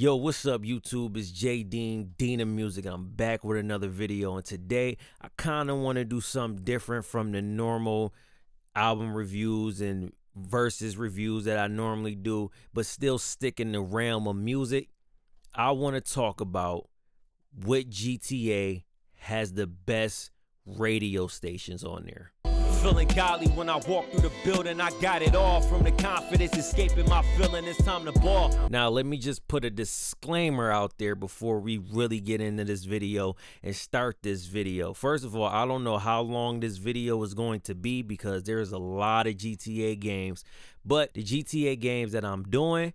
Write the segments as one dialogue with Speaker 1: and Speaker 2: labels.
Speaker 1: Yo, what's up YouTube? It's J Dean, Dean of Music. I'm back with another video, and today I kind of want to do something different from the normal album reviews and versus reviews that I normally do, but still stick in the realm of music. I want to talk about what GTA has the best radio stations on there. Feeling godly when I walk through the building. I got it all from the confidence escaping my feeling. It's time to ball. Now let me just put a disclaimer out there before we really get into this video and start this video. First of all, I don't know how long this video is going to be because there's a lot of GTA games, but the GTA games that I'm doing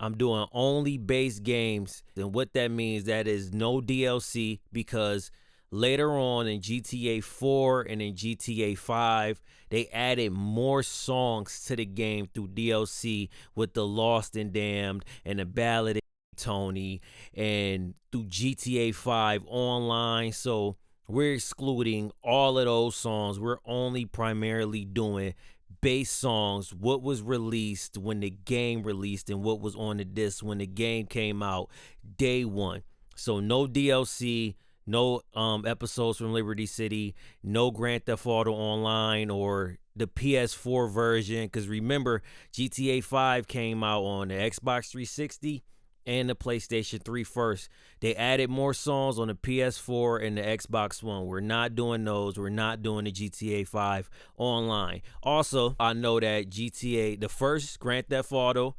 Speaker 1: only base games. And what that means, that is no DLC, because later on in GTA 4 and in GTA 5, they added more songs to the game through DLC with the Lost and Damned and the Ballad of Tony, and through GTA 5 online. So we're excluding all of those songs. We're only primarily doing base songs, what was released when the game released and what was on the disc when the game came out day one. So no DLC, no episodes from Liberty City, no Grand Theft Auto Online or the PS4 version, because remember, GTA 5 came out on the Xbox 360 and the PlayStation 3 first. They added more songs on the PS4 and the Xbox One. We're not doing those. We're not doing the GTA 5 online. Also, I know that GTA, the first Grand Theft Auto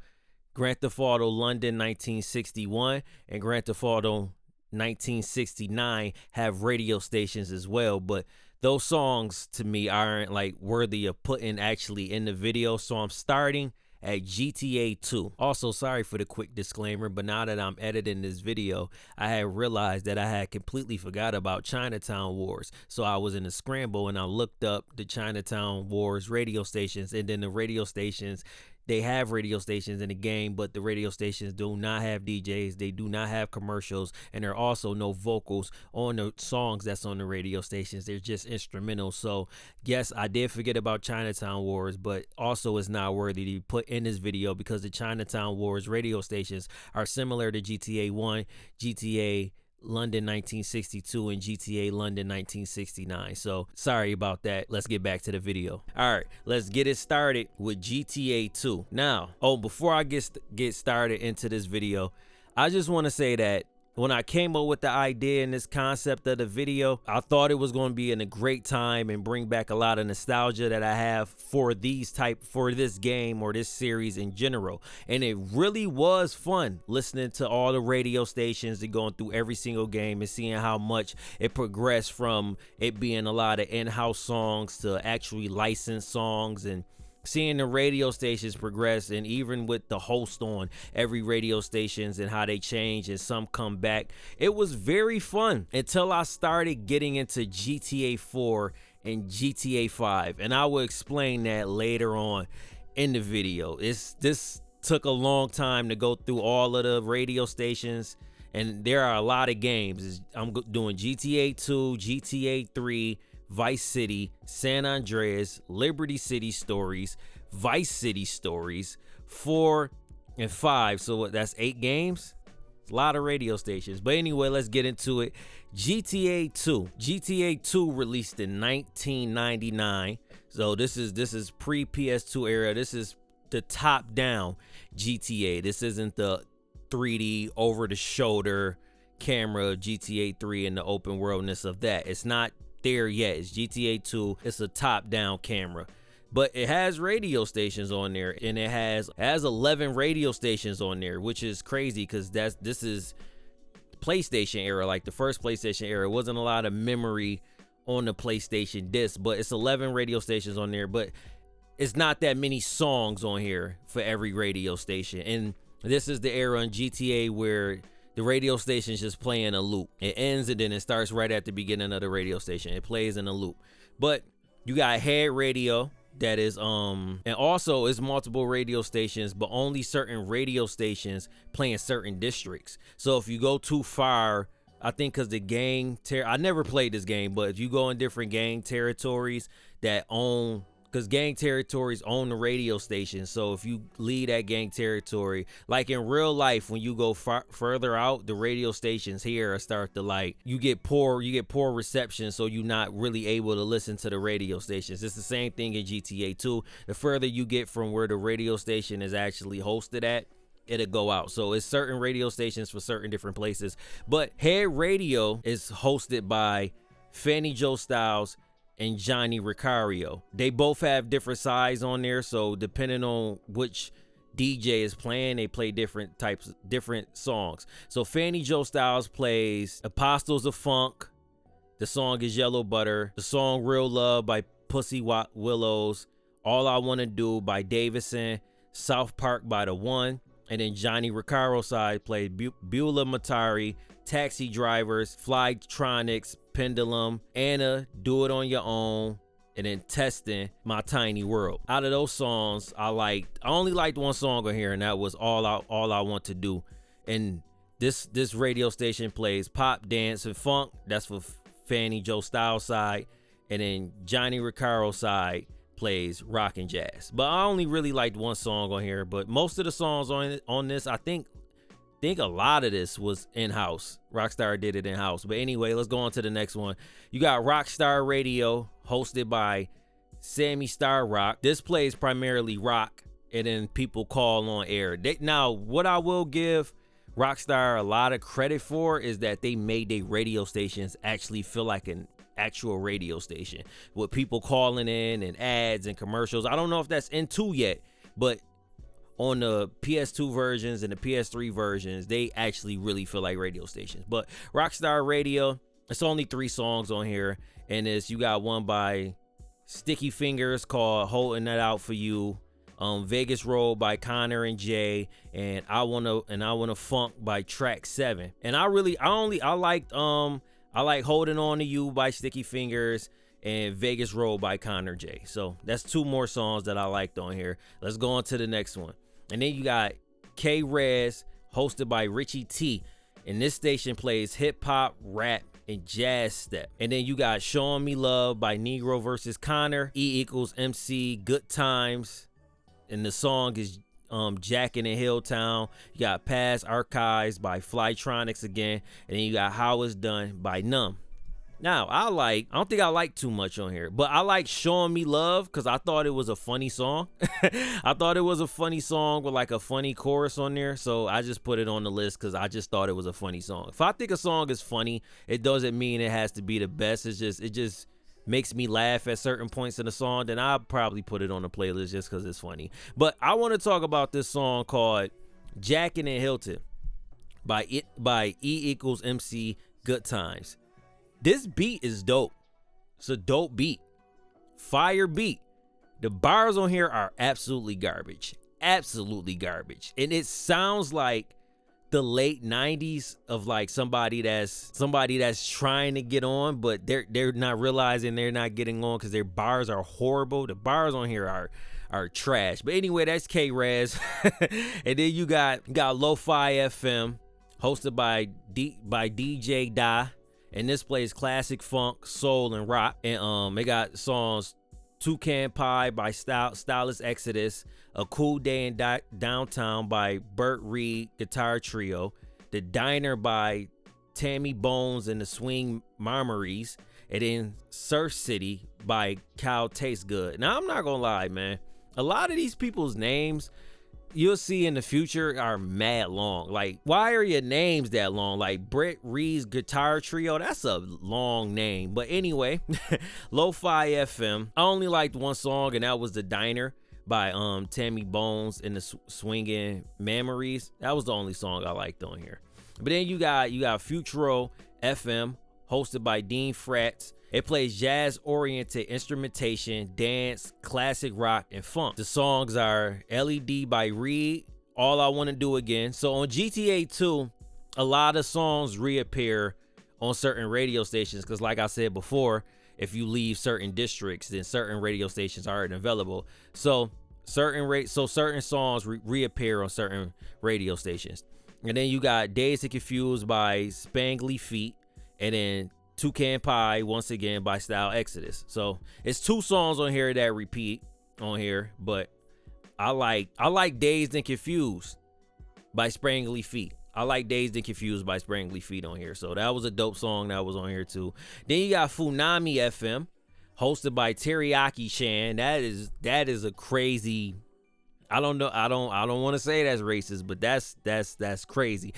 Speaker 1: London 1961, and Grand Theft Auto 1969 have radio stations as well, but those songs to me aren't like worthy of putting actually in the video, so I'm starting at GTA 2. Also, sorry for the quick disclaimer, but now that I'm editing this video, I had realized that I had completely forgot about Chinatown Wars. So I was in a scramble and I looked up the Chinatown Wars radio stations, and then the radio stations, they have radio stations in the game, but the radio stations do not have DJs. They do not have commercials, and there are also no vocals on the songs that's on the radio stations. They're just instrumental. So yes, I did forget about Chinatown Wars, but also it's not worthy to be put in this video because the Chinatown Wars radio stations are similar to GTA 1, GTA London 1962, and GTA London 1969. So sorry about that. Let's get back to the video. All right, let's get it started with GTA 2. Now, before I get started into this video, I just want to say that when I came up with the idea and this concept of the video, I thought it was going to be in a great time and bring back a lot of nostalgia that I have for this game or this series in general. And it really was fun listening to all the radio stations and going through every single game and seeing how much it progressed from it being a lot of in-house songs to actually licensed songs, and seeing the radio stations progress, and even with the host on every radio stations and how they change and some come back. It was very fun until I started getting into GTA 4 and GTA 5, and I will explain that later on in the video. This took a long time to go through all of the radio stations, and there are a lot of games. I'm doing GTA 2, GTA 3, Vice City, San Andreas, Liberty City Stories, Vice City Stories, 4 and 5. So that's 8 games. It's a lot of radio stations. But anyway, let's get into it. GTA 2. GTA 2 released in 1999. So this is pre-PS2 era. This is the top-down GTA. This isn't the 3D over-the-shoulder camera GTA 3 and the open worldness of that. It's not there yet. It's GTA 2. It's a top-down camera, but it has radio stations on there, and it has 11 radio stations on there, which is crazy because this is PlayStation era. Like the first PlayStation era, it wasn't a lot of memory on the PlayStation disc, but it's 11 radio stations on there, but it's not that many songs on here for every radio station. And this is the era in GTA where the radio station just play in a loop. It ends and then it starts right at the beginning of the radio station. It plays in a loop. But you got head radio that is and also it's multiple radio stations, but only certain radio stations play in certain districts. So if you go too far, I think because the gang I never played this game, but if you go in different gang territories that own because gang territories own the radio station. So if you leave that gang territory, like in real life, when you go further out, the radio stations here start to like, you get poor reception, so you're not really able to listen to the radio stations. It's the same thing in GTA 2. The further you get from where the radio station is actually hosted at, it'll go out. So it's certain radio stations for certain different places. But Head Radio is hosted by Fanny Joe Styles and Johnny Ricario. They both have different sides on there, so depending on which DJ is playing, they play different songs. So Fanny Joe Styles plays Apostles of Funk. The song is Yellow Butter. The song Real Love by Pussy Willows. All I Wanna Do by Davison. South Park by The One. And then Johnny Ricario's side played Beulah Matari, Taxi Drivers, Flytronics, Pendulum, Anna, Do It On Your Own, and then Testing, My Tiny World. Out of those songs, I only liked one song on here, and that was All I Want to Do. And this radio station plays pop, dance, and funk. That's for Fanny Joe Styles side. And then Johnny Ricario's side plays rock and jazz. But I only really liked one song on here, but most of the songs on this, I think a lot of this was in-house. Rockstar did it in-house. But anyway, let's go on to the next one. You got Rockstar Radio, hosted by Sammy Star Rock. This plays primarily rock, and then people call on air. Now, what I will give Rockstar a lot of credit for is that they made their radio stations actually feel like an actual radio station with people calling in and ads and commercials. I don't know if that's in 2 yet, but on the PS2 versions and the PS3 versions, they actually really feel like radio stations. But Rockstar Radio, it's only 3 songs on here, and you got one by Sticky Fingers called Holding That Out For You, Vegas Road by Connor and Jay, and I wanna Funk by Track 7. And I like Holding On To You by Sticky Fingers and Vegas Road by Connor J. So that's 2 more songs that I liked on here. Let's go on to the next one. And then you got K-Rez, hosted by Richie T. And this station plays hip hop, rap, and jazz step. And then you got Showing Me Love by Negro versus Connor, E=MC, Good Times. And the song is Jackin' in Hilltown. You got Past Archives by Flytronics again, and then you got How It's Done by Numb. Now, I don't think I like too much on here, but I like Showing Me Love because I thought it was a funny song. I thought it was a funny song with like a funny chorus on there, so I just put it on the list because I just thought it was a funny song. If I think a song is funny, it doesn't mean it has to be the best. It just makes me laugh at certain points in the song, then I'll probably put it on the playlist just because it's funny. But I want to talk about this song called Jackin' in Hilton by E=MC, Good Times. This beat is dope. It's a dope beat. Fire beat. The bars on here are absolutely garbage. Absolutely garbage. And it sounds like the late 90s of like somebody that's trying to get on, but they're not realizing they're not getting on because their bars are horrible. The bars on here are trash. But anyway, that's K-Rez. And then you got Lo-Fi FM, hosted by DJ Da. And this plays classic funk, soul, and rock. And they got songs Toucan Pie by Stylist Exodus, A Cool Day in Downtown by Burt Reed Guitar Trio, The Diner by Tammy Bones and the Swing Marmaries, and then Surf City by Cal Tastes Good. Now, I'm not gonna lie, man. A lot of these people's names you'll see in the future are mad long. Like, why are your names that long? Like Brett Reed's Guitar Trio, that's a long name. But anyway, Lo-Fi FM. I only liked one song, and that was The Diner by Tammy Bones and the Swinging Memories. That was the only song I liked on here. But then you got Futuro FM, hosted by Dean Fratz. It plays jazz-oriented instrumentation, dance, classic rock, and funk. The songs are LED by Reed, All I Want to Do Again. So on GTA 2, a lot of songs reappear on certain radio stations because, like I said before, if you leave certain districts, then certain radio stations aren't available. So certain songs reappear on certain radio stations. And then you got Dazed and Confused by Spangly Feet, and then Toucan Pie once again by Style Exodus. So it's 2 songs on here that repeat on here, but I like Dazed and Confused by Sprangly Feet. I like Dazed and Confused by Sprangly Feet on here. So that was a dope song that was on here too. Then you got Funami FM, hosted by Teriyaki Chan. That is a crazy, I don't know, I don't want to say that's racist, but that's crazy.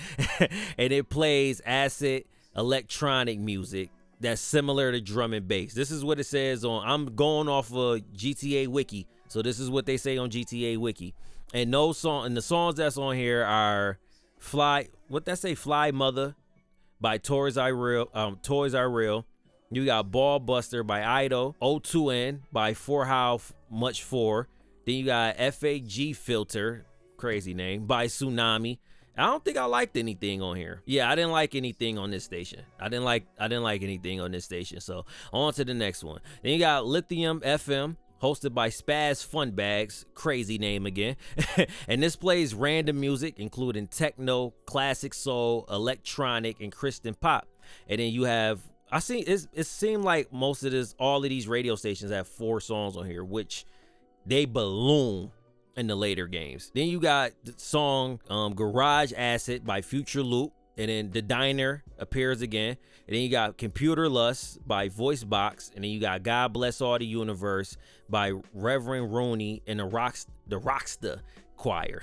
Speaker 1: And it plays acid electronic music that's similar to drum and bass. This is what it says on, I'm going off of GTA Wiki. So this is what they say on GTA Wiki. And the songs that's on here are Fly Mother by Toys R Real. You got Ball Buster by Ido, O2N by For How Much For. Then you got FAG Filter, crazy name, by Tsunami. I don't think I liked anything on here. Yeah, I didn't like anything on this station. I didn't like anything on this station. So on to the next one. Then you got Lithium FM, hosted by Spaz Funbags, crazy name again. And this plays random music, including techno, classic soul, electronic, and Christian pop. And then you have, it seemed like all of these radio stations have 4 songs on here, which they balloon in the later games. Then you got the song Garage Acid by Future Loop, and then The Diner appears again. And then you got Computer Lust by Voicebox, and then you got God Bless All the Universe by Reverend Rooney and the Rocksta Choir.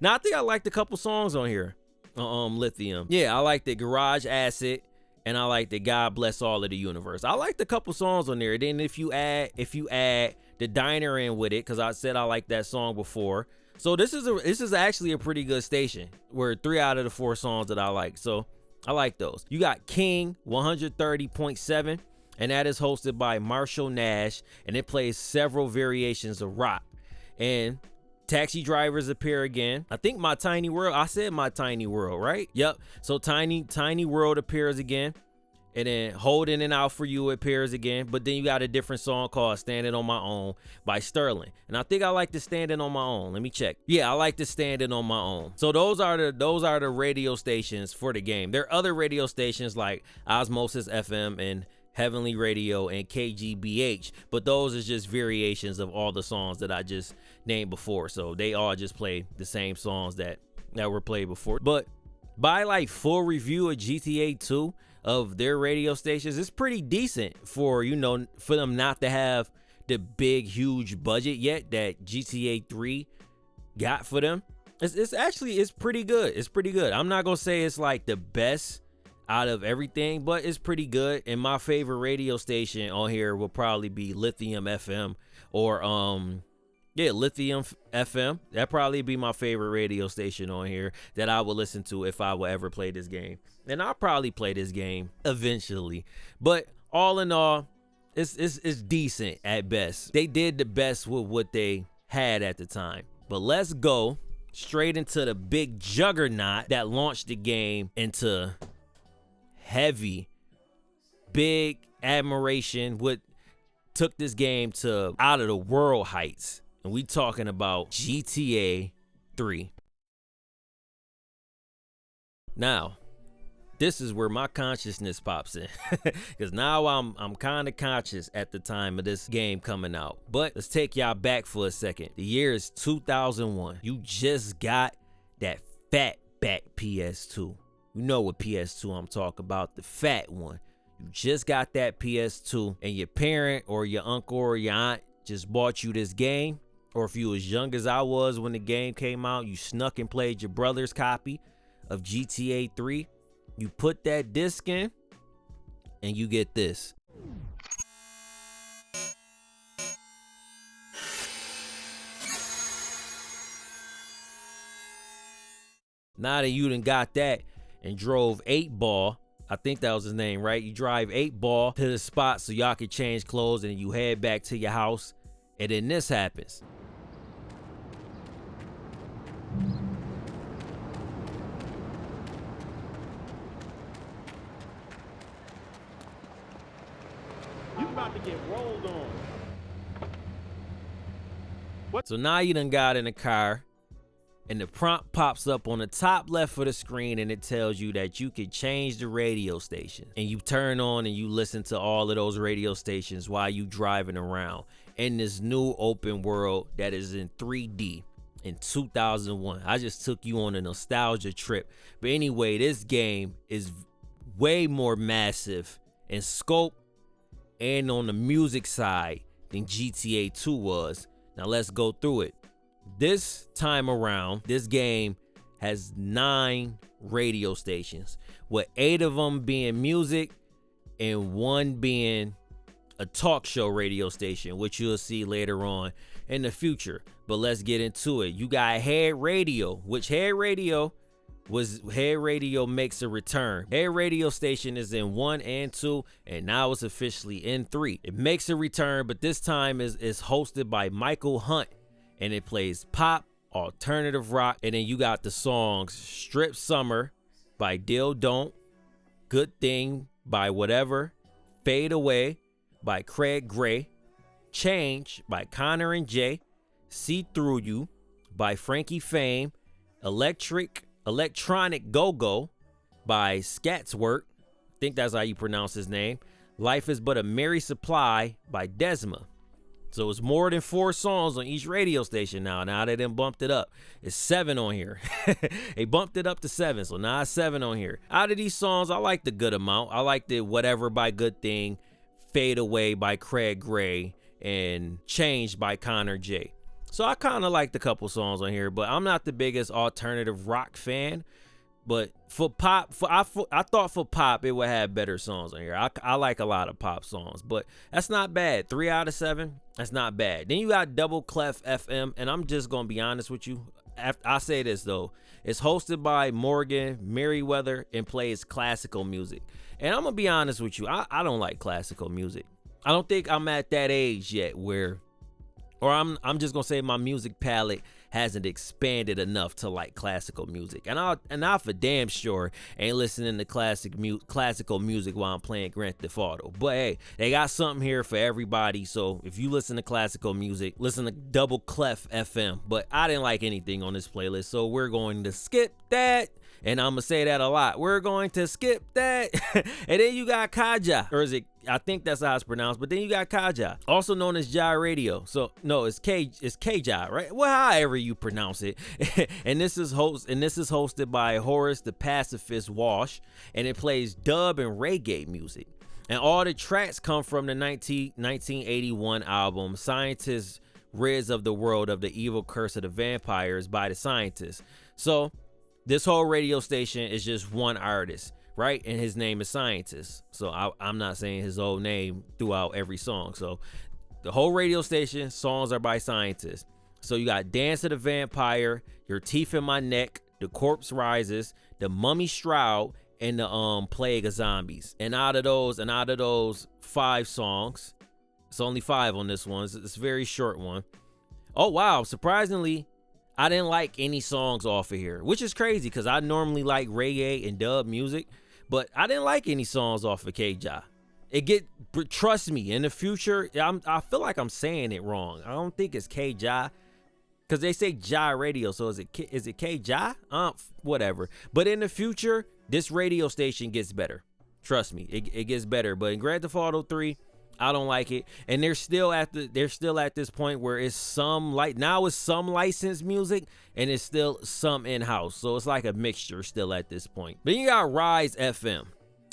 Speaker 1: Now I think I liked a couple songs on here. Lithium. Yeah, I liked the Garage Acid, and I liked the God Bless All of the Universe. I liked a couple songs on there. Then if you add The Diner in with it, because I said I liked that song before. So this is actually a pretty good station, where 3 out of the 4 songs that I like. So I like those. You got King 130.7, and that is hosted by Marshall Nash, and it plays several variations of rock. And Taxi Drivers appear again. I think My Tiny World, I said My Tiny World, right? Yep. So Tiny World appears again. And then Holding It Out For You appears again. But then you got a different song called Standing On My Own by Sterling. And I think I like the Standing On My Own. Let me check. Yeah, I like the Standing On My Own. So those are the radio stations for the game. There are other radio stations like Osmosis FM and Heavenly Radio and KGBH, but those is just variations of all the songs that I just named before. So they all just play the same songs that were played before. But by like full review of GTA 2 of their radio stations, it's pretty decent for them not to have the big huge budget yet that GTA 3 got for them. It's pretty good. It's pretty good. I'm not gonna say it's like the best out of everything, but it's pretty good. And my favorite radio station on here will probably be Lithium FM or Lithium FM. That'd probably be my favorite radio station on here that I would listen to if I would ever play this game. And I'll probably play this game eventually. But all in all, it's decent at best. They did the best with what they had at the time. But let's go straight into the big juggernaut that launched the game into heavy, big admiration, what took this game to out of the world heights. And we talking about GTA 3. Now, this is where my consciousness pops in, because now I'm kind of conscious at the time of this game coming out. But let's take y'all back for a second. The year is 2001. You just got that fatback PS2. You know what PS2 I'm talking about, the fat one. You just got that PS2, and your parent or your uncle or your aunt just bought you this game. Or if you was young as I was when the game came out, you snuck and played your brother's copy of GTA 3. You put that disc in, and you get this. Now that you done got that and drove 8-Ball, I think that was his name, right? You drive 8-Ball to the spot so y'all can change clothes, and you head back to your house, and then this happens. You about to get rolled on. What? So now you done got in the car, and the prompt pops up on the top left of the screen, and it tells you that you can change the radio station, and you turn on and you listen to all of those radio stations while you driving around in this new open world that is in 3D in 2001. I just took you on a nostalgia trip. But anyway, this game is way more massive in scope and on the music side than GTA 2 was. Now let's go through it. This time around, this game has 9 radio stations, with 8 of them being music and 1 being a talk show radio station, which you'll see later on in the future. But let's get into it. You got Head Radio, which Head Radio makes a return. Head Radio station is in 1 and 2, and now it's officially in 3. It makes a return, but this time is hosted by Michael Hunt, and it plays pop, alternative rock, and then you got the songs Strip Summer by Dill Don't, Good Thing by Whatever, Fade Away by Craig Gray, Change by Connor and Jay, See Through You by Frankie Fame, Electronic Go-Go by Skatswork, I think that's how you pronounce his name, Life Is But a Merry Supply by Desma. So it's more than 4 songs on each radio station now. Now they done bumped it up. It's 7 on here. They bumped it up to 7, so now it's 7 on here. Out of these songs, I like the Good Amount. I like the Whatever by Good Thing, Fade Away by Craig Gray, and Change by Connor J. So I kind of liked a couple songs on here, but I'm not the biggest alternative rock fan. But for pop, I thought for pop it would have better songs on here. I like a lot of pop songs, but that's not bad. 3 out of 7, that's not bad. Then you got Double Clef FM, and I'm just gonna be honest with you. I say this though, it's hosted by Morgan Merriweather and plays classical music. And I'm gonna be honest with you, I don't like classical music. I don't think I'm at that age yet where, or I'm just gonna say my music palette hasn't expanded enough to like classical music, and I for damn sure ain't listening to classical music while I'm playing Grand Theft Auto. But hey, they got something here for everybody. So if you listen to classical music, listen to Double Clef FM. But I didn't like anything on this playlist, so we're going to skip that. And I'm gonna say that a lot. We're going to skip that. And then you got Kaja, or is it? I think that's how it's pronounced. But then you got Kaja, also known as Jai Radio. So no, it's Kaja, right? Well, however you pronounce it. and this is hosted by Horace the Pacifist Walsh, and it plays dub and reggae music. And all the tracks come from the 1981 album Scientists Riz of the World of the Evil Curse of the Vampires by the Scientists. So this whole radio station is just one artist, right? And his name is Scientist. So I'm not saying his whole name throughout every song. So the whole radio station, songs are by Scientist. So you got Dance of the Vampire, Your Teeth in My Neck, The Corpse Rises, The Mummy Shroud, and the Plague of Zombies. And out of those 5 songs, it's only 5 on this one. It's a very short one. Oh wow, surprisingly, I didn't like any songs off of here, which is crazy because I normally like reggae and dub music, but I didn't like any songs off of K-Ja. Trust me, in the future, I feel like I'm saying it wrong. I don't think it's K-Ja, because they say Ja Radio, so is it K-Ja? Whatever. But in the future, this radio station gets better. Trust me, it gets better. But in Grand Theft Auto 3, I don't like it, and they're still at this point where it's some licensed music and it's still some in-house, so it's like a mixture still at this point. Then you got Rise FM.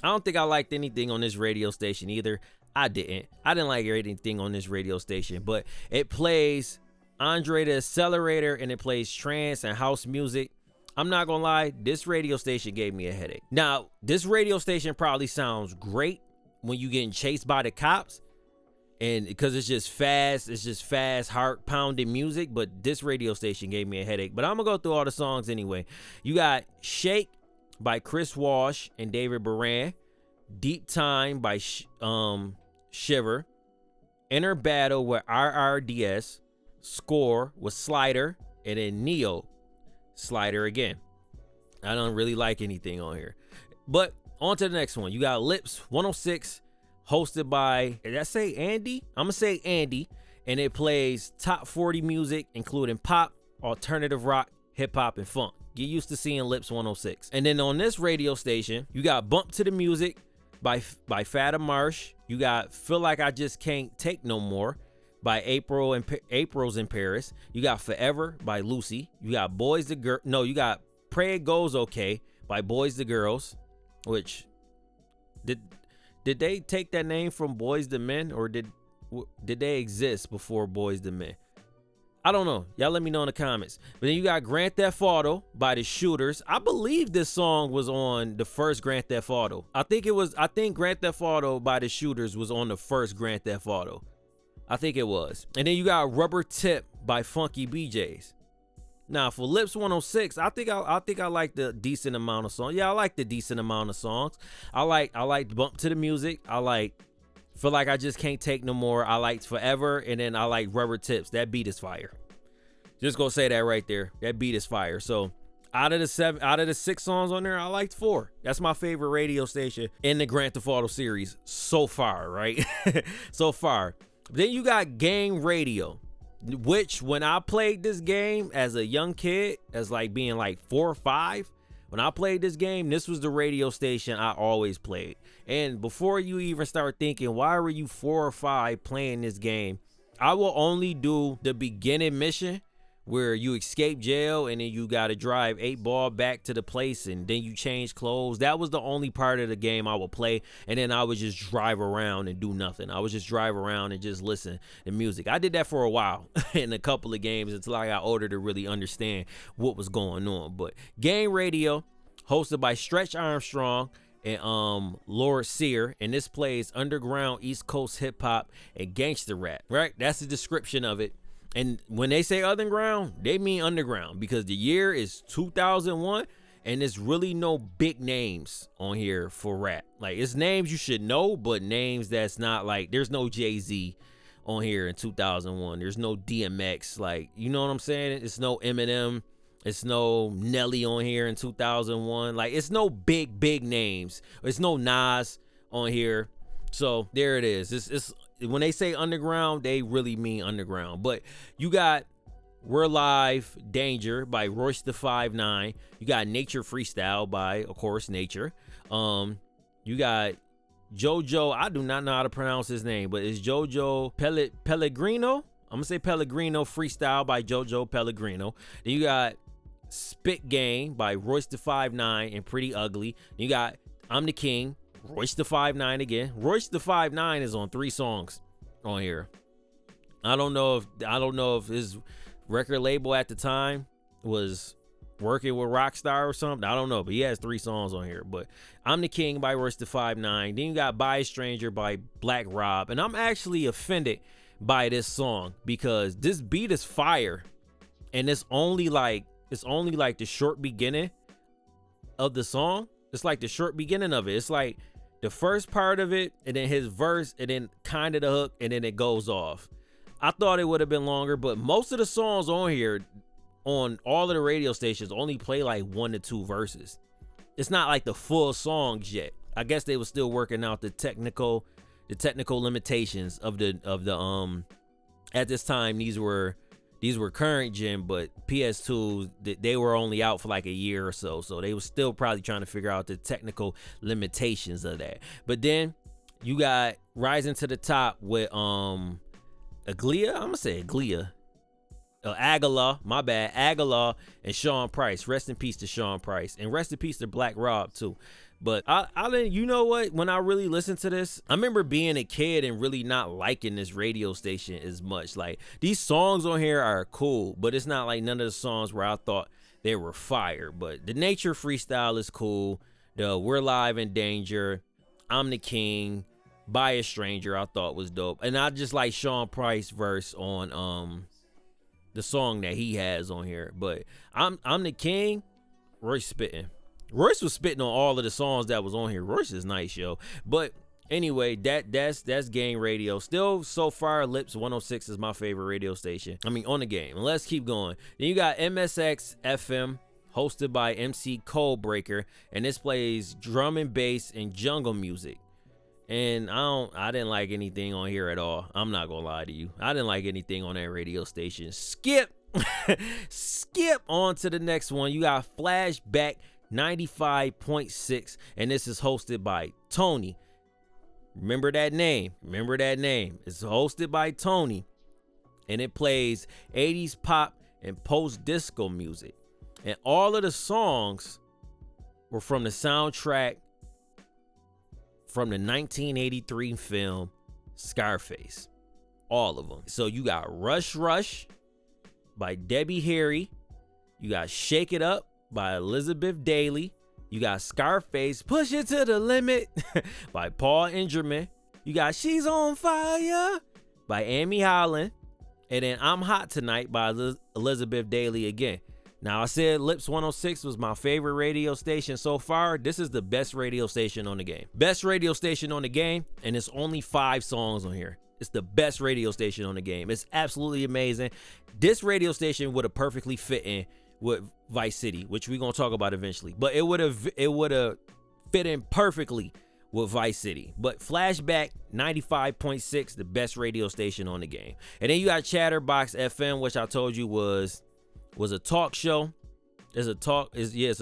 Speaker 1: I don't think I liked anything on this radio station either. I didn't like anything on this radio station, but it plays Andre the Accelerator and it plays trance and house music. I'm not gonna lie, this radio station gave me a headache. Now, this radio station probably sounds great when you getting chased by the cops, and because it's just fast heart pounding music, but this radio station gave me a headache. But I'm gonna go through all the songs anyway. You got Shake by Chris Walsh and David Baran, Deep Time by Shiver, Inner Battle with RRDS, Score with Slider, and then Neo Slider again. I don't really like anything on here, but on to the next one. You got Lips 106, hosted by, did I say Andy? I'm gonna say Andy, and it plays top 40 music, including pop, alternative rock, hip hop, and funk. Get used to seeing Lips 106. And then on this radio station, you got Bump to the Music by Fata Marsh. You got Feel Like I Just Can't Take No More by April's in Paris. You got Forever by Lucy. You got you got Pray It Goes Okay by Boys to Girls, which did they take that name from Boys to Men, or did they exist before Boys to Men? I don't know. Y'all let me know in the comments. But then you got Grand Theft Auto by the Shooters. I believe this song was on the first Grand Theft Auto. I think Grand Theft Auto by the Shooters was on the first Grand Theft Auto. I think it was. And then you got Rubber Tip by Funky BJs. Now for Lips 106, I think I like the decent amount of songs. Yeah, I like the decent amount of songs. I like Bump to the Music. I like Feel Like I Just Can't Take No More. I liked Forever, and then I like Rubber Tips. That beat is fire. Just gonna say that right there. That beat is fire. So out of the 6 songs on there, I liked 4. That's my favorite radio station in the Grand Theft Auto series so far, right? So far. Then you got Gang Radio, which when I played this game as a young kid, as like being like 4 or 5, when I played this game, this was the radio station I always played. And before you even start thinking, why were you 4 or 5 playing this game? I will only do the beginning mission where you escape jail and then you got to drive 8 Ball back to the place and then you change clothes. That was the only part of the game I would play. And then I would just drive around and do nothing. I would just drive around and just listen to music. I did that for a while in a couple of games until I got older to really understand what was going on. But Game Radio, hosted by Stretch Armstrong and Lord Sear, and this plays underground East Coast hip hop and gangster rap, right? That's the description of it. And when they say underground, they mean underground, because the year is 2001 and there's really no big names on here for rap. Like, it's names you should know, but names that's not like, there's no Jay-Z on here in 2001. There's no DMX, like, you know what I'm saying? It's no Eminem. It's no Nelly on here in 2001. Like, it's no big names. It's no Nas on here. So there it is. It's when they say underground, they really mean underground. But you got We're Live Danger by Royce the 5'9". You got Nature Freestyle by, of course, Nature. You got JoJo. I do not know how to pronounce his name, but it's JoJo Pellegrino. I'm gonna say Pellegrino Freestyle by JoJo Pellegrino. Then you got Spit Game by Royce the 5'9" and Pretty Ugly. Then you got I'm the King, Royce the 5'9" again. Royce the 5'9" is on 3 songs on here. I don't know if his record label at the time was working with Rockstar or something. I don't know, but he has 3 songs on here. But I'm the King by Royce the 5'9". Then you got By a Stranger by Black Rob. And I'm actually offended by this song because this beat is fire. And it's only like the short beginning of the song. It's like the short beginning of it. It's like the first part of it, and then his verse, and then kind of the hook, and then it goes off. I thought it would have been longer, but most of the songs on here, on all of the radio stations, only play like 1 to 2 verses. It's not like the full songs yet. I guess they were still working out the technical limitations of the at this time these were current gen, but PS2s, they were only out for like a year or so, so they were still probably trying to figure out the technical limitations of that. But then you got Rising to the Top with Aglia. I'm gonna say Aglia. Aguilar, my bad. Aguilar and Sean Price. Rest in peace to Sean Price, and rest in peace to Black Rob too. But I you know what? When I really listened to this, I remember being a kid and really not liking this radio station as much. Like, these songs on here are cool, but it's not like none of the songs where I thought they were fire. But the Nature Freestyle is cool. The We're Live in Danger, I'm the King, By a Stranger, I thought was dope. And I just like Sean Price verse on the song that he has on here. But I'm the King, Royce spitting. Royce was spitting on all of the songs that was on here. Royce is nice, yo. But anyway, that's Game Radio. Still, so far, Lips 106 is my favorite radio station. I mean, on the game. And let's keep going. Then you got MSX FM, hosted by MC Codebreaker, and this plays drum and bass and jungle music. And I didn't like anything on here at all. I'm not gonna lie to you. I didn't like anything on that radio station. Skip Skip on to the next one. You got Flashback 95.6, and this is hosted by Tony. Remember that name. Remember that name. It's hosted by Tony, and it plays 80s pop and post-disco music. And all of the songs were from the soundtrack from the 1983 film Scarface. All of them. So you got Rush Rush by Debbie Harry. You got Shake It Up by Elizabeth Daly. You got Scarface, Push It to the Limit by Paul Ingerman. You got She's on Fire by Amy Holland. And then I'm Hot Tonight by Elizabeth Daly again. Now, I said Lips 106 was my favorite radio station so far. This is the best radio station on the game. Best radio station on the game, and it's only 5 songs on here. It's the best radio station on the game. It's absolutely amazing. This radio station would have perfectly fit in with Vice City, which we're gonna talk about eventually. But it would have fit in perfectly with Vice City. But Flashback 95.6, the best radio station on the game. And then you got Chatterbox FM, which I told you was a talk show. It's a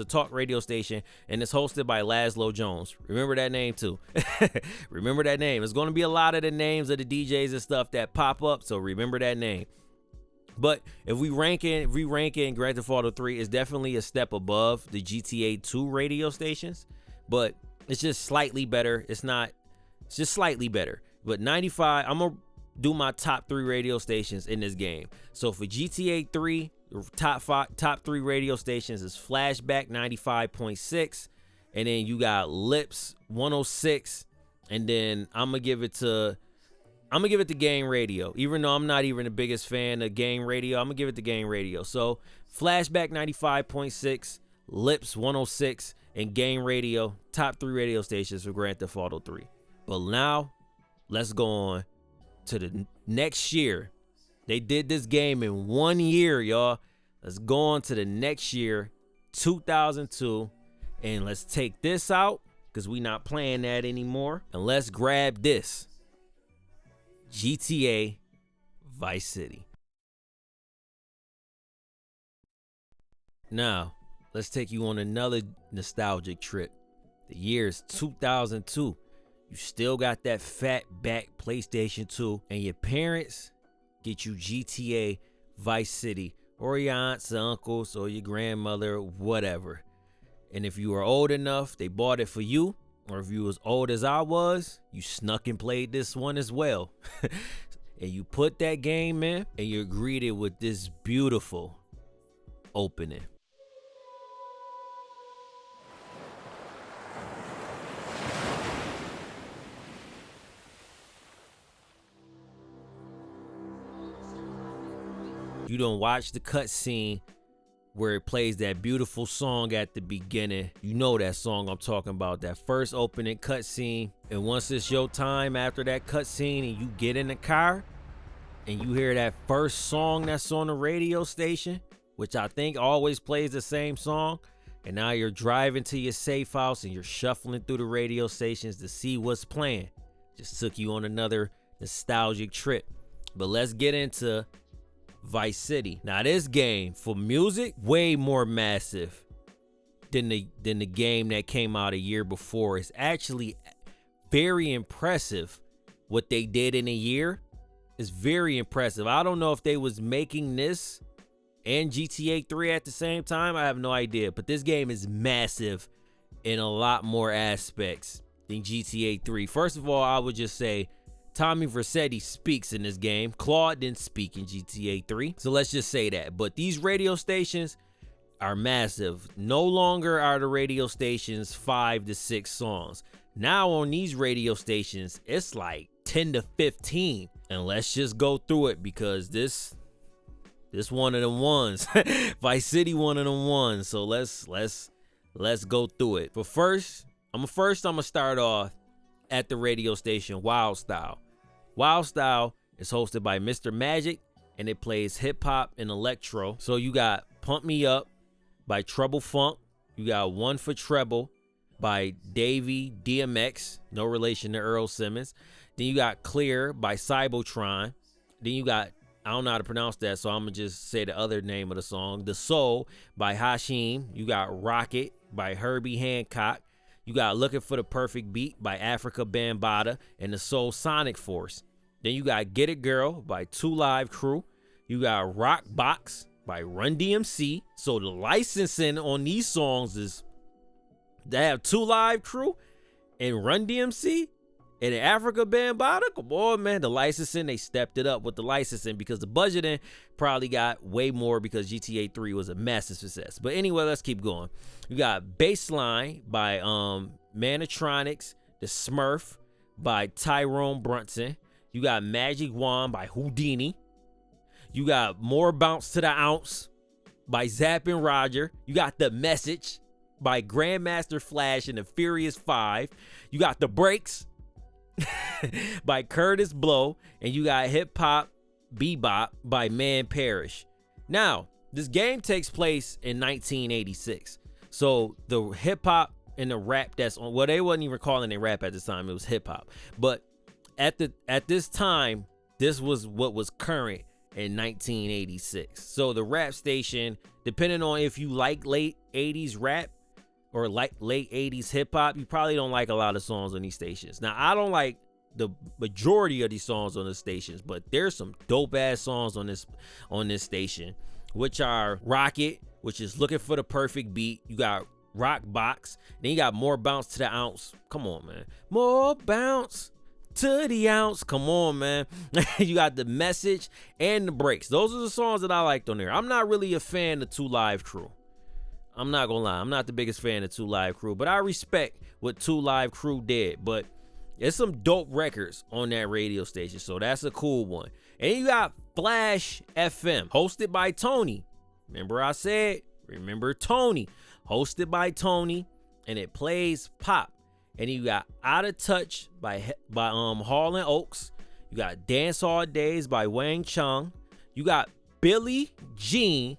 Speaker 1: talk radio station, and it's hosted by Laszlo Jones. Remember that name too. Remember that name. It's going to be a lot of the names of the DJs and stuff that pop up, so remember that name. But if we rank in Grand Theft Auto 3, is definitely a step above the GTA 2 radio stations, but it's just slightly better. It's just slightly better. But 95, I'm gonna do my top 3 radio stations in this game. So for GTA 3, top 3 radio stations is Flashback 95.6, and then you got Lips 106, and then I'm gonna give it to Game Radio. Even though I'm not even the biggest fan of Game Radio, I'm gonna give it to Game Radio. So Flashback 95.6, Lips 106, and Game Radio, top 3 radio stations for Grand Theft Auto 3. But now let's go on to the next year. They did this game in 1 year, y'all. Let's go on to the next year, 2002, and let's take this out because we not playing that anymore. And let's grab this, GTA Vice City. Now, let's take you on another nostalgic trip. The year is 2002. You still got that fat back PlayStation 2, and your parents get you GTA Vice City, or your aunts or uncles or your grandmother, whatever. And if you were old enough, they bought it for you. Or if you was old as I was, you snuck and played this one as well. And you put that game in, and you're greeted with this beautiful opening. You don't watch the cutscene where it plays that beautiful song at the beginning. You know that song I'm talking about, that first opening cutscene. And once it's your time after that cutscene and you get in the car and you hear that first song that's on the radio station, which I think always plays the same song, and now you're driving to your safe house and you're shuffling through the radio stations to see what's playing. Just took you on another nostalgic trip. But let's get into Vice City. Now this game, for music, way more massive than the game that came out a year before. It's actually very impressive what they did in a year. It's very impressive. I don't know if they was making this and GTA 3 at the same time. I have no idea, but this game is massive in a lot more aspects than GTA 3. First of all, I would just say Tommy Vercetti speaks in this game. Claude didn't speak in GTA 3. So let's just say that. But these radio stations are massive. No longer are the radio stations 5 to 6 songs. Now on these radio stations, it's like 10 to 15. And let's just go through it because this one of them ones. Vice City one of them ones. So let's go through it. But first, I'm gonna start off at the radio station Wild Style. Wild Style is hosted by Mr. Magic, and it plays hip hop and electro. So you got Pump Me Up by Trouble Funk. You got One for Treble by Davey DMX, no relation to Earl Simmons. Then you got Clear by Cybotron. Then you got I don't know how to pronounce that, so I'm gonna just say the other name of the song. The Soul by Hashim. You got Rocket by Herbie Hancock. You got Looking for the Perfect Beat by Africa Bambaataa and the Soul Sonic Force. Then you got Get It Girl by 2 Live Crew. You got Rock Box by Run DMC. So the licensing on these songs is they have 2 Live Crew and Run DMC. And in Africa Bambaataa, come on, man, the licensing, they stepped it up with the licensing because the budgeting probably got way more because GTA 3 was a massive success. But anyway, let's keep going. You got Baseline by Manatronics, The Smurf by Tyrone Brunson. You got Magic Wand by Houdini. You got More Bounce to the Ounce by Zapp and Roger. You got The Message by Grandmaster Flash and the Furious 5. You got The Breaks by Curtis Blow, and you got Hip Hop Bebop by Man Parrish. Now, this game takes place in 1986. So the hip hop and the rap that's on, well, they wasn't even calling it rap at this time, it was hip hop. But at this time, this was what was current in 1986. So the rap station, depending on if you like late 80s rap or like late 80s hip hop, you probably don't like a lot of songs on these stations. Now, I don't like the majority of these songs on the stations, but there's some dope ass songs on this station, which are Rocket, which is Looking for the Perfect Beat. You got Rock Box. Then you got More Bounce to the Ounce. Come on, man. More bounce to the ounce. Come on, man. You got The Message and The Breaks. Those are the songs that I liked on there. I'm not really a fan of 2 Live Crew. I'm not gonna lie, I'm not the biggest fan of 2 Live Crew, but I respect what 2 Live Crew did. But there's some dope records on that radio station, so that's a cool one. And you got Flash FM, hosted by Tony. Remember I said, remember Tony, hosted by Tony, and it plays pop. And you got Out of Touch by Hall and Oaks. You got Dance All Days by Wang Chung. You got Billie Jean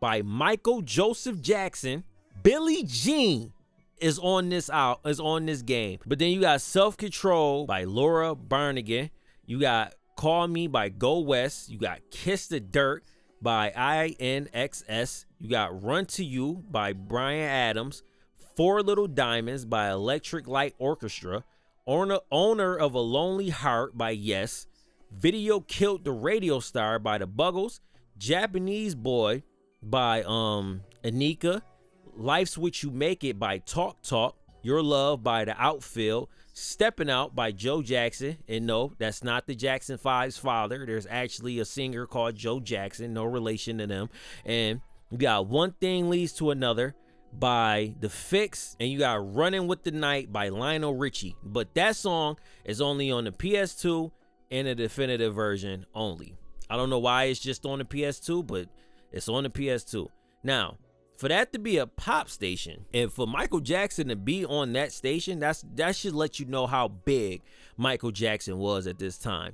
Speaker 1: by Michael Joseph Jackson. Billie Jean is on this game. But then you got Self Control by Laura Barnigan. You got Call Me by Go West. You got Kiss the Dirt by INXS. You got Run to You by Bryan Adams. Four Little Diamonds by Electric Light Orchestra. Owner of a Lonely Heart by Yes. Video Killed the Radio Star by the Buggles. Japanese Boy by Anika. Life's What You Make It by Talk Talk. Your Love by The Outfield. Stepping Out by Joe Jackson. And no, that's not the Jackson 5's father. There's actually a singer called Joe Jackson, no relation to them. And you got One Thing Leads to Another by The Fix, and you got Running with the Night by Lionel Richie. But that song is only on the PS2 and the definitive version only. I don't know why it's just on the PS2, but it's on the PS2. Now, for that to be a pop station, and for Michael Jackson to be on that station, that should let you know how big Michael Jackson was at this time.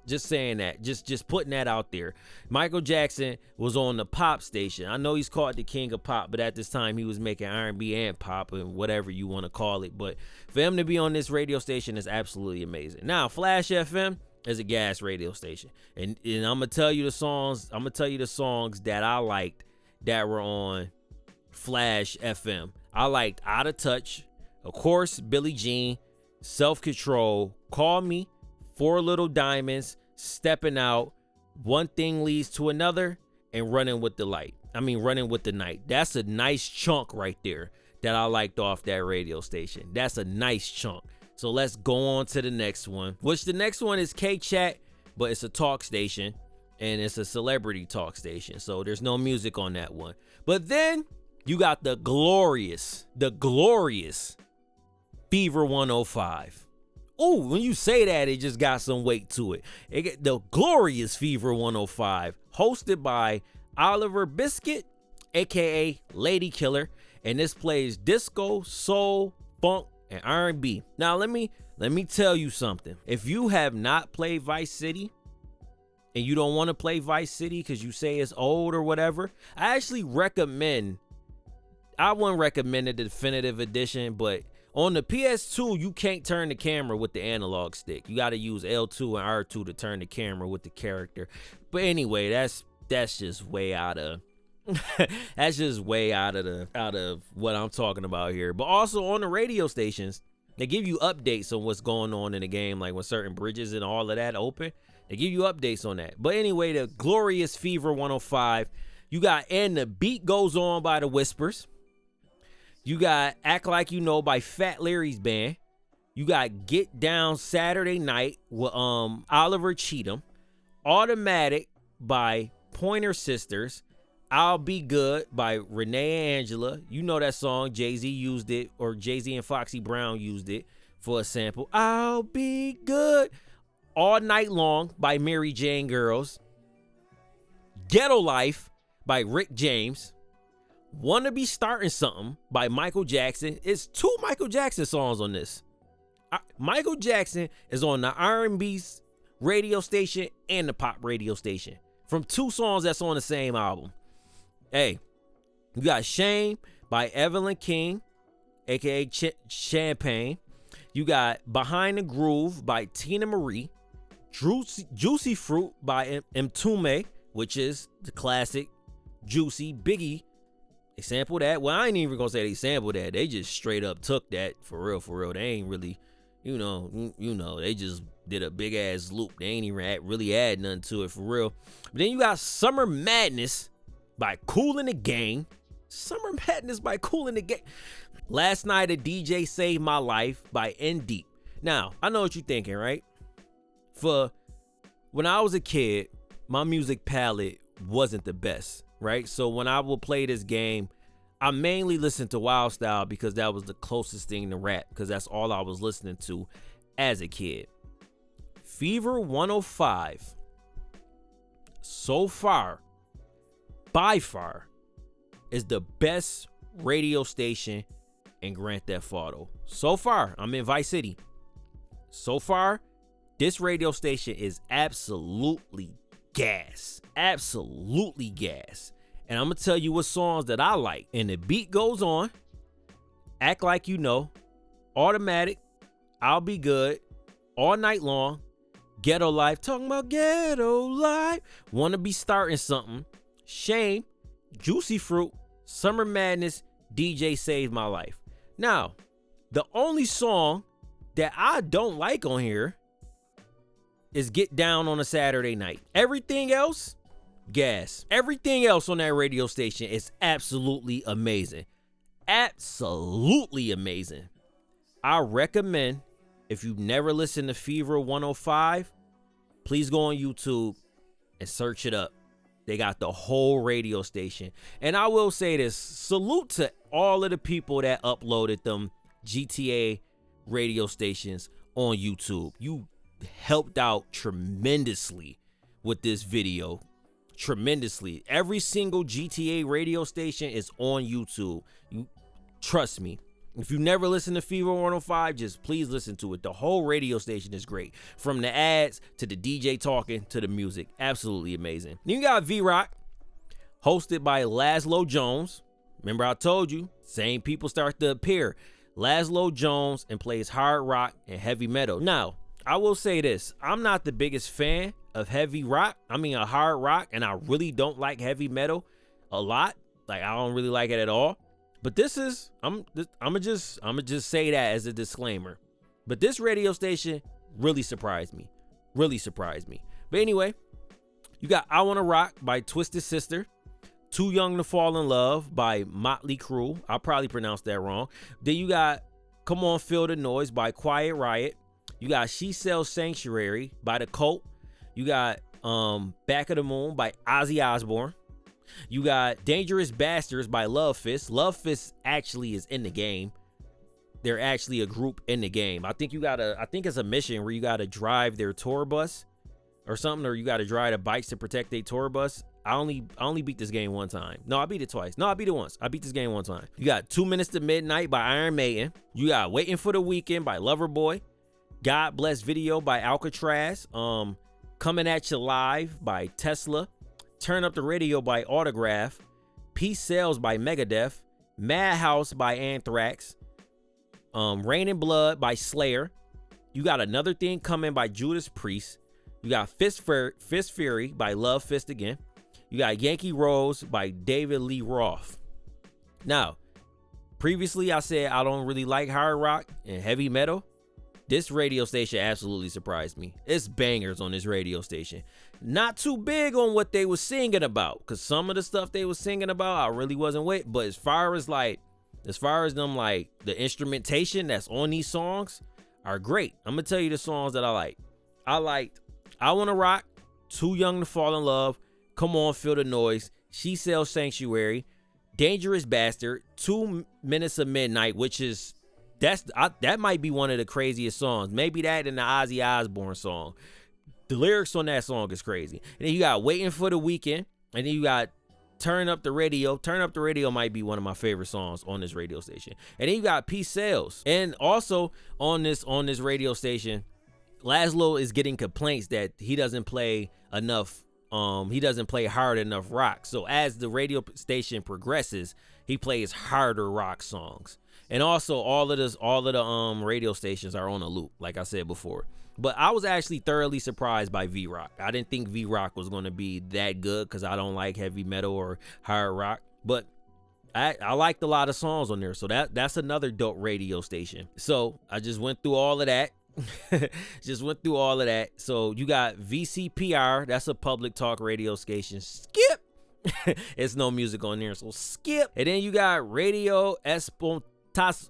Speaker 1: Just saying that, just putting that out there. Michael Jackson was on the pop station. I know he's called the king of pop, but at this time he was making R&B and pop and whatever you want to call it. But for him to be on this radio station is absolutely amazing. Now, Flash FM is a gas radio station, and I'm gonna tell you the songs. I'm gonna tell you the songs that I liked that were on Flash FM. I liked Out of Touch, of course, Billie Jean, Self Control, Call Me, Four Little Diamonds, Stepping Out, One Thing Leads to Another, and Running with the Night. That's a nice chunk right there that I liked off that radio station. That's a nice chunk. So let's go on to the next one, which the next one is K-Chat, but it's a talk station, and it's a celebrity talk station. So there's no music on that one. But then you got the glorious Fever 105. Oh, when you say that, it just got some weight to it. The glorious Fever 105, hosted by Oliver Biscuit, aka Lady Killer, and this plays disco, soul, funk, and R&B. Now let me tell you something. If you have not played Vice City and you don't want to play Vice City because you say it's old or whatever, I wouldn't recommend the definitive edition, but On the PS2, you can't turn the camera with the analog stick. You got to use L2 and R2 to turn the camera with the character. But anyway, that's just way out of that's just way out of what I'm talking about here. But also on the radio stations, they give you updates on what's going on in the game, like when certain bridges and all of that open. They give you updates on that. But anyway, the glorious Fever 105, you got And the Beat Goes On by the Whispers. You got Act Like You Know by Fat Larry's band. You got Get Down Saturday Night with Oliver Cheatham. Automatic by Pointer Sisters. I'll Be Good by Renee Angela. You know that song. Jay-Z used it, or Jay-Z and Foxy Brown used it for a sample. I'll Be Good. All Night Long by Mary Jane Girls. Ghetto Life by Rick James. Wanna Be Starting Something by Michael Jackson. It's 2 Michael Jackson songs on this. Michael Jackson is on the R&B radio station and the pop radio station from 2 songs that's on the same album. Hey, you got Shame by Evelyn King, aka Champagne. You got Behind the Groove by Tina Marie. Juicy Fruit by Mtume, which is the classic Juicy Biggie. They sampled that. Well, I ain't even gonna say they sampled that. They just straight up took that for real. They ain't really, you know, they just did a big ass loop. They ain't even really add nothing to it for real. But then you got Summer Madness by Kool and the Gang. Summer Madness by Kool and the Gang. Last Night a DJ Saved My Life by N Deep. Now, I know what you're thinking, right? For when I was a kid, my music palette wasn't the best, right? So when I would play this game, I mainly listened to Wild Style because that was the closest thing to rap, because that's all I was listening to as a kid. Fever 105, so far, by far, is the best radio station in Grand Theft Auto. So far, I'm in Vice City. So far, this radio station is absolutely gas. Absolutely gas. And I'm going to tell you what songs that I like. And the Beat Goes On, Act Like You Know, Automatic, I'll Be Good, All Night Long, Ghetto Life, talking about Ghetto Life, Wanna Be Starting Something, Shame, Juicy Fruit, Summer Madness, DJ Saved My Life. Now, the only song that I don't like on here is Get Down on a Saturday Night. Everything else, gas. Everything else on that radio station is absolutely amazing. Absolutely amazing. I recommend, if you've never listened to Fever 105, please go on YouTube and search it up. They got the whole radio station. And I will say this, salute to all of the people that uploaded them GTA radio stations on YouTube. You helped out tremendously with this video. Tremendously. Every single GTA radio station is on YouTube. You trust me. If you never listened to Fever 105, just please listen to it. The whole radio station is great. From the ads to the DJ talking to the music. Absolutely amazing. Then you got V-Rock, hosted by Laszlo Jones. Remember I told you, same people start to appear. Laszlo Jones, and plays hard rock and heavy metal. Now, I will say this. I'm not the biggest fan of heavy rock. I mean, a hard rock, and I really don't like heavy metal a lot. Like, I don't really like it at all. But this is, I'm gonna just say that as a disclaimer. But this radio station really surprised me. Really surprised me. But anyway, you got I Wanna Rock by Twisted Sister. Too Young to Fall in Love by Motley Crue. I'll probably pronounce that wrong. Then you got Come On Feel the Noise by Quiet Riot. You got She Sells Sanctuary by The Cult. You got Back of the Moon by Ozzy Osbourne. You got Dangerous Bastards by Love Fist. Love Fist actually is in the game. They're actually a group in the game. I think it's a mission where you gotta drive their tour bus or something, or you gotta drive the bikes to protect their tour bus. I only beat this game one time. No, I beat it twice. No, I beat it once. I beat this game one time. You got 2 Minutes to Midnight by Iron Maiden. You got Waiting for the Weekend by Loverboy. God Bless Video by Alcatraz. Coming at You Live by Tesla. Turn Up the Radio by Autograph. Peace Sells by Megadeth. Madhouse by Anthrax. Rain and Blood by Slayer. You got Another Thing Coming by Judas Priest. You got Fist Fury by Love Fist Again. You got Yankee Rose by David Lee Roth. Now, previously I said I don't really like hard rock and heavy metal. This radio station absolutely surprised me. It's bangers on this radio station. Not too big on what they were singing about, because some of the stuff they were singing about I really wasn't with. But as far as them, like, the instrumentation that's on these songs are great. I'm gonna tell you the songs that I like. I liked I Wanna Rock, Too Young to Fall in Love, Come On Feel the Noise, She Sells Sanctuary, Dangerous Bastard, 2 Minutes of Midnight, which is that might be one of the craziest songs. Maybe that and the Ozzy Osbourne song. The lyrics on that song is crazy. And then you got Waiting for the Weekend, and then you got Turn Up the Radio. Turn Up the Radio might be one of my favorite songs on this radio station. And then you got Peace Sales. And also on this radio station, Laszlo is getting complaints that he doesn't play enough. He doesn't play hard enough rock. So as the radio station progresses, he plays harder rock songs. And also all of the radio stations are on a loop, like I said before. But I was actually thoroughly surprised by V-Rock. I didn't think V-Rock was going to be that good because I don't like heavy metal or hard rock. But I liked a lot of songs on there. So that's another dope radio station. So I just went through all of that. So you got VCPR. That's a public talk radio station. Skip. It's no music on there, so skip. And then you got Radio Espostoso.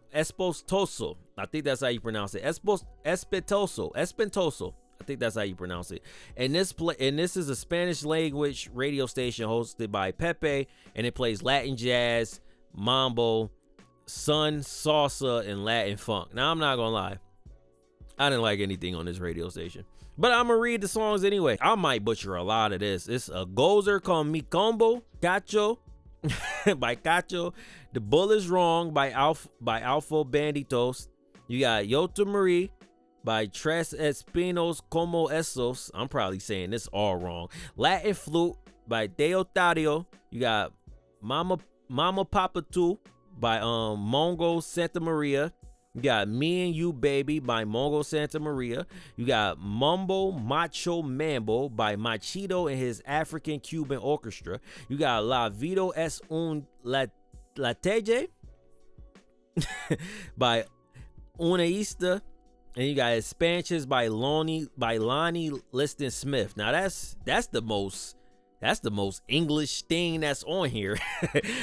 Speaker 1: I think that's how you pronounce it. Espentoso. I think that's how you pronounce it. And this is a Spanish language radio station hosted by Pepe, and it plays Latin jazz, mambo, son, salsa, and Latin funk. Now I'm not gonna lie, I didn't like anything on this radio station, but I'm gonna read the songs anyway. I might butcher a lot of this. It's a Gozer con mi combo, Cacho by Cacho, The Bull Is Wrong by Alpha Banditos. You got Yota Marie by Tres Espinos Como Esos. I'm probably saying this all wrong. Latin Flute by Deodario. You got Mama Papa 2 by Mongo Santa Maria. You got Me and You Baby by Mongo Santa Maria. You got Mumbo Macho Mambo by Machito and his African Cuban Orchestra. You got La Vida es un Latege by Unaista. And you got Expansions by Lonnie Liston Smith. Now that's the most English thing that's on here.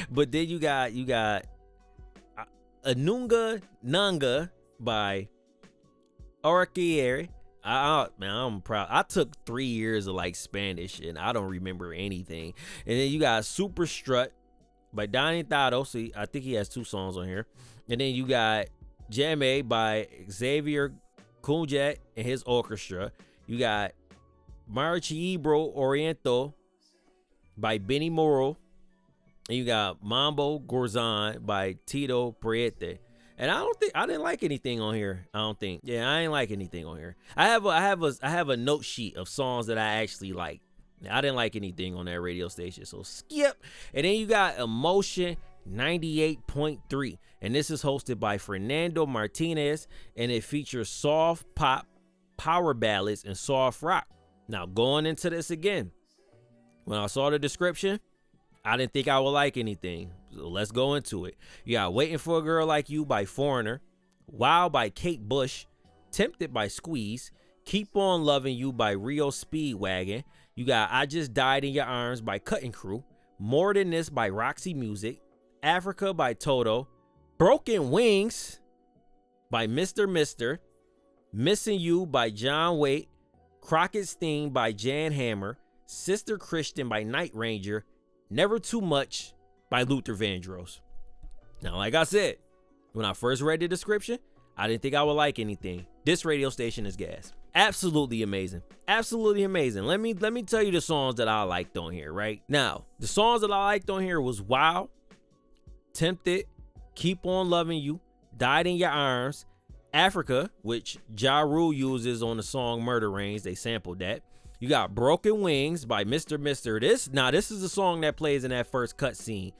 Speaker 1: But then you got Anunga Nanga by Orquiere. Man, I'm proud. I took 3 years of like Spanish and I don't remember anything. And then you got Super Strut by Donnie Tado. So I think he has 2 songs on here. And then you got Jame by Xavier Kunjat and his orchestra. You got Marchiebro Oriento by Benny Moro. And you got Mambo Gorzan by Tito Priete. And I didn't like anything on here. I ain't like anything on here. I have a note sheet of songs that I actually like. I didn't like anything on that radio station, so skip. And then you got Emotion 98.3, and this is hosted by Fernando Martinez, and it features soft pop, power ballads, and soft rock. Now going into this again, when I saw the description, I didn't think I would like anything. So let's go into it. You got Waiting for a Girl Like You by Foreigner, Wild by Kate Bush, Tempted by Squeeze, Keep On Loving You by Rio Speedwagon. You got I Just Died in Your Arms by Cutting Crew, More Than This by Roxy Music, Africa by Toto, Broken Wings by Mr. Missing You by John Waite, Crockett's Theme by Jan Hammer, Sister Christian by Night Ranger, Never Too Much by Luther Vandross. Now, like I said, when I first read the description, I didn't think I would like anything. This radio station is gas. Absolutely amazing. Absolutely amazing. Let me tell you the songs that I liked on here, right? Now, the songs that I liked on here was Wow, Tempted, Keep On Loving You, Died in Your Arms, Africa, which Ja Rule uses on the song Murder Reigns. They sampled that. You got Broken Wings by Mr. This is the song that plays in that first cutscene.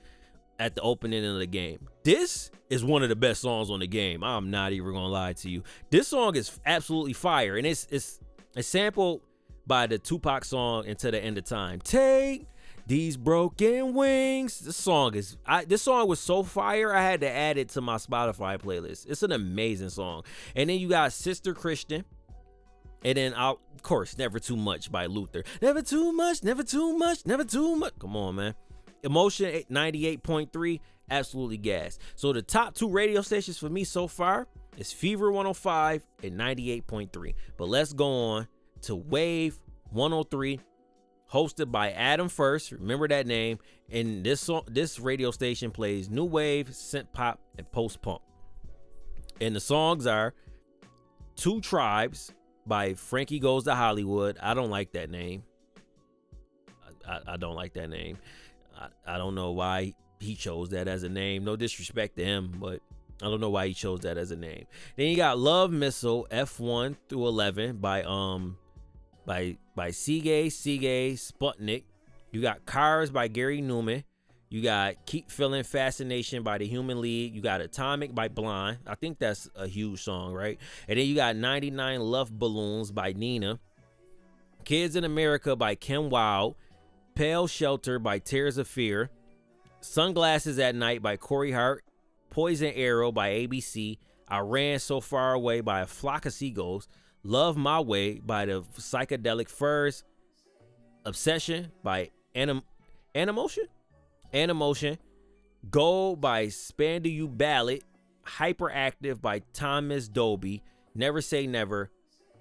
Speaker 1: at the opening of the game. This is one of the best songs on the game. I'm not even gonna lie to you. This song is absolutely fire, and it's sampled by the Tupac song "Until the End of Time." Take these broken wings. This song was so fire, I had to add it to my Spotify playlist. It's an amazing song. And then you got Sister Christian. And then, of course, Never Too Much by Luther. Never too much, never too much, never too much. Come on, man. Emotion 98.3, absolutely gas. So the top 2 radio stations for me so far is Fever 105 and 98.3. But let's go on to Wave 103, hosted by Adam First. Remember that name. And this radio station plays new wave, synth pop, and post punk. And the songs are Two Tribes by Frankie Goes to Hollywood. I don't like that name. I don't like that name. I don't know why he chose that as a name. No disrespect to him, but I don't know why he chose that as a name. Then you got Love Missile F1 through 11 by Seagay Sputnik. You got Cars by Gary Newman. You got Keep Feeling Fascination by The Human League. You got Atomic by Blind. I think that's a huge song, right? And then you got 99 Love Balloons by Nina. Kids in America by Kim Wilde. Pale Shelter by Tears of Fear. Sunglasses at Night by Corey Hart. Poison Arrow by ABC. I Ran So Far Away by A Flock of Seagulls. Love My Way by the Psychedelic Furs. Obsession by Animotion. Gold by Spandu You Ballad. Hyperactive by Thomas Dolby. Never Say Never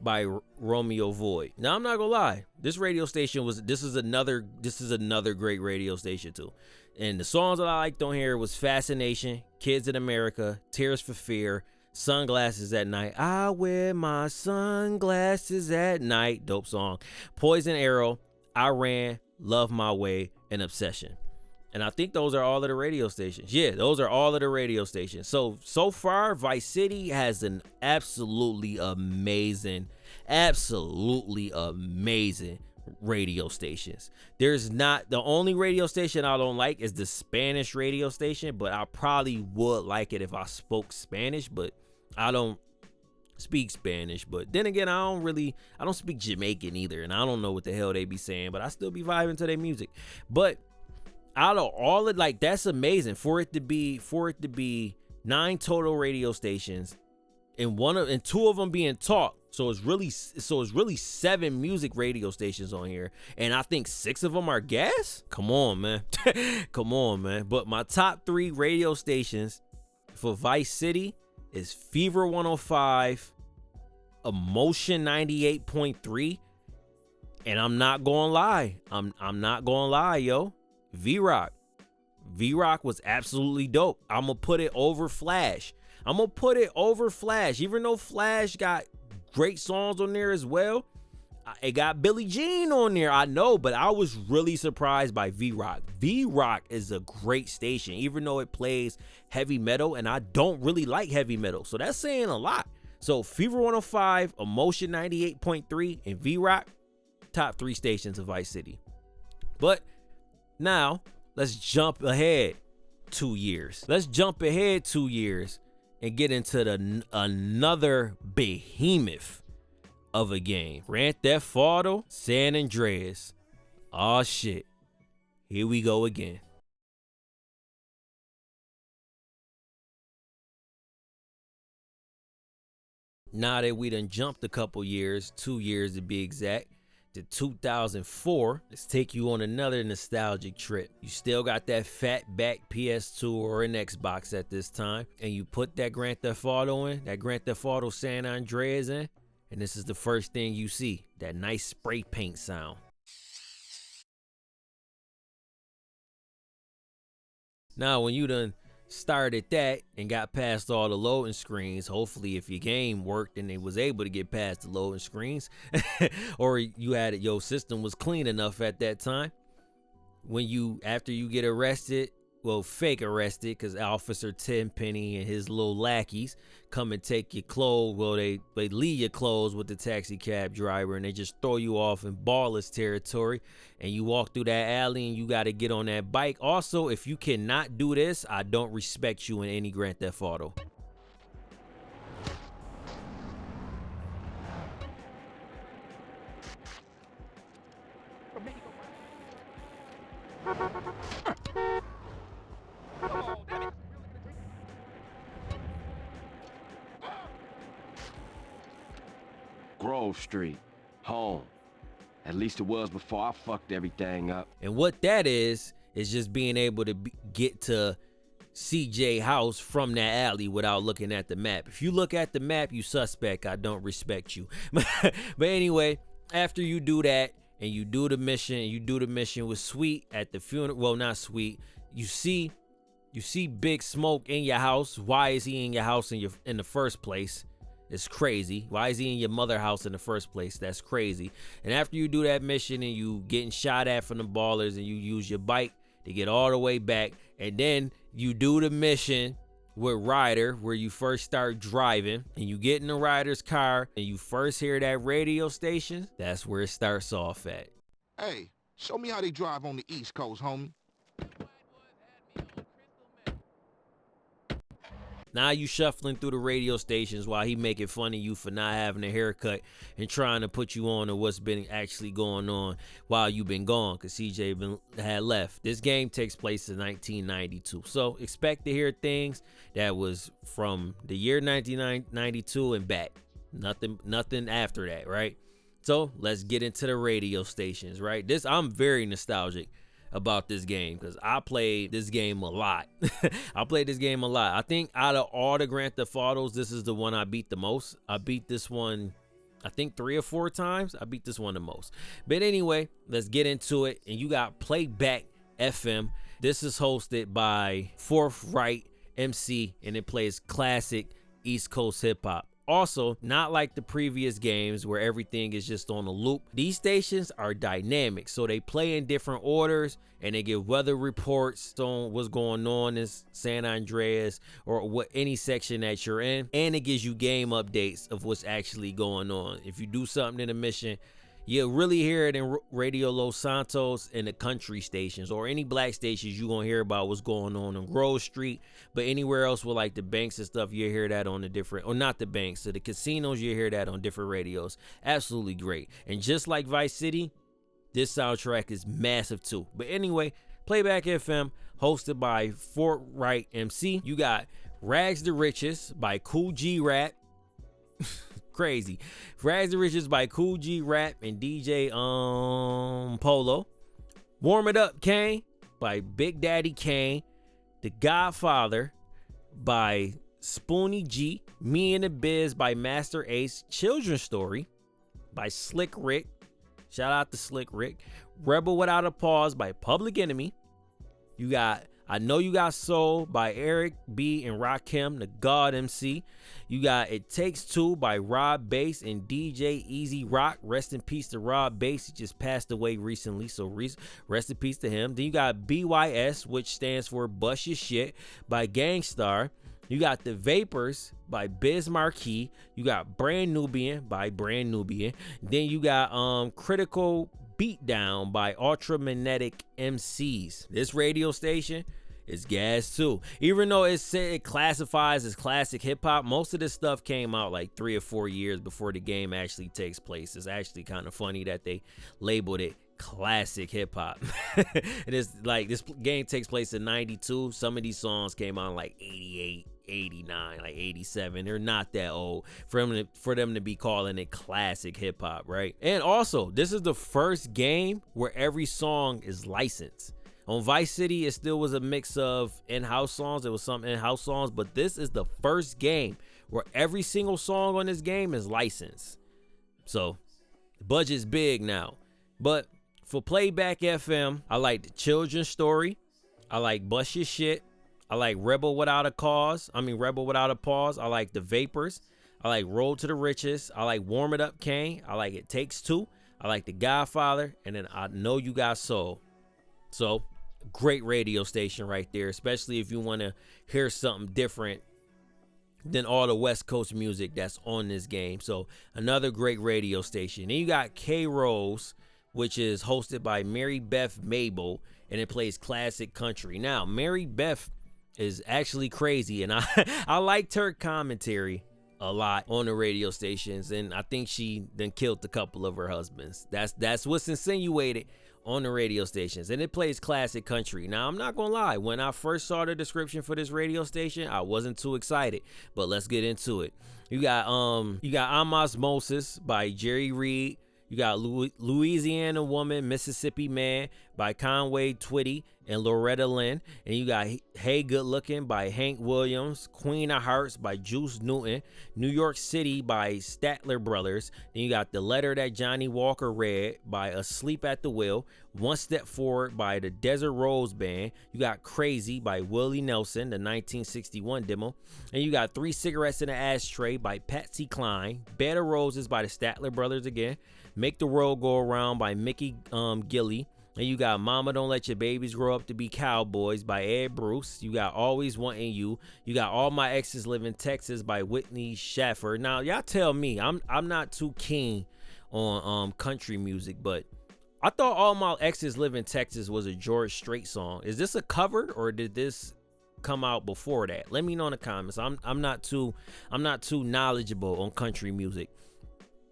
Speaker 1: by Romeo Void. Now I'm not gonna lie, this is another great radio station too. And the songs that I liked on here was Fascination, Kids in America, Tears for Fear, Sunglasses at Night. I wear my sunglasses at night. Dope song. Poison Arrow, I Ran, Love My Way, and Obsession. And I think those are all of the radio stations. Yeah, those are all of the radio stations. So far, Vice City has an absolutely amazing radio stations. There's not, the only radio station I don't like is the Spanish radio station, but I probably would like it if I spoke Spanish, but I don't speak Spanish. But then again, I don't speak Jamaican either, and I don't know what the hell they be saying, but I still be vibing to their music. But out of all of, like, that's amazing for it to be 9 total radio stations and 2 of them being talk. So it's really 7 music radio stations on here, and I think 6 of them are gas. Come on, man. Come on, man. But my top 3 radio stations for Vice City is Fever 105, Emotion 98.3, and I'm not gonna lie. I'm not gonna lie, yo. V-Rock was absolutely dope. I'm gonna put it over Flash. Even though Flash got great songs on there as well. It got Billie Jean on there, I know, but I was really surprised by V-Rock. V-Rock is a great station, even though it plays heavy metal, and I don't really like heavy metal, so that's saying a lot. So Fever 105, Emotion 98.3, and V-Rock, top 3 stations of Vice City. But now, let's jump ahead 2 years. And get into another behemoth of a game. Grand Theft Auto San Andreas. Oh shit. Here we go again. Now that we done jumped a couple years, 2 years to be exact, to 2004, let's take you on another nostalgic trip. You still got that fat back PS2 or an Xbox at this time, and you put that Grand Theft Auto in, that Grand Theft Auto San Andreas in, and this is the first thing you see, that nice spray paint sound. Now, when you done started that and got past all the loading screens, hopefully if your game worked and it was able to get past the loading screens, or your system was clean enough at that time, after you get arrested well, fake arrested, because Officer Tenpenny and his little lackeys come and take your clothes. Well, they leave your clothes with the taxi cab driver, and they just throw you off in ballless territory, and you walk through that alley, and you got to get on that bike. Also, if you cannot do this, I don't respect you in any Grand Theft Auto.
Speaker 2: Grove Street, home. At least it was before I fucked everything up.
Speaker 1: And what that is just being able to get to CJ house from that alley without looking at the map. If you look at the map, you suspect. I don't respect you. But anyway, after you do that and you do the mission, with Sweet at the funeral. Well, not Sweet. You see Big Smoke in your house. Why is he in your house in the first place? It's crazy. Why is he in your mother house in the first place? That's crazy. And after you do that mission and you getting shot at from the ballers and you use your bike to get all the way back, and then you do the mission with Ryder where you first start driving and you get in the Ryder's car and you first hear that radio station, that's where it starts off at.
Speaker 3: Hey, show me how they drive on the East Coast, homie.
Speaker 1: Now you shuffling through the radio stations while he making fun of you for not having a haircut and trying to put you on to what's been actually going on while you've been gone, because CJ had left. This game takes place in 1992. So expect to hear things that was from the year 1992 and back. Nothing after that, right? So let's get into the radio stations, right? I'm very nostalgic about this game because I played this game a lot. I think out of all the Grand Theft Autos, this is the one I beat the most. I beat this one, I think 3 or 4 times. I beat this one the most. But anyway, let's get into it. And you got Playback FM. This is hosted by Fourth Right MC, and it plays classic East Coast hip hop. Also, not like the previous games where everything is just on a loop. These stations are dynamic, so they play in different orders and they give weather reports on what's going on in San Andreas or any section that you're in, and it gives you game updates of what's actually going on. If you do something in a mission, you'll really hear it in Radio Los Santos and the country stations, or any black stations. You're gonna hear about what's going on Grove Street. But anywhere else with like the banks and stuff, you hear that on the different, or not the banks, so the casinos, you hear that on different radios. Absolutely great. And just like Vice City, this soundtrack is massive too. But anyway, Playback FM, hosted by Fort Right MC. You got Rags to Riches by Cool G Rap. Crazy. Rags to Riches by Cool G Rap and DJ Polo. Warm It Up Kane by Big Daddy Kane. The Godfather by Spoonie G. Me and the Biz by Master Ace. Children's Story by Slick Rick. Shout out to Slick Rick. Rebel Without a Pause by Public Enemy. You got I Know You Got Soul by Eric B. and Rakim, the God MC. You got It Takes Two by Rob Bass and DJ Easy Rock. Rest in peace to Rob Bass. He just passed away recently, so rest in peace to him. Then you got BYS, which stands for Bust Your Shit by Gangstar. You got The Vapors by Biz Marquee. You got Brand Nubian by Brand Nubian. Then you got Critical Beatdown by Ultramagnetic MCs. This radio station is gas too. Even though it classifies as classic hip hop, most of this stuff came out like 3 or 4 years before the game actually takes place. It's actually kind of funny that they labeled it classic hip hop. It is like this game takes place in 92. Some of these songs came out in like 88, 89, like 87. They're not that old for them to be calling it classic hip hop, right? And also, this is the first game where every song is licensed. On Vice City, it still was a mix of in-house songs. There was some in-house songs, but this is the first game where every single song on this game is licensed. So the budget's big now. But for Playback FM, I like The Children's Story. I like Bust Your Shit. I like Rebel Without a Pause. I like The Vapors. I like Road to the Riches. I like Warm It Up Kane. I like It Takes Two. I like The Godfather. And then I Know You Got Soul. So Great radio station right there, especially if you want to hear something different than all the West Coast music that's on this game. So another great radio station. Then you got K Rose, which is hosted by Mary Beth Mabel, and it plays classic country. Now, Mary Beth is actually crazy, and I liked her commentary a lot on the radio stations, and I think she then killed a couple of her husbands. That's what's insinuated on the radio stations, and it plays classic country. Now, I'm not gonna lie, when I first saw the description for this radio station, I wasn't too excited, but let's get into it. You got Amos Moses by Jerry Reed. You got Louisiana Woman, Mississippi Man by Conway Twitty and Loretta Lynn. And you got Hey Good Looking by Hank Williams, Queen of Hearts by Juice Newton, New York City by Statler Brothers. Then you got The Letter That Johnny Walker Read by Asleep at the Wheel, One Step Forward by the Desert Rose Band. You got Crazy by Willie Nelson, the 1961 demo. And you got Three Cigarettes in an Ashtray by Patsy Cline, Bed of Roses by the Statler Brothers again, Make the World Go Around by Mickey Gilley. And you got Mama Don't Let Your Babies Grow Up to Be Cowboys by Ed Bruce. You got Always Wanting You. You got All My Exes Live in Texas by Whitney Schaffer. Now, y'all tell me, I'm not too keen on country music, but I thought All My Exes Live in Texas was a George Strait song. Is this a cover, or did this come out before that? Let me know in the comments. I'm not too knowledgeable on country music.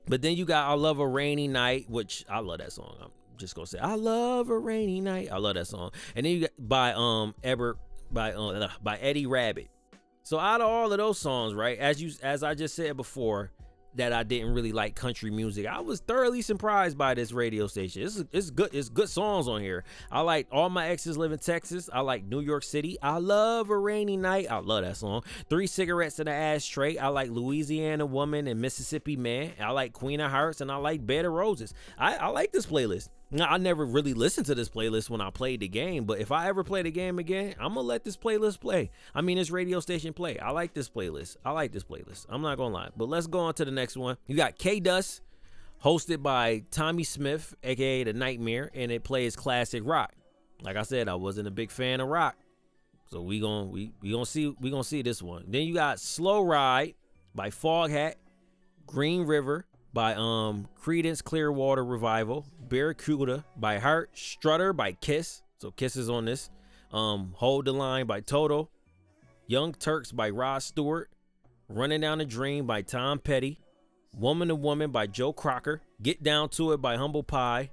Speaker 1: But then you got I Love a Rainy Night, which I love that song. I'm just gonna say I love a rainy night. I love that song. And then you got by Eddie Rabbit. So out of all of those songs, right, as I just said before, that I didn't really like country music, I was thoroughly surprised by this radio station. It's good songs on here. I like All My Exes Live in Texas. I like New York City. I Love a Rainy Night. I love that song. Three Cigarettes in an Ashtray. I like Louisiana Woman and Mississippi Man. I like Queen of Hearts, and I like Bed of Roses. I like this playlist. Now, I never really listened to this playlist when I played the game, but if I ever play the game again, I'm gonna let this playlist play. I mean, this radio station play. I like this playlist. I'm not gonna lie. But let's go on to the next one. You got K-Dust, hosted by Tommy Smith, aka The Nightmare, and it plays classic rock. Like I said, I wasn't a big fan of rock, so we gonna see this one. Then you got Slow Ride by Foghat, Green River by Creedence Clearwater Revival, Barracuda by Heart, Strutter by Kiss, so Kiss is on this, Hold the Line by Toto, Young Turks by Rod Stewart, Running Down a Dream by Tom Petty, Woman to Woman by Joe Crocker, Get Down to It by Humble Pie,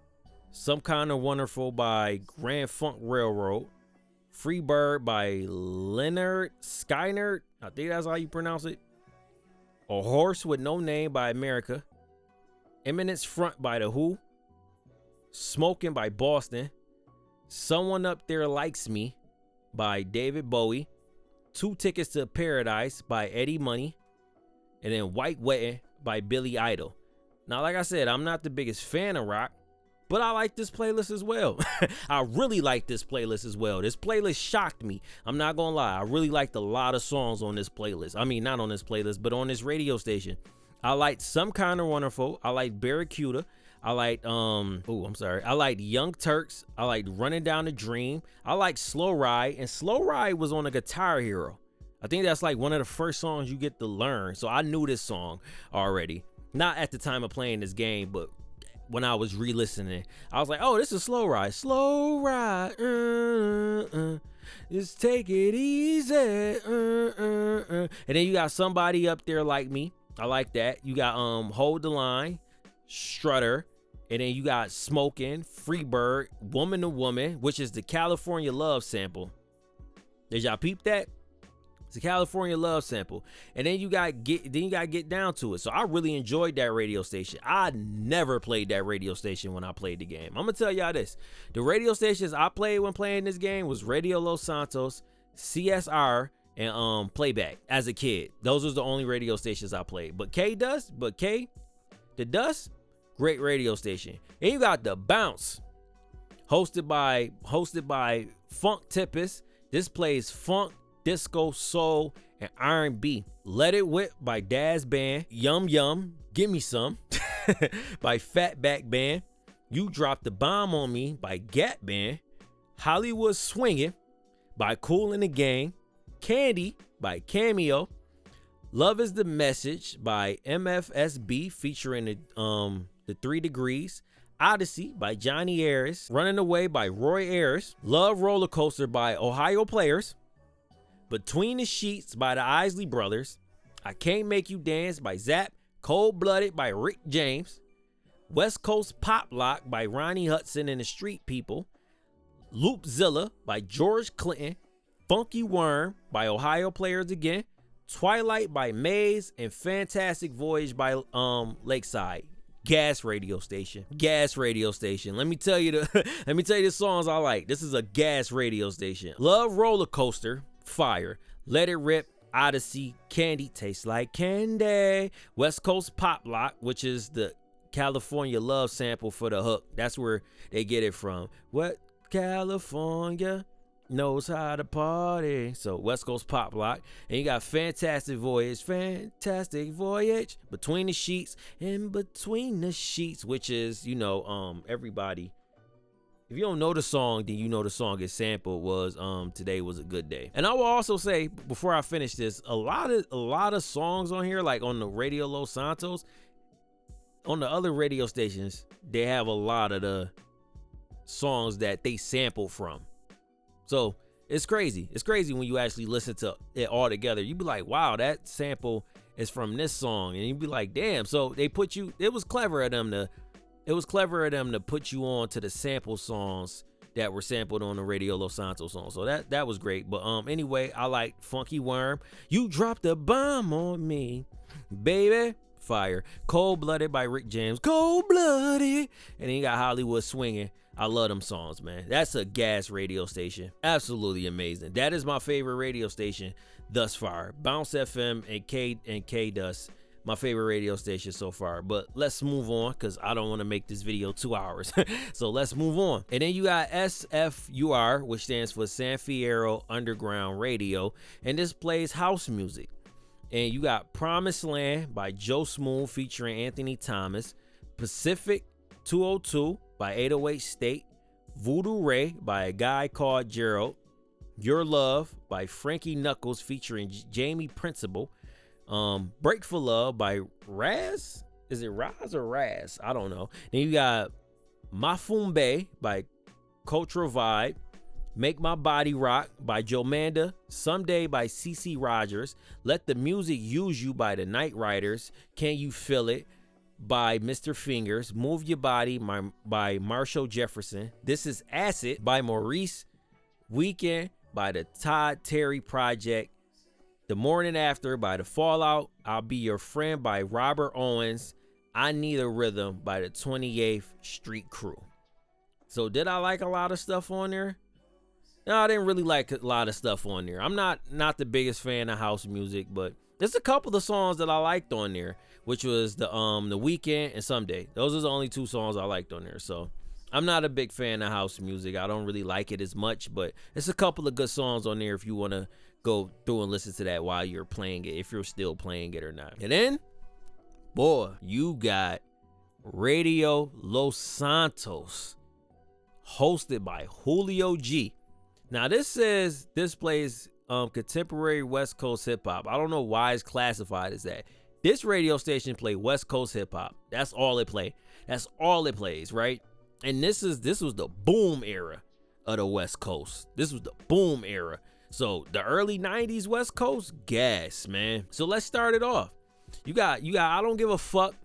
Speaker 1: Some Kind of Wonderful by Grand Funk Railroad, Free Bird by Leonard Skinner, I think that's how you pronounce it, A Horse with No Name by America, Eminence Front by The Who, Smoking by Boston, Someone Up There Likes Me by David Bowie, Two Tickets to Paradise by Eddie Money, and then White Wedding by Billy Idol. Now, like I said, I'm not the biggest fan of rock, but I like this playlist as well. I really like this playlist as well. This playlist shocked me. I'm not gonna lie. I really liked a lot of songs on this playlist. I mean, not on this playlist, but on this radio station. I liked Some Kind of Wonderful. I liked Barracuda. I liked I liked Young Turks. I liked Running Down a Dream. I liked Slow Ride, and Slow Ride was on a Guitar Hero. I think that's like one of the first songs you get to learn. So I knew this song already. Not at the time of playing this game, but when I was re-listening, I was like, oh, this is Slow Ride. Slow Ride. Just take it easy. And then you got Somebody Up There Like Me. I like that. You got Hold the Line, Strutter, and then you got Smoking, Freebird, Woman to Woman, which is the California Love sample. Did y'all peep that? It's a California Love sample. And then you gotta get down to it. So I really enjoyed that radio station. I never played that radio station when I played the game. I'm gonna tell y'all this. The radio stations I played when playing this game was Radio Los Santos, CSR, and Playback as a kid. Those was the only radio stations I played. But the Dust, great radio station. And you got The Bounce, hosted by Funk Tippis. This plays funk, disco, soul, and R&B. Let It Whip by Daz Band, Yum Yum, Gimme Some by Fatback Band, You Dropped the Bomb on Me by Gap Band, Hollywood Swingin' by Kool and the Gang, Candy by Cameo, Love is the Message by MFSB featuring the 3 Degrees, Odyssey by Johnny Ayers, Running Away by Roy Ayers, Love Roller Coaster by Ohio Players, Between the Sheets by the Isley Brothers, I Can't Make You Dance by Zapp, Cold Blooded by Rick James, West Coast Pop Lock by Ronnie Hudson and the Street People, Loopzilla by George Clinton, Funky Worm by Ohio Players again, Twilight by Maze, and Fantastic Voyage by Lakeside. Gas radio station. Gas radio station. Let me tell you the songs I like. This is a gas radio station. Love Roller Coaster, fire. Let It Rip, Odyssey, Candy, Tastes Like Candy. West Coast Pop Lock, which is the California Love sample for the hook. That's where they get it from. What California knows how to party. So West Coast Pop Lock. And you got Fantastic Voyage, Between the Sheets, and Between the Sheets, which is, everybody. If you don't know the song, then you know the song is sampled was Today Was a Good Day. And I will also say, before I finish this, a lot of songs on here, like on the Radio Los Santos, on the other radio stations, they have a lot of the songs that they sampled from. So it's crazy. It's crazy when you actually listen to it all together. You be like, wow, that sample is from this song. And you be like, damn. So they put you, it was clever of them to put you on to the sample songs that were sampled on the Radio Los Santos song. So that was great. But anyway, I like Funky Worm. You dropped a bomb on me, baby. Fire. Cold Blooded by Rick James. Cold Blooded. And then you got Hollywood Swinging. I love them songs, man. That's a gas radio station. Absolutely amazing. That is my favorite radio station thus far. Bounce FM and K Dust, my favorite radio station so far. But let's move on because I don't want to make this video 2 hours. So let's move on. And then you got SFUR, which stands for San Fierro Underground Radio. And this plays house music. And you got Promised Land by Joe Smooth featuring Anthony Thomas, Pacific 202 by 808 State, Voodoo Ray by a guy called Gerald, Your Love by Frankie Knuckles featuring Jamie Principle, Break for Love by Raz. Is it Raz or Raz? I don't know. Then you got Mafumbe by Cultural Vibe, Make My Body Rock by Jomanda, Someday by CeCe Rogers, Let the Music Use You by the Night Riders, Can You Feel It by Mr. Fingers, Move Your Body by Marshall Jefferson, This Is Acid by Maurice, Weekend by the Todd Terry Project, The Morning After by The Fallout, I'll Be Your Friend by Robert Owens, I Need a Rhythm by the 28th Street Crew. So did I like a lot of stuff on there? No, I didn't really like a lot of stuff on there. I'm not the biggest fan of house music, but there's a couple of songs that I liked on there, which was the Weekend and Someday. Those are the only 2 songs I liked on there. So I'm not a big fan of house music. I don't really like it as much, but it's a couple of good songs on there if you want to go through and listen to that while you're playing it, if you're still playing it or not. And then, boy, you got Radio Los Santos, hosted by Julio G. Now this says this plays contemporary West Coast hip hop. I don't know why it's classified as that. This radio station play West Coast hip hop. That's all it play. That's all it plays, right? And this was the boom era of the West Coast. This was the boom era. So the early 90s West Coast, gas, man. So let's start it off. You got I Don't Give a Fuck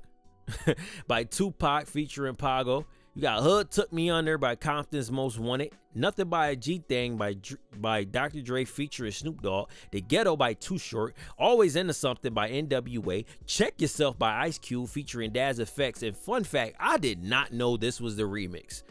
Speaker 1: by Tupac featuring Pago. You got Hood Took Me Under by Compton's Most Wanted. Nothing by a G Thing by Dr. Dre featuring Snoop Dogg. The Ghetto by Too Short. Always Into Something by NWA. Check Yourself by Ice Cube featuring Daz Effects. And fun fact, I did not know this was the remix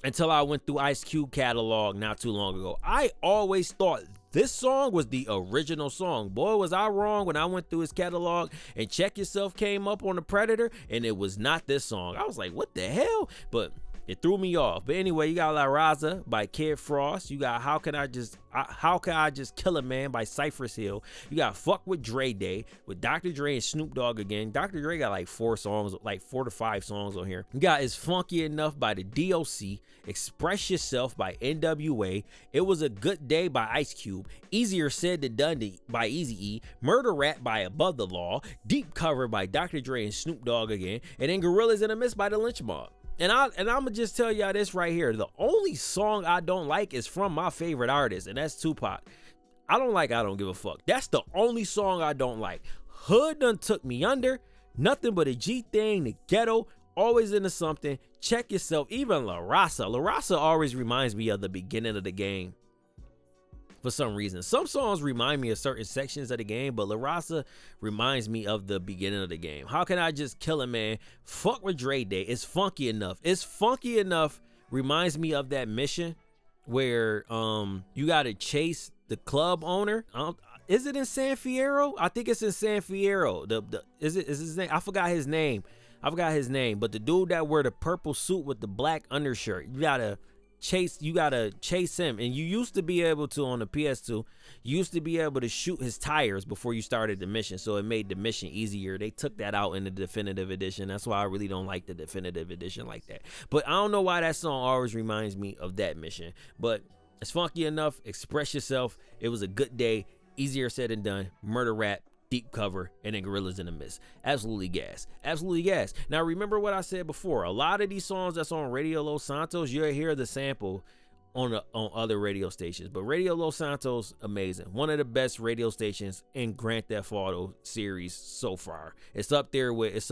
Speaker 1: until I went through Ice Cube catalog not too long ago. I always thought this song was the original song. Boy, was I wrong when I went through his catalog and Check Yourself came up on the Predator and it was not this song. I was like, what the hell? But It threw me off. But anyway, you got La Raza by Kid Frost. You got How Can I Just Kill a Man by Cypress Hill. You got Fuck with Dre Day with Dr. Dre and Snoop Dogg again. Dr. Dre got like 4 to 5 songs on here. You got It's Funky Enough by the DOC. Express Yourself by NWA. It Was a Good Day by Ice Cube. Easier Said Than Done by Eazy-E. Murder Rap by Above the Law. Deep Cover by Dr. Dre and Snoop Dogg again. And then Gorillas in the Mist by the Lynch Mob. And I'm gonna just tell y'all this right here. The only song I don't like is from my favorite artist, and that's Tupac. I Don't Give a Fuck. That's the only song I don't like. Hood done took me under. Nothing but a G thing. The Ghetto. Always into something. Check Yourself. Even La Raza. La Raza always reminds me of the beginning of the game. For some reason. Some songs remind me of certain sections of the game, but La Raza reminds me of the beginning of the game. How Can I Just Kill a Man? Fuck with Dre Day. It's Funky Enough. It's Funky Enough reminds me of that mission where you gotta chase the club owner. Is it in San Fierro? I think it's in San Fierro. Is his name? I forgot his name. But the dude that wear the purple suit with the black undershirt, you gotta chase him. And you used to be able to, on the PS2, you used to be able to shoot his tires before you started the mission, so it made the mission easier. They took that out in the definitive edition. That's why I really don't like the definitive edition like that. But I don't know why that song always reminds me of that mission. But It's Funky Enough, Express Yourself, It Was a Good Day, Easier Said Than Done, Murder Rap, Deep Cover, and then Gorillas in the Mist. Absolutely gas. Absolutely gas. Now, remember what I said before. A lot of these songs that's on Radio Los Santos, you'll hear the sample on other radio stations. But Radio Los Santos, amazing. One of the best radio stations in Grand Theft Auto series so far. It's up there with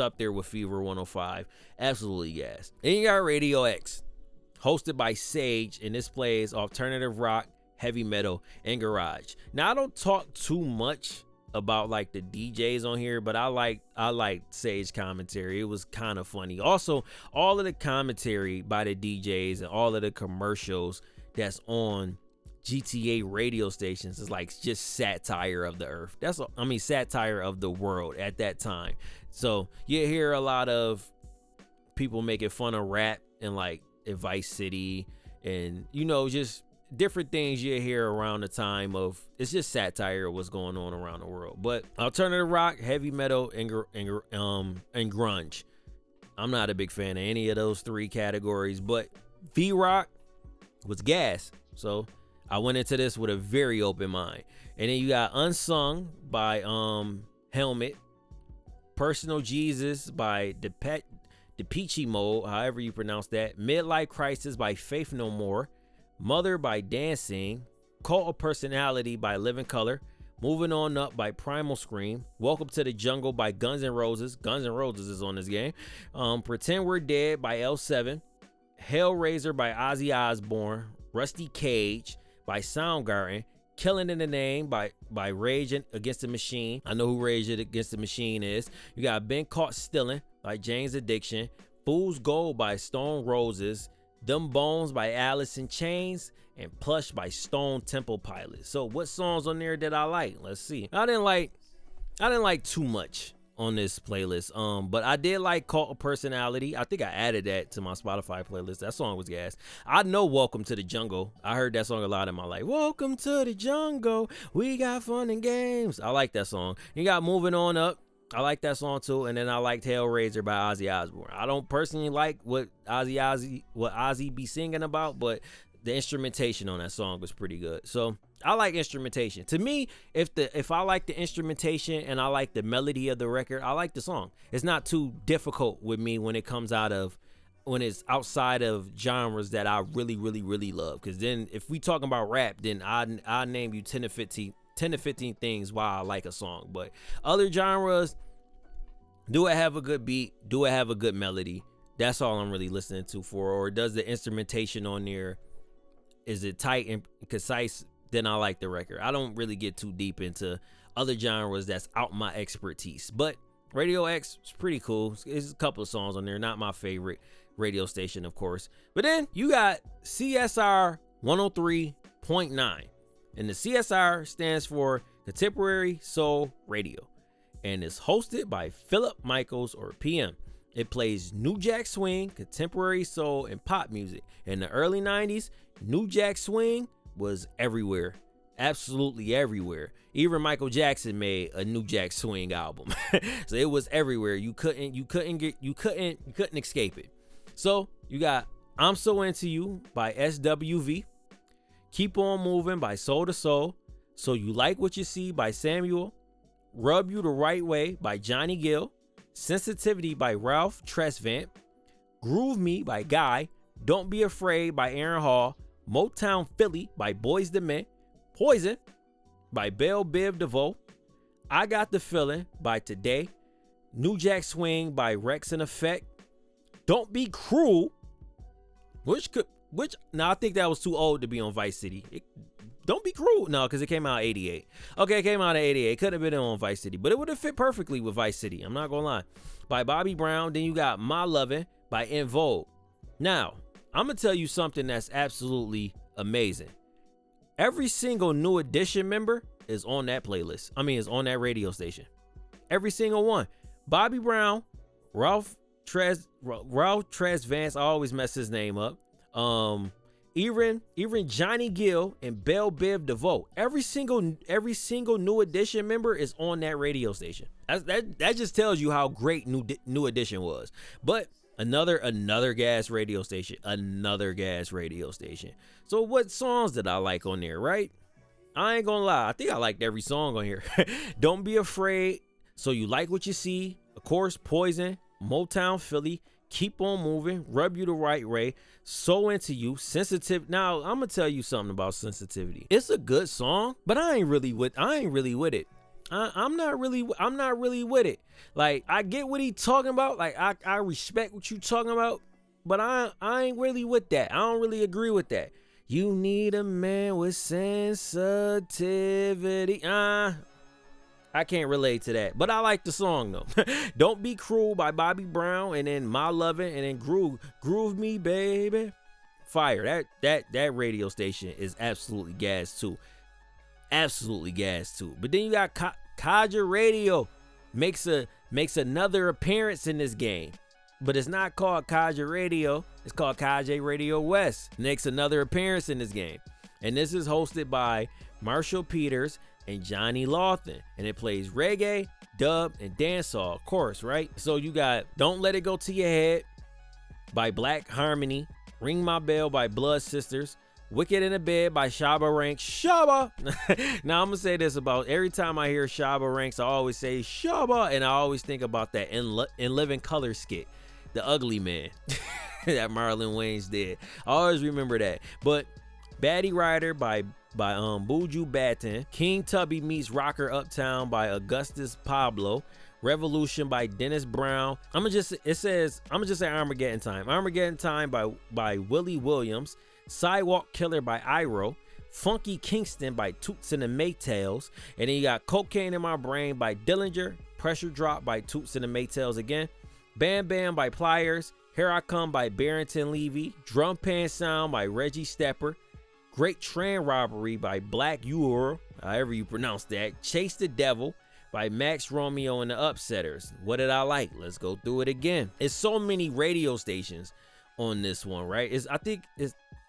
Speaker 1: Fever 105. Absolutely gas. Then you got Radio X, hosted by Sage, and this plays alternative rock, heavy metal, and garage. Now, I don't talk too much about like the DJs on here, but I like Sage commentary. It was kind of funny. Also, all of the commentary by the DJs and all of the commercials that's on GTA radio stations is like just satire of the earth. Satire of the world at that time. So you hear a lot of people making fun of rap and like Vice City, and just different things you hear around the time of, it's just satire of what's going on around the world. But alternative rock, heavy metal, and grunge, I'm not a big fan of any of those 3 categories, but V-Rock was gas, so I went into this with a very open mind. And then you got Unsung by Helmet, Personal Jesus by Depeche Mode, however you pronounce that, Midlife Crisis by Faith No More, Mother by Dancing, Cult of Personality by Living Color, Moving On Up by Primal Scream, Welcome to the Jungle by Guns N' Roses. Guns N' Roses is on this game. Pretend We're Dead by L7, Hellraiser by Ozzy Osbourne, Rusty Cage by Soundgarden, Killing in the Name by Rage Against the Machine. I know who Rage Against the Machine is. You got Been Caught Stealing by Jane's Addiction, Fool's Gold by Stone Roses, Them Bones by Alice in Chains, and Plush by Stone Temple Pilots. So what songs on there did I like? Let's see. I didn't like too much on this playlist. But I did like Cult of Personality. I think I added that to my Spotify playlist. That song was gas. I know Welcome to the Jungle. I heard that song a lot in my life. Welcome to the Jungle. We got fun and games. I like that song. You got Moving On Up. I like that song too, and then I liked Hellraiser by Ozzy Osbourne. I don't personally like what Ozzy be singing about, but the instrumentation on that song was pretty good. So I like instrumentation. To me, if I like the instrumentation and I like the melody of the record, I like the song. It's not too difficult with me when it's outside of genres that I really, really, really love. Because then if we talking about rap, then I name you 10 to 15 things why I like a song. But other genres, do it have a good beat? Do it have a good melody? That's all I'm really listening to for. Or does the instrumentation on there, is it tight and concise? Then I like the record. I don't really get too deep into other genres that's out my expertise. But Radio X is pretty cool. There's a couple of songs on there. Not my favorite radio station, of course. But then you got CSR 103.9. And the CSR stands for Contemporary Soul Radio. And it's hosted by Philip Michaels, or PM. It plays New Jack Swing, contemporary soul, and pop music. In the early 90s, New Jack Swing was everywhere. Absolutely everywhere. Even Michael Jackson made a New Jack Swing album. So it was everywhere. You couldn't escape it. So you got I'm So Into You by SWV, Keep On Moving by Soul to Soul, So You Like What You See by Samuel, Rub You the Right Way by Johnny Gill, Sensitivity by Ralph Tresvant, Groove Me by Guy, Don't Be Afraid by Aaron Hall, Motown Philly by Boys the Men, Poison by Belle Biv DeVoe, I Got the Feeling by Today, New Jack Swing by Rex and Effect, Don't Be Cruel, I think that was too old to be on Vice City. Don't Be Cruel, no, because it came out in 88. Okay, it came out in 88. It could have been on Vice City, but it would have fit perfectly with Vice City. I'm not gonna lie. By Bobby Brown. Then you got My Lovin' by En Vogue. Now, I'm gonna tell you something that's absolutely amazing. Every single New Edition member is on that playlist. Is on that radio station. Every single one. Bobby Brown, Ralph Tresvant, I always mess his name up. Even Johnny Gill and Belle Biv DeVoe. Every single New Edition member is on that radio station. That just tells you how great New Edition was. But another gas radio station. So what songs did I like on there, right? I ain't gonna lie. I think I liked every song on here. Don't Be Afraid, So You Like What You See, of course, Poison, Motown Philly, Keep On Moving, Rub You the Right Way, So Into You, Sensitive. Now, I'm gonna tell you something about Sensitivity. It's a good song, but I ain't really with it. I'm not really with it. Like, I get what he talking about. Like, I respect what you talking about, but I ain't really with that. I don't really agree with that. You need a man with sensitivity. I can't relate to that, but I like the song though. Don't Be Cruel by Bobby Brown, and then My Lovin', and then Groove Me Baby. Fire. That radio station is absolutely gas too. But then you got Kaja Radio makes another appearance in this game. But it's not called Kaja Radio. It's called Kaja Radio West. Makes another appearance in this game. And this is hosted by Marshall Peters and Johnny Lawton. And it plays reggae, dub, and dancehall, of course, right? So you got Don't Let It Go to Your Head by Black Harmony, Ring My Bell by Blood Sisters, Wicked in the Bed by Shabba Ranks. Shabba! Now I'm gonna say this about every time I hear Shabba Ranks, I always say Shabba, and I always think about that in Living Color skit, The Ugly Man, that Marlon Wayans did. I always remember that. But Baddie Rider by Buju Banton, King Tubby meets Rocker Uptown by Augustus Pablo, Revolution by Dennis Brown. I'm gonna just say Armageddon Time. Armageddon Time by Willie Williams. Sidewalk Killer by Iro, Funky Kingston by Toots and the Maytals, and then you got Cocaine in My Brain by Dillinger, Pressure Drop by Toots and the Maytals again, Bam Bam by Pliers, Here I Come by Barrington Levy, Drum Pan Sound by Reggie Stepper, Great Train Robbery by Black Euro, however you pronounce that, Chase the Devil by Max Romeo and the Upsetters. What did I like? Let's go through it again. It's so many radio stations on this one, right?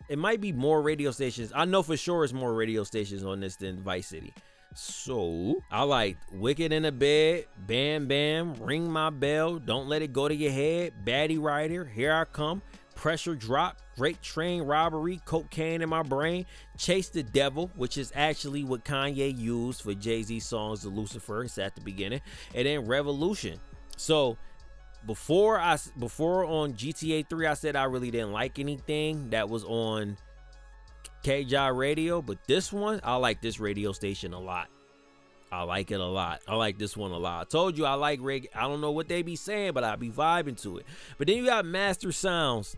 Speaker 1: It might be more radio stations. I know for sure it's more radio stations on this than Vice City. So I like Wicked in the Bed, Bam Bam, Ring My Bell, Don't Let It Go to Your Head, Baddie Rider, Here I Come, Pressure Drop, Great Train Robbery, Cocaine in My Brain, Chase the Devil, which is actually what Kanye used for Jay-Z's songs, The Lucifer. It's at the beginning, and then Revolution. So before on GTA 3, I said I really didn't like anything that was on KJ Radio, but this one, I like this radio station a lot. I like it a lot. I like this one a lot. I told you I like reggae. I don't know what they be saying, but I be vibing to it. But then you got Master Sounds,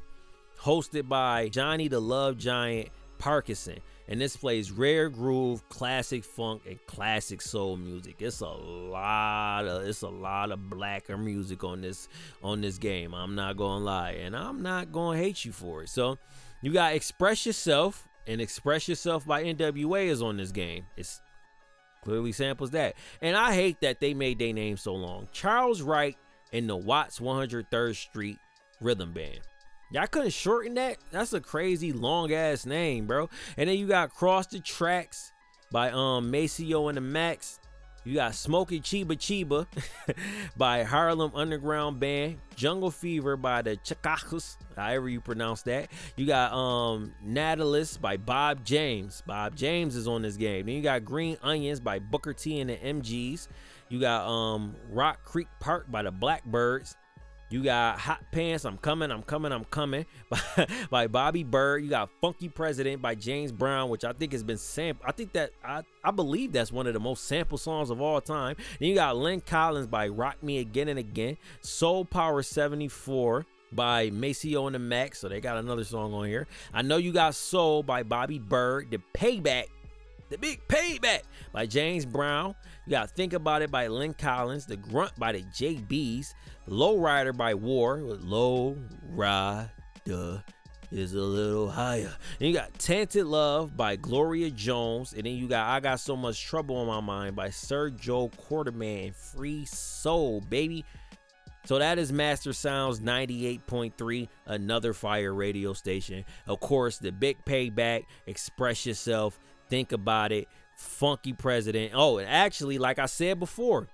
Speaker 1: hosted by Johnny the Love Giant Parkinson. And this plays rare groove, classic funk, and classic soul music. It's a lot of blacker music on this game. I'm not gonna lie, and I'm not gonna hate you for it. So you got Express Yourself, and Express Yourself by NWA is on this game. It's clearly samples that. And I hate that they made their name so long. Charles Wright in the Watts 103rd Street Rhythm Band. Y'all couldn't shorten that? That's a crazy long ass name, bro. And then you got Cross the Tracks by Maceo and the Max. You got Smokey Chiba Chiba by Harlem Underground Band. Jungle Fever by the Chacacos, however you pronounce that. You got Natalis by Bob James. Bob James is on this game. Then you got Green Onions by Booker T and the MGs. You got Rock Creek Park by the Blackbirds. You got Hot Pants, I'm Coming by Bobby Bird. You got Funky President by James Brown, which I think has been sampled. I believe that's one of the most sampled songs of all time. Then you got Lynn Collins by Rock Me Again and Again. Soul Power 74 by Maceo and the Max. So they got another song on here. I Know You Got Soul by Bobby Bird. The Payback, the Big Payback by James Brown. You got Think About It by Lynn Collins. The Grunt by the JBs. Lowrider by War. Low Rider is a little higher. And you got Tainted Love by Gloria Jones. And then you got I Got So Much Trouble on My Mind by Sir Joe Quarterman. Free Soul, baby. So that is Master Sounds 98.3, another fire radio station. Of course, the Big Payback, Express Yourself, Think About It, Funky President. Oh, and actually, like I said before,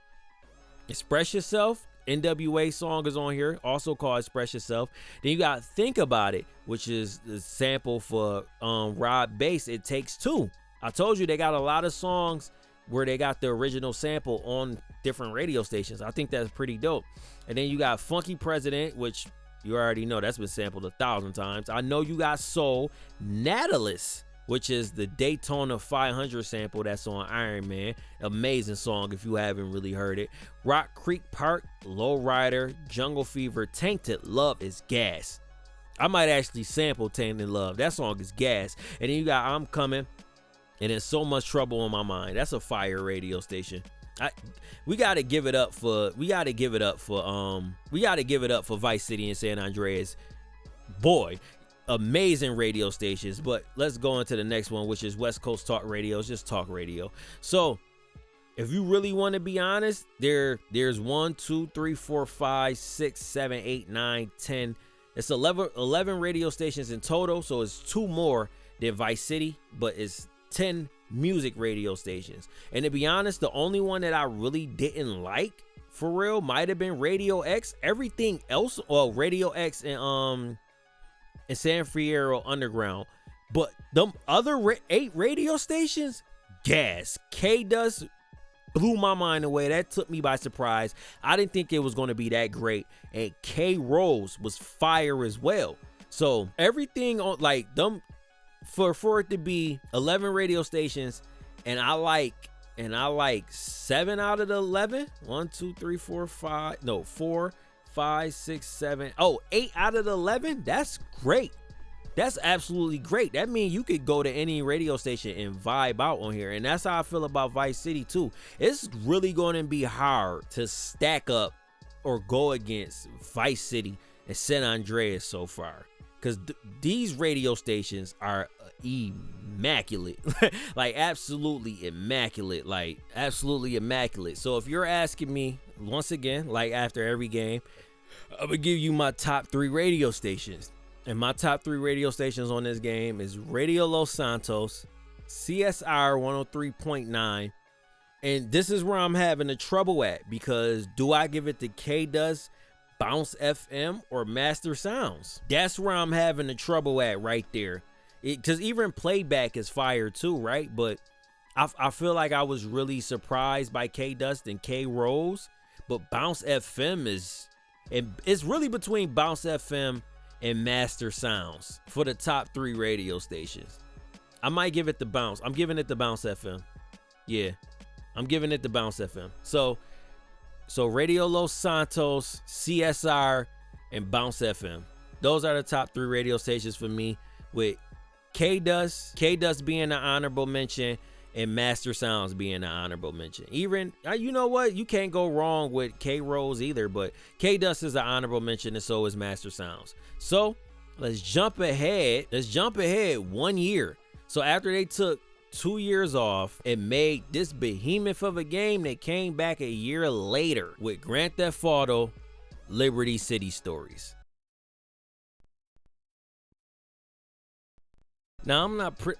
Speaker 1: Express Yourself, NWA song is on here, also called Express Yourself. Then you got Think About It, which is the sample for Rob Bass, It Takes Two. I told you they got a lot of songs where they got the original sample on different radio stations. I think that's pretty dope. And then you got Funky President, which you already know that's been sampled 1,000 times. I Know You Got Soul. Natalis, which is the Daytona 500 sample that's on Iron Man. Amazing song if you haven't really heard it. Rock Creek Park, Lowrider, Jungle Fever, Tainted Love is gas. I might actually sample Tainted Love. That song is gas. And then you got I'm Coming, and then So Much Trouble on My Mind. That's a fire radio station. We gotta give it up for Vice City and San Andreas. Boy, amazing radio stations. But let's go into the next one, which is West Coast Talk Radio. It's just talk radio. So if you really want to be honest, there's 1, 2, 3, 4, 5, 6, 7, 8, 9, 10. It's 11 radio stations in total. So it's 2 more than Vice City, but it's 10 music radio stations. And to be honest, the only one that I really didn't like for real might have been Radio X. Everything else, well, Radio X and San Fierro Underground, but them other 8 radio stations, gas. K-Dust blew my mind away. That took me by surprise. I didn't think it was going to be that great. And K-Rose was fire as well. So everything on like them, for it to be 11 radio stations, and I like 7 out of the 11. 1, 2, 3, 4, 5. No, 4, 5, 6, 7. Oh, 8 out of the 11. That's great. That's absolutely great. That means you could go to any radio station and vibe out on here. And that's how I feel about Vice City too. It's really going to be hard to stack up or go against Vice City and San Andreas so far, because these radio stations are immaculate. Like absolutely immaculate. So if you're asking me, once again, like after every game, I'm gonna give you my top 3 radio stations. And my top 3 radio stations on this game is Radio Los Santos, CSR 103.9. And this is where I'm having the trouble at, because do I give it to K-Dust, Bounce FM, or Master Sounds? That's where I'm having the trouble at right there. Because even Playback is fire too, right? But I feel like I was really surprised by K-Dust and K-Rose. But Bounce FM it's really between Bounce FM and Master Sounds for the top 3 radio stations. I might give it to Bounce. I'm giving it to Bounce FM. Yeah, I'm giving it to Bounce FM. So Radio Los Santos, CSR, and Bounce FM. Those are the top 3 radio stations for me, with K-Dust being an honorable mention, and Master Sounds being an honorable mention. Even, you know what? You can't go wrong with K-Rose either, but K-Dust is an honorable mention, and so is Master Sounds. So let's jump ahead. 1 year. So after they took 2 years off and made this behemoth of a game, they came back a year later with Grand Theft Auto Liberty City Stories. Now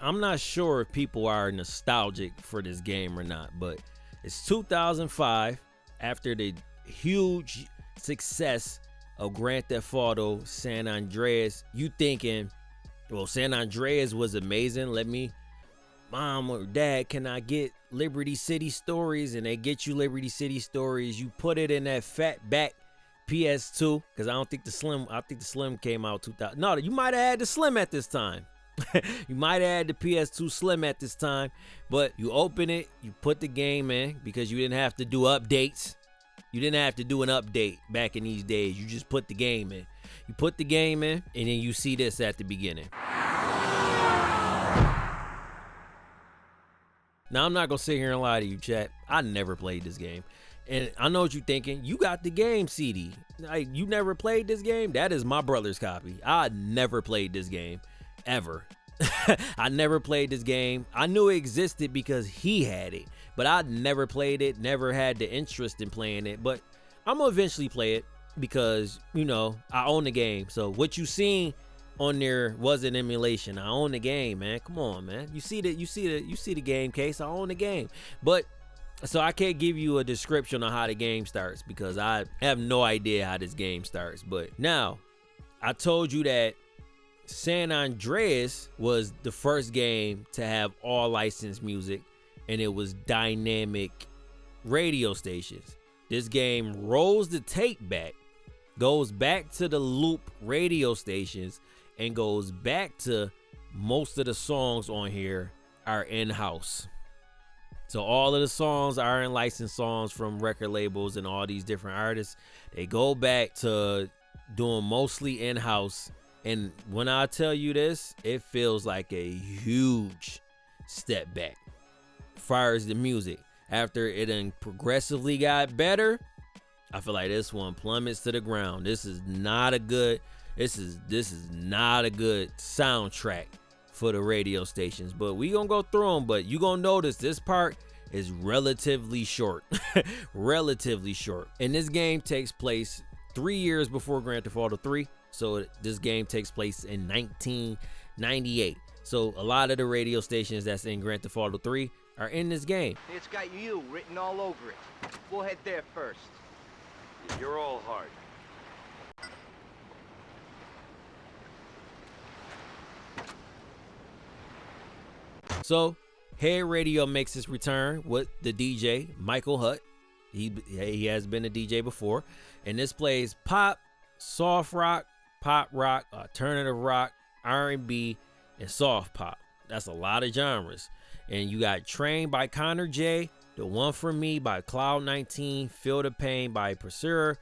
Speaker 1: I'm not sure if people are nostalgic for this game or not, but it's 2005 after the huge success of Grand Theft Auto San Andreas. You thinking, well, San Andreas was amazing. Mom or dad, can I get Liberty City Stories? And they get you Liberty City Stories. You put it in that fat back PS2, because I think the Slim came out 2000. No, you might have had the Slim at this time. You might have had the PS2 Slim at this time, but you open it, you put the game in, because you didn't have to do updates. You didn't have to do an update back in these days. You just put the game in. You put the game in, and then you see this at the beginning. Now, I'm not going to sit here and lie to you, chat. I never played this game. And I know what you're thinking. You got the game CD. Like, you never played this game? That is my brother's copy. I never played this game. Ever. I never played this game. I knew it existed because he had it, but I never played it, never had the interest in playing it. But I'm gonna eventually play it because, you know, I own the game. So what you seen on there was an emulation. I own the game, man. Come on, man. You see the game case. I own the game. But so I can't give you a description on how the game starts because I have no idea how this game starts. But now, I told you that San Andreas was the first game to have all licensed music, and it was dynamic radio stations. This game rolls the tape back, goes back to the loop radio stations, and goes back to most of the songs on here are in-house. So all of the songs are in licensed songs from record labels and all these different artists. They go back to doing mostly in-house. And when I tell you this, it feels like a huge step back as far as the music. After it then progressively got better, I feel like this one plummets to the ground. This is not a good soundtrack for the radio stations. But we gonna go through them. But you gonna notice this part is relatively short. Relatively short. And this game takes place 3 years before Grand Theft Auto 3. So this game takes place in 1998. So a lot of the radio stations that's in Grand Theft Auto 3 are in this game.
Speaker 4: It's got you written all over it. We'll head there first.
Speaker 2: You're all hard.
Speaker 1: So Head Radio makes his return with the DJ, Michael Hutt. He has been a DJ before. And this plays pop, soft rock, pop rock, alternative rock, R&B, and soft pop. That's a lot of genres. And you got Train by Connor J, The One For Me by Cloud 19, Feel the Pain by Pursuer,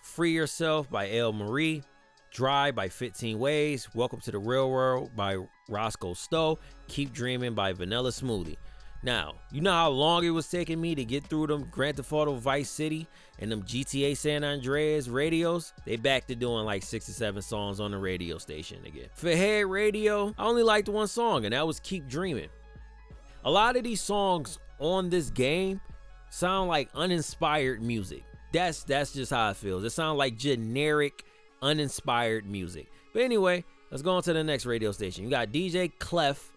Speaker 1: Free Yourself by El Marie, Dry by 15 Ways, Welcome to the Real World by Roscoe Stowe, Keep Dreaming by Vanilla Smoothie. Now, you know how long it was taking me to get through them Grand Theft Auto Vice City and them GTA San Andreas radios? They back to doing like 6 or 7 songs on the radio station again. For Head Radio, I only liked one song, and that was Keep Dreaming. A lot of these songs on this game sound like uninspired music. That's just how it feels. It sounds like generic, uninspired music. But anyway, let's go on to the next radio station. You got DJ Clef.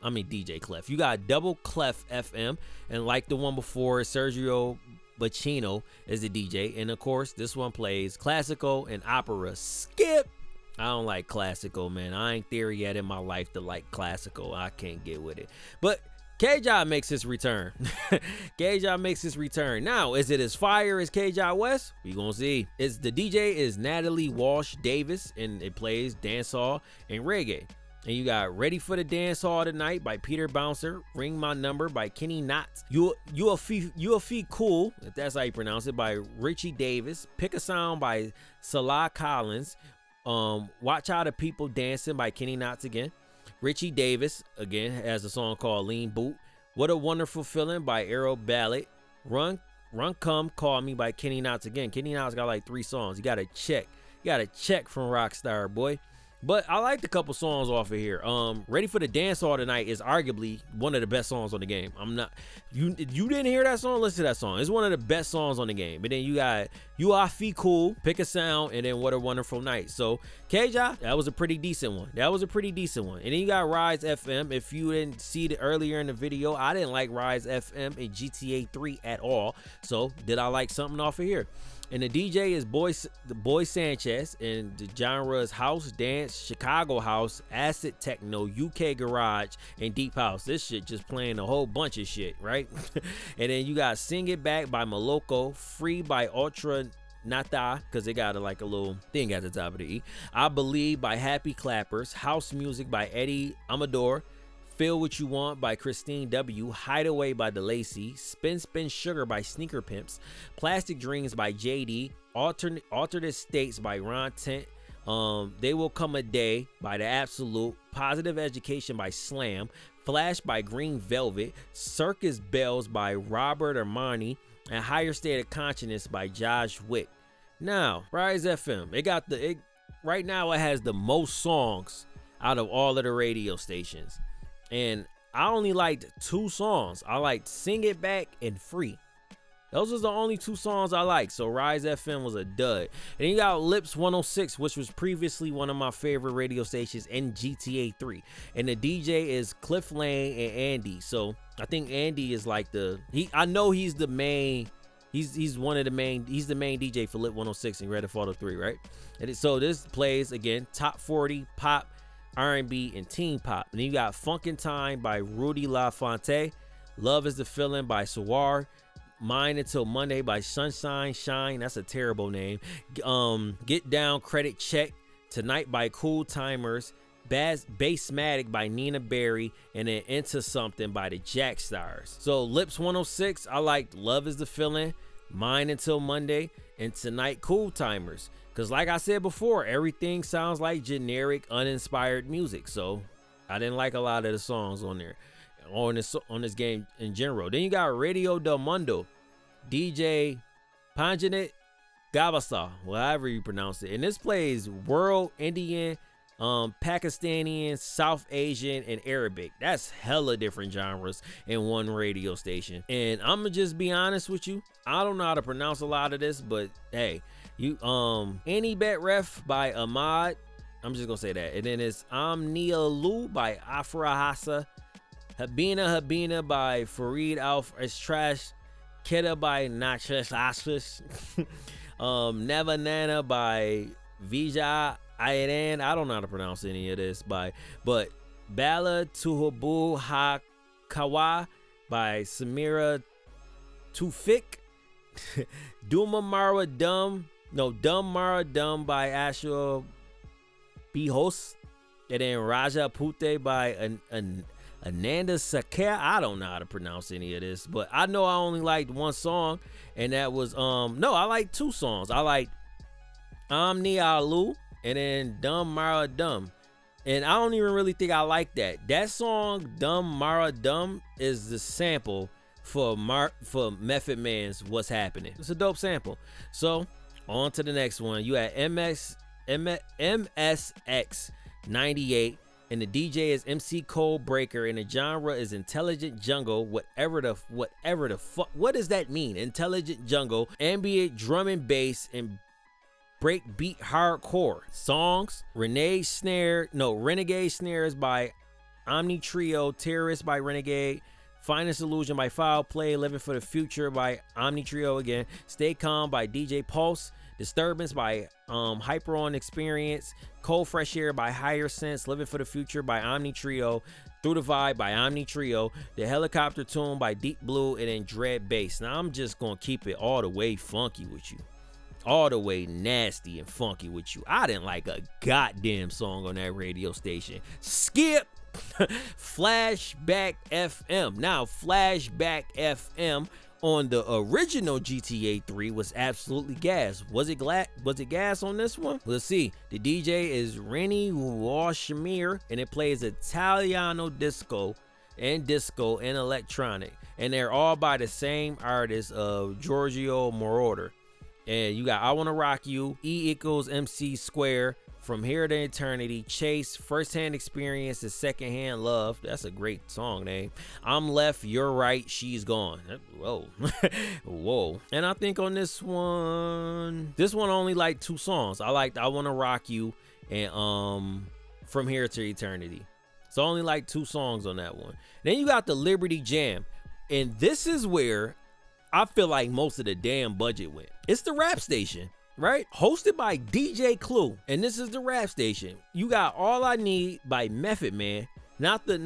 Speaker 1: You got Double Clef FM. And like the one before, Sergio Bacchino is the DJ. And of course, this one plays classical and opera. Skip. I don't like classical, man. I ain't there yet in my life to like classical. I can't get with it. But K-Job makes his return. K-Job makes his return. Now, is it as fire as K-Job West? We gonna see. The DJ is Natalie Walsh Davis, and it plays dancehall and reggae. And you got Ready for the Dance Hall Tonight by Peter Bouncer, Ring My Number by Kenny Knotts, You a Fee Cool, if that's how you pronounce it, by Richie Davis, Pick a Sound by Salah Collins, Watch How the People Dancing by Kenny Knotts again. Richie Davis, again, has a song called Lean Boot. What a Wonderful Feeling by Arrow Ballad. Run Come Call Me by Kenny Knotts again. Kenny Knotts got like 3 songs. You got a check. You got a check from Rockstar, boy. But I liked a couple songs off of here. Ready for the Dance Hall Tonight is arguably one of the best songs on the game. You didn't hear that song? Listen to that song. It's one of the best songs on the game. And then you got You Are Fee Cool, Pick a Sound, and then What a Wonderful Night. So Keja, that was a pretty decent one. And then you got Rise FM. If you didn't see it earlier in the video, I didn't like Rise FM in GTA 3 at all. So did I like something off of here? And the DJ is Boy Sanchez, and the genre is house, dance, Chicago house, acid techno, UK garage, and deep house. This shit just playing a whole bunch of shit, right? And then you got Sing It Back by Moloko, Free by Ultra Nata, because they got like a little thing at the top of the E. I Believe by Happy Clappers, House Music by Eddie Amador, Feel What You Want by Christine W, Hideaway by DeLacy, Spin Spin Sugar by Sneaker Pimps, Plastic Dreams by JD, Alternate States by Ron Tent, They Will Come a Day by The Absolute, Positive Education by Slam, Flash by Green Velvet, Circus Bells by Robert Armani, and Higher State of Consciousness by Josh Wick. Now, Rise FM, right now it has the most songs out of all of the radio stations. And I only liked 2 songs. I liked Sing It Back and Free. Those was the only 2 songs I liked. So Rise FM was a dud. And you got Lips 106, which was previously one of my favorite radio stations in GTA 3. And the DJ is Cliff Lane and Andy. So I think Andy is like I know he's the main, he's the main DJ for Lip 106 and Grand Theft Auto 3, right? And so this plays again top 40 pop, R&B, and teen pop. And then you got Funkin' Time by Rudy LaFontaine, Love Is the Feeling by Sawar, Mine Until Monday by Sunshine Shine, that's a terrible name, Get Down Credit Check, Tonight by Cool Timers, Bassmatic by Nina Berry, and then Into Something by the Jack Stars. So Lips 106, I liked Love Is the Feeling, Mine Until Monday, and Tonight Cool Timers. Because like I said before, everything sounds like generic, uninspired music. So I didn't like a lot of the songs on there, on this game in general. Then you got Radio Del Mundo, DJ Panjanet Gavasa, however you pronounce it. And this plays world, Indian, Pakistani, South Asian, and Arabic. That's hella different genres in one radio station. And I'm gonna just be honest with you, I don't know how to pronounce a lot of this, but hey, Any Bet Ref by Ahmad, I'm just gonna say that. And then it's Amnia Lu by Afra Hassa, Habina by Farid Alf Trash, Keda by Nachas Asfish, Never Nana by Vija Ayan, I don't know how to pronounce any of this but Bala Tuhabu Hakawa by Samira Tufik, Dumb Mara Dumb by Ashur Bihos, and then Raja Pute by Ananda Sakir. I don't know how to pronounce any of this, but I know I only liked 1 song, and that was no, I liked 2 songs. I liked Amni Alu and then Dumb Mara Dumb. And I don't even really think I like that. That song, Dumb Mara Dumb, is the sample for Method Man's What's Happening. It's a dope sample. So, on to the next one. You had MSX 98, and the DJ is MC Code Breaker, and the genre is Intelligent Jungle, whatever the fuck, what does that mean? Intelligent Jungle, ambient drum and bass, and breakbeat hardcore. Songs: Renegade Snares by Omni Trio, Terrorist by Renegade, Finest Illusion by Foul Play, Living for the Future by Omni Trio again, Stay Calm by DJ Pulse, Disturbance by Hyper On Experience, Cold Fresh Air by Higher Sense, Living for the Future by Omni Trio, Through the Vibe by Omni Trio, The Helicopter Tune by Deep Blue, and then Dread Bass. Now I'm just gonna keep it all the way funky with you. All the way nasty and funky with you. I didn't like a goddamn song on that radio station. Skip Flashback FM. Now, Flashback FM on the original GTA 3 was absolutely gas. Was it gas on this one? Let's see. The DJ is Rennie Washmere, and it plays Italiano disco and electronic. And they're all by the same artist of Giorgio Moroder. And you got I Wanna Rock You, E = MC Square, From Here to Eternity, Chase, Firsthand Experience is Secondhand Love. That's a great song name. I'm Left, You're Right, She's Gone. Whoa. Whoa. And I think on this one only like 2 songs. I liked I Wanna Rock You and From Here to Eternity. So only like 2 songs on that one. Then you got the Liberty Jam. And this is where I feel like most of the damn budget went. It's the rap station, right? Hosted by DJ Clue. And this is the rap station. You got All I Need by Method Man. Not the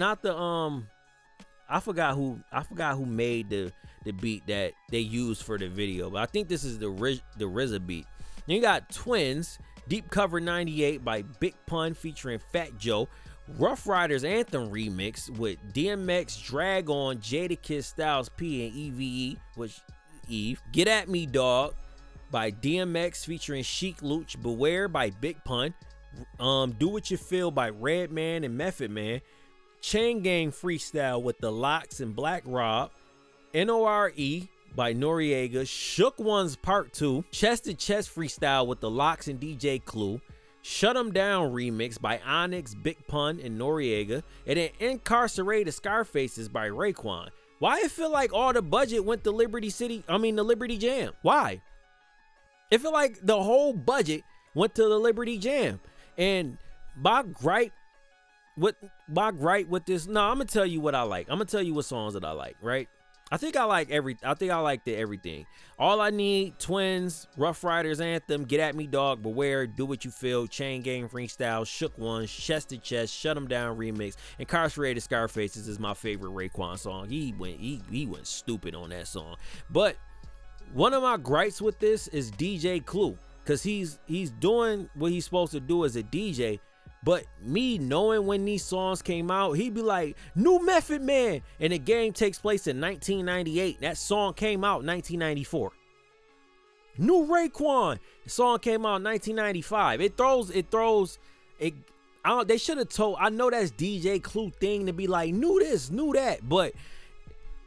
Speaker 1: I forgot who made the beat that they used for the video, but I think this is the RZA beat. Then you got Twins, Deep Cover 98 by Big Pun featuring Fat Joe. Rough Riders Anthem remix with DMX, Drag On, Jadakiss, Styles P, and EVE, which Eve. Get At Me Dog by DMX featuring Chic Luch. Beware by Big Pun. Do What You Feel by Redman and Method Man. Chain Gang Freestyle with The Locks and Black Rob. NORE by Noriega. Shook Ones Part 2. Chest to Chest Freestyle with The Locks and DJ Clue. Shut 'Em Down remix by Onyx, Big Pun, and Noriega. And then Incarcerated Scarfaces by Raekwon. Why it feel like all the budget went to the Liberty Jam? Why? It feel like the whole budget went to the Liberty Jam. And my gripe with this, no, I'm gonna tell you what I like. I'm gonna tell you what songs that I like, right? I think I liked everything. All I Need, Twins, Rough Riders Anthem, Get At Me Dog, Beware, Do What You Feel, Chain Gang Freestyle, Shook Ones, Chest to Chest, Shut 'Em Down remix, Incarcerated Scarfaces is my favorite Raekwon song. He went stupid on that song. But one of my gripes with this is DJ Clue, because he's doing what he's supposed to do as a DJ. But me knowing when these songs came out, he'd be like, New Method Man. And the game takes place in 1998. That song came out in 1994. New Raekwon. The song came out in 1995. They should have told, I know that's DJ Clue thing to be like, new this, new that. But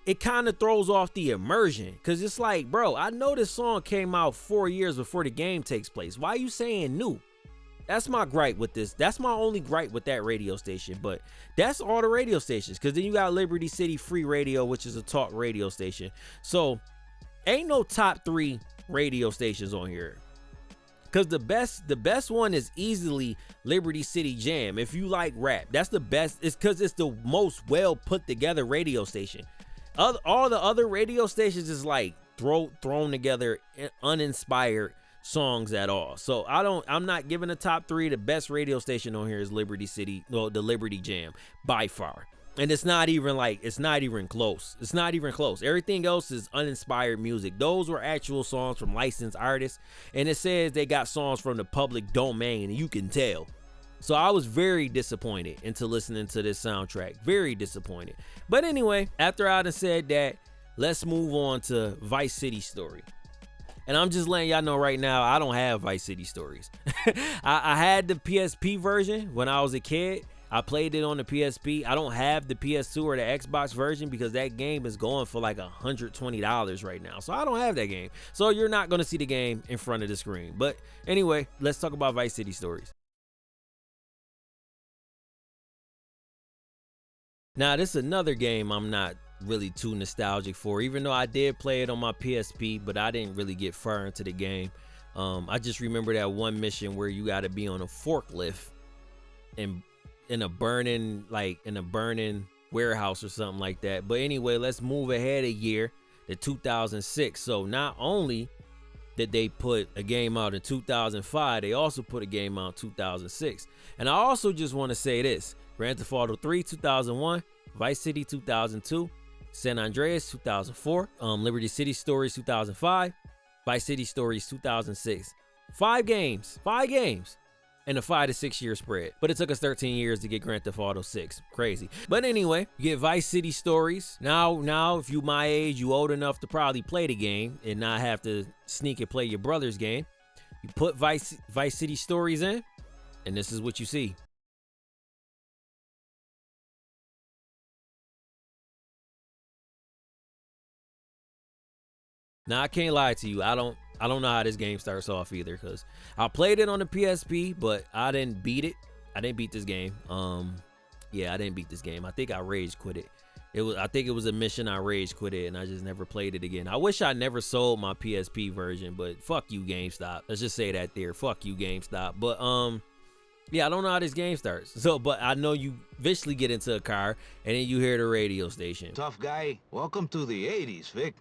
Speaker 1: it kind of throws off the immersion. Because it's like, bro, I know this song came out 4 years before the game takes place. Why are you saying new? That's my gripe with this. That's my only gripe with that radio station. But that's all the radio stations. Because then you got Liberty City Free Radio, which is a talk radio station. So ain't no top 3 radio stations on here. Because the best one is easily Liberty City Jam. If you like rap, that's the best. It's because it's the most well put together radio station. All the other radio stations is like thrown together, uninspired songs at all. So I'm not giving the top 3. The best radio station on here is Liberty City, well, the Liberty Jam by far. And it's not even close. It's not even close. Everything else is uninspired music. Those were actual songs from licensed artists. And it says they got songs from the public domain, and you can tell. So I was very disappointed into listening to this soundtrack. Very disappointed. But anyway, after I done said that, let's move on to Vice City Story. And I'm just letting y'all know right now, I don't have Vice City Stories. I had the PSP version when I was a kid. I played it on the PSP. I don't have the PS2 or the Xbox version because that game is going for like $120 right now. So I don't have that game. So you're not going to see the game in front of the screen. But anyway, let's talk about Vice City Stories. Now, this is another game I'm not really too nostalgic for, even though I did play it on my PSP, but I didn't really get far into the game. I just remember that one mission where you got to be on a forklift and in a burning warehouse or something like that. But anyway, let's move ahead a year to 2006. So not only did they put a game out in 2005, they also put a game out in 2006. And I also just want to say this: Grand Theft Auto 3 2001, Vice City 2002, San Andreas 2004, Liberty City Stories 2005, Vice City Stories 2006. 5 games in a 5 to 6 year spread. But it took us 13 years to get Grand Theft Auto 6. Crazy. But anyway, you get Vice City Stories. Now, if you my age, you old enough to probably play the game and not have to sneak and play your brother's game. You put Vice City Stories in, and this is what you see. Now, I can't lie to you. I I don't know how this game starts off either, because I played it on the PSP, but I didn't beat it. I didn't beat this game. Yeah, I didn't beat this game. I think I rage quit it. I think it was a mission. I rage quit it, and I just never played it again. I wish I never sold my PSP version, but fuck you, GameStop. Let's just say that there. Fuck you, GameStop. But yeah, I don't know how this game starts. So, but I know you eventually get into a car, and then you hear the radio station.
Speaker 5: Tough guy, welcome to the 80s, Vic.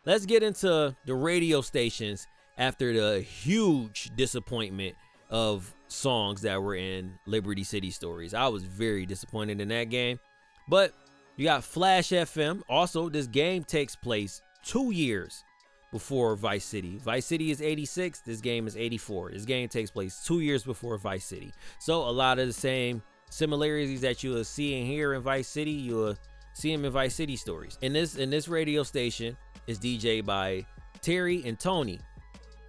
Speaker 1: Let's get into the radio stations after the huge disappointment of songs that were in Liberty City Stories. I was very disappointed in that game. But you got Flash FM. Also, this game takes place 2 years before Vice City. Vice City is 86. This game is 84. This game takes place 2 years before Vice City. So a lot of the same similarities that you will see in here in Vice City, you will see them in Vice City Stories. In this radio station is DJed by Terry and Tony.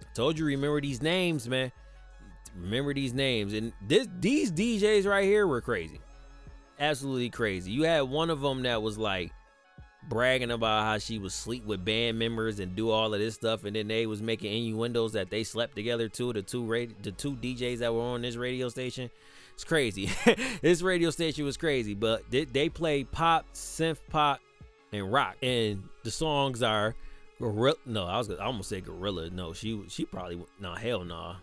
Speaker 1: I told you, remember these names, man. Remember these names. And these DJs right here were crazy. Absolutely crazy. You had one of them that was like bragging about how she would sleep with band members and do all of this stuff, and then they was making innuendos that they slept together too. The two DJs that were on this radio station, it's crazy. This radio station was crazy, but they play pop, synth pop, and rock, and the songs are Gorilla. No, I almost said Gorilla. No, she probably no. Hell no,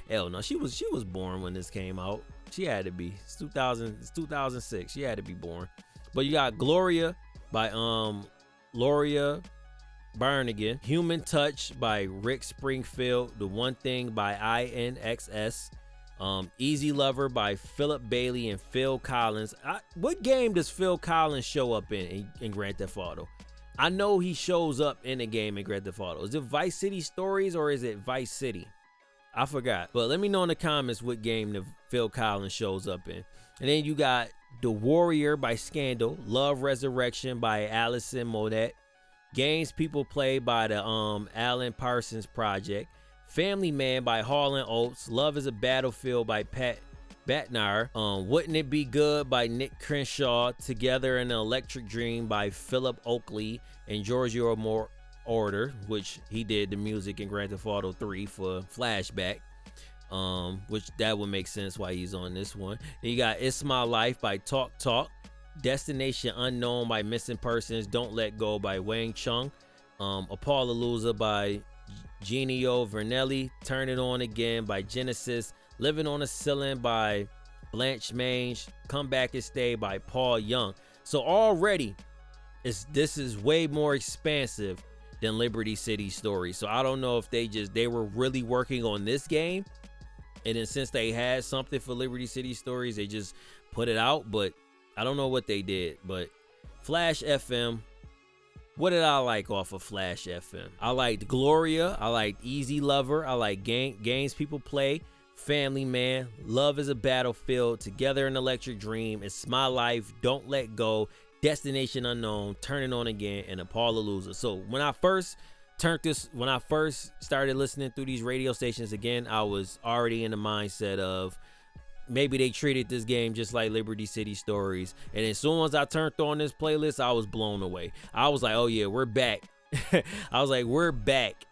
Speaker 1: hell no. She was born when this came out. She had to be. It's 2006. She had to be born. But you got Gloria by Loria Barnigan, Human Touch by Rick Springfield, The One Thing by INXS, Easy Lover by Philip Bailey and Phil Collins. What game does Phil Collins show up in Grand Theft Auto? I know he shows up in a game in Grand Theft Auto. Is it Vice City Stories or is it Vice City? I forgot. But let me know in the comments what game the Phil Collins shows up in. And then you got The Warrior by Scandal, Love Resurrection by Allison Monet, Games People Play by the Alan Parsons Project, Family Man by Hall & Oates, Love is a Battlefield by Pat Batnar, Wouldn't It Be Good by Nick Crenshaw, Together in an Electric Dream by Philip Oakley and Giorgio Order, which he did the music in Grand Theft Auto 3 for Flashback, which that would make sense why he's on this one. Then you got It's My Life by Talk Talk, Destination Unknown by Missing Persons, Don't Let Go by Wang Chung, Apollousa by Genio Vernelli, Turn It On Again by Genesis, Living on a Ceiling by Blanche Mange, Come Back and Stay by Paul Young. So already this is way more expansive than Liberty City Stories. So I don't know if they were really working on this game, and then since they had something for Liberty City Stories, they just put it out. But I don't know what they did. But Flash FM, what did I like off of Flash FM? I liked Gloria, I liked Easy Lover, I like Games People Play, Family Man, Love is a Battlefield, Together in Electric Dream, It's My Life, Don't Let Go, Destination Unknown, Turn It On Again, and Apollousa. So when I first started listening through these radio stations again, I was already in the mindset of maybe they treated this game just like Liberty City Stories. And as soon as I turned on this playlist, I was blown away. I was like, oh yeah, we're back. I was like, we're back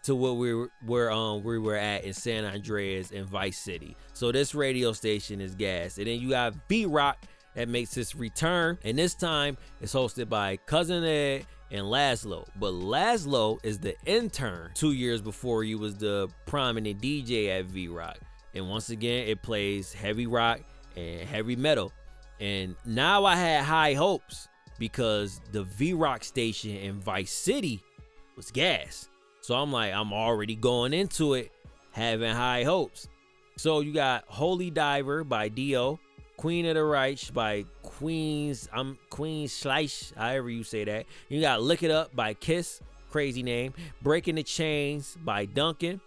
Speaker 1: to what we were at in San Andreas and Vice City. So this radio station is gas. And then you got V-Rock that makes its return, and this time it's hosted by Cousin Ed and Laszlo. But Laszlo is the intern 2 years before he was the prominent DJ at V-Rock. And once again, it plays heavy rock and heavy metal. And now I had high hopes because the V-Rock station in Vice City was gas. So I'm like, I'm already going into it having high hopes. So you got Holy Diver by Dio, Queen of the Reich by Queen Schleich, however you say that. You got Lick It Up by Kiss, crazy name. Breaking the Chains by Duncan.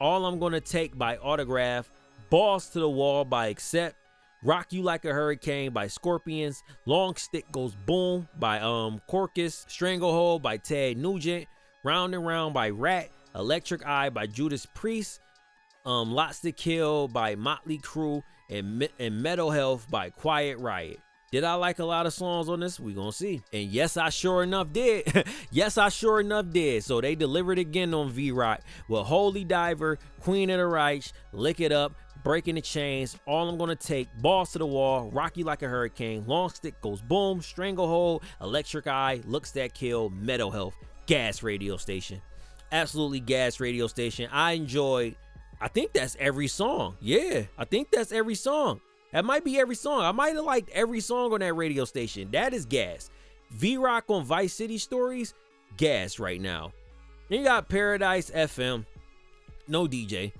Speaker 1: All I'm Gonna Take by Autograph. Balls to the Wall by Accept. Rock You Like a Hurricane by Scorpions. Long Stick Goes Boom by Corcus. Stranglehold by Ted Nugent. Round and Round by Rat. Electric Eye by Judas Priest. Lots to Kill by Motley Crue. And Metal Health by Quiet Riot. Did I like a lot of songs on this? We gonna see. And yes, I sure enough did. Yes, I sure enough did. So they delivered again on V-Rock with Holy Diver, Queen of the Reich, Lick It Up, Breaking the Chains, All I'm Gonna Take, Balls to the Wall, Rock You Like a Hurricane, Long Stick Goes Boom, Stranglehold, Electric Eye, Looks That Kill, Mental Health, gas radio station. Absolutely gas radio station. I enjoyed, I think that's every song. Yeah, I think that's every song. That might be every song. I might have liked every song on that radio station. That is gas. V-Rock on Vice City Stories, gas right now. Then you got Paradise FM, no DJ.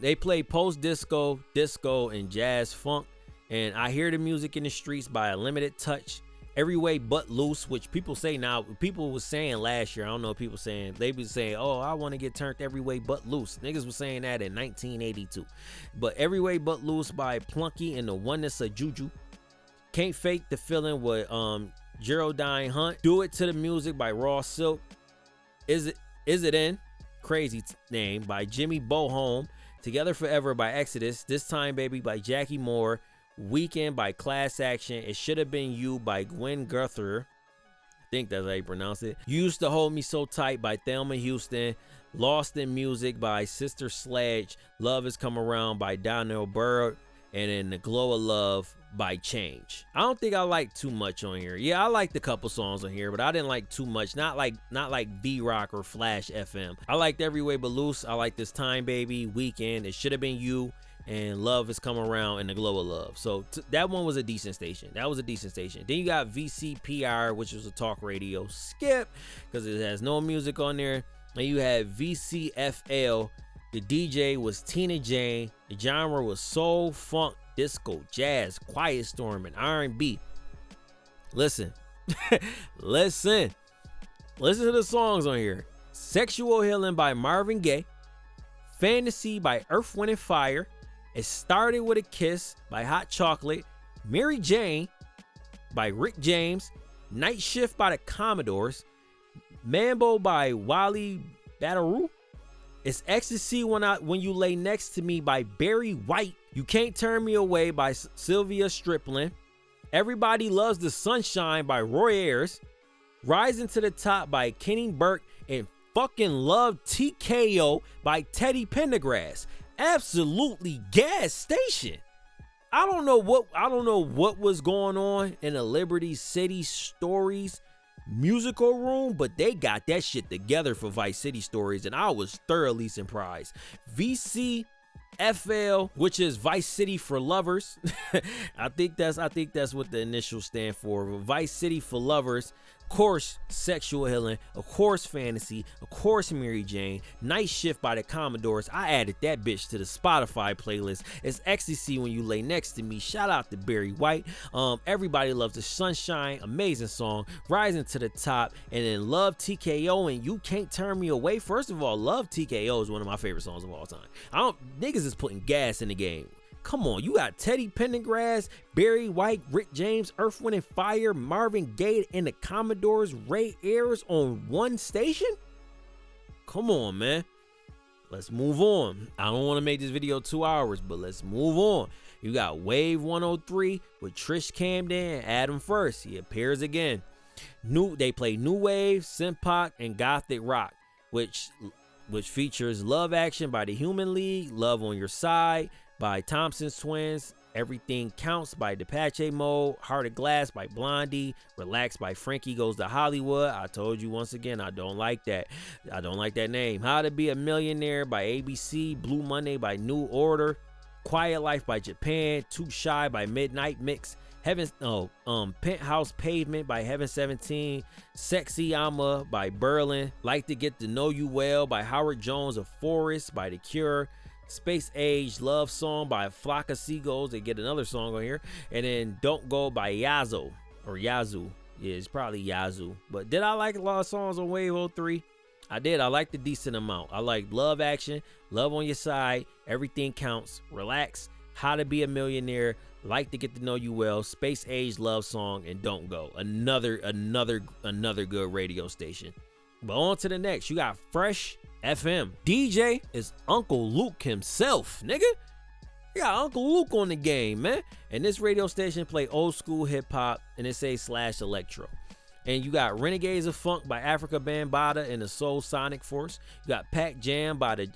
Speaker 1: They play post-disco, disco, and jazz funk. And I Hear the Music in the Streets by A Limited Touch. Every Way But Loose, which people say now, people was saying last year, I don't know if people saying, they be saying, oh, I want to get turned every way but loose. Niggas was saying that in 1982. But Every Way But Loose by Plunky and the Oneness of Juju. Can't Fake the Feeling with Geraldine Hunt. Do It to the Music by Raw Silk. Is It In? Crazy Name by Jimmy Bohome. Together Forever by Exodus. This Time Baby by Jackie Moore. Weekend by Class Action. It Should Have Been You by Gwen Guthrie. I think that's how you pronounce it. You Used to Hold Me So Tight by Thelma Houston. Lost in Music by Sister Sledge. Love Has Come Around by Donnell Byrd. And then The Glow of Love by Change. I don't think I like too much on here. Yeah, I liked a couple songs on here, but I didn't like too much. Not like V-Rock or Flash FM. I liked Every Way But Loose. I like This Time Baby, Weekend, It Should Have Been You, and Love Has Come Around, and The Glow of Love. So that one was a decent station. That was a decent station. Then you got VCPR, which was a talk radio. Skip, because it has no music on there. And you had VCFL. The DJ was Tina Jane. The genre was soul, funk, disco, jazz, quiet storm, and R&B. Listen. Listen to the songs on here. Sexual Healing by Marvin Gaye. Fantasy by Earth, Wind & Fire. It Started With a Kiss by Hot Chocolate. Mary Jane by Rick James. Night Shift by the Commodores. Mambo by Wally Badarou. It's Ecstasy When You Lay Next to Me by Barry White. You Can't Turn Me Away by Sylvia Striplin. Everybody Loves the Sunshine by Roy Ayers. Rising to the Top by Kenny Burke. And Fucking Love TKO by Teddy Pendergrass. Absolutely gas station. I don't know what was going on in the Liberty City Stories musical room, but they got that shit together for Vice City Stories, and I was thoroughly surprised. VCFL, which is Vice City for Lovers. I think that's what the initials stand for. Vice City for Lovers. Of course, Sexual Healing, of course, Fantasy, of course, Mary Jane, Night Shift by the Commodores. I added that bitch to the Spotify playlist. It's Ecstasy When You Lay Next to Me. Shout out to Barry White. Everybody Loves the Sunshine, amazing song. Rising to the Top, and then Love TKO and You Can't Turn Me Away. First of all, Love TKO is one of my favorite songs of all time. Niggas is putting gas in the game. Come on, you got Teddy Pendergrass, Barry White, Rick James, Earth, Wind & Fire, Marvin Gaye, and the Commodores, Ray Ayers on one station? Come on, man. Let's move on. I don't want to make this video 2 hours, but let's move on. You got Wave 103 with Trish Camden and Adam First. He appears again. They play New Wave, Synth-Pop, and Gothic Rock, which features Love Action by the Human League, Love on Your Side by Thompson's Twins, Everything Counts by Depeche Mode, Heart of Glass by Blondie, Relax by Frankie Goes to Hollywood. I told you once again, I don't like that. I don't like that name. How to Be a Millionaire by ABC, Blue Monday by New Order, Quiet Life by Japan, Too Shy by Midnight Mix, Penthouse Pavement by Heaven 17, Sexy Ama by Berlin, Like to Get to Know You Well by Howard Jones of Forest by The Cure, Space Age Love Song by a Flock of Seagulls. They get another song on here. And then Don't Go by Yazoo or Yazoo. Yeah, it's probably Yazoo. But did I like a lot of songs on Wave 03? I did. I liked a decent amount. I liked Love Action, Love on Your Side, Everything Counts, Relax, How to Be a Millionaire, Like to Get to Know You Well, Space Age Love Song, and Don't Go. Another good radio station. But on to the next. You got Fresh FM. DJ is Uncle Luke himself, nigga. You got Uncle Luke on the game, man. And this radio station play old school hip hop, and it say / electro. And you got Renegades of Funk by Africa Bambaataa and the Soul Sonic Force. You got Pac Jam by the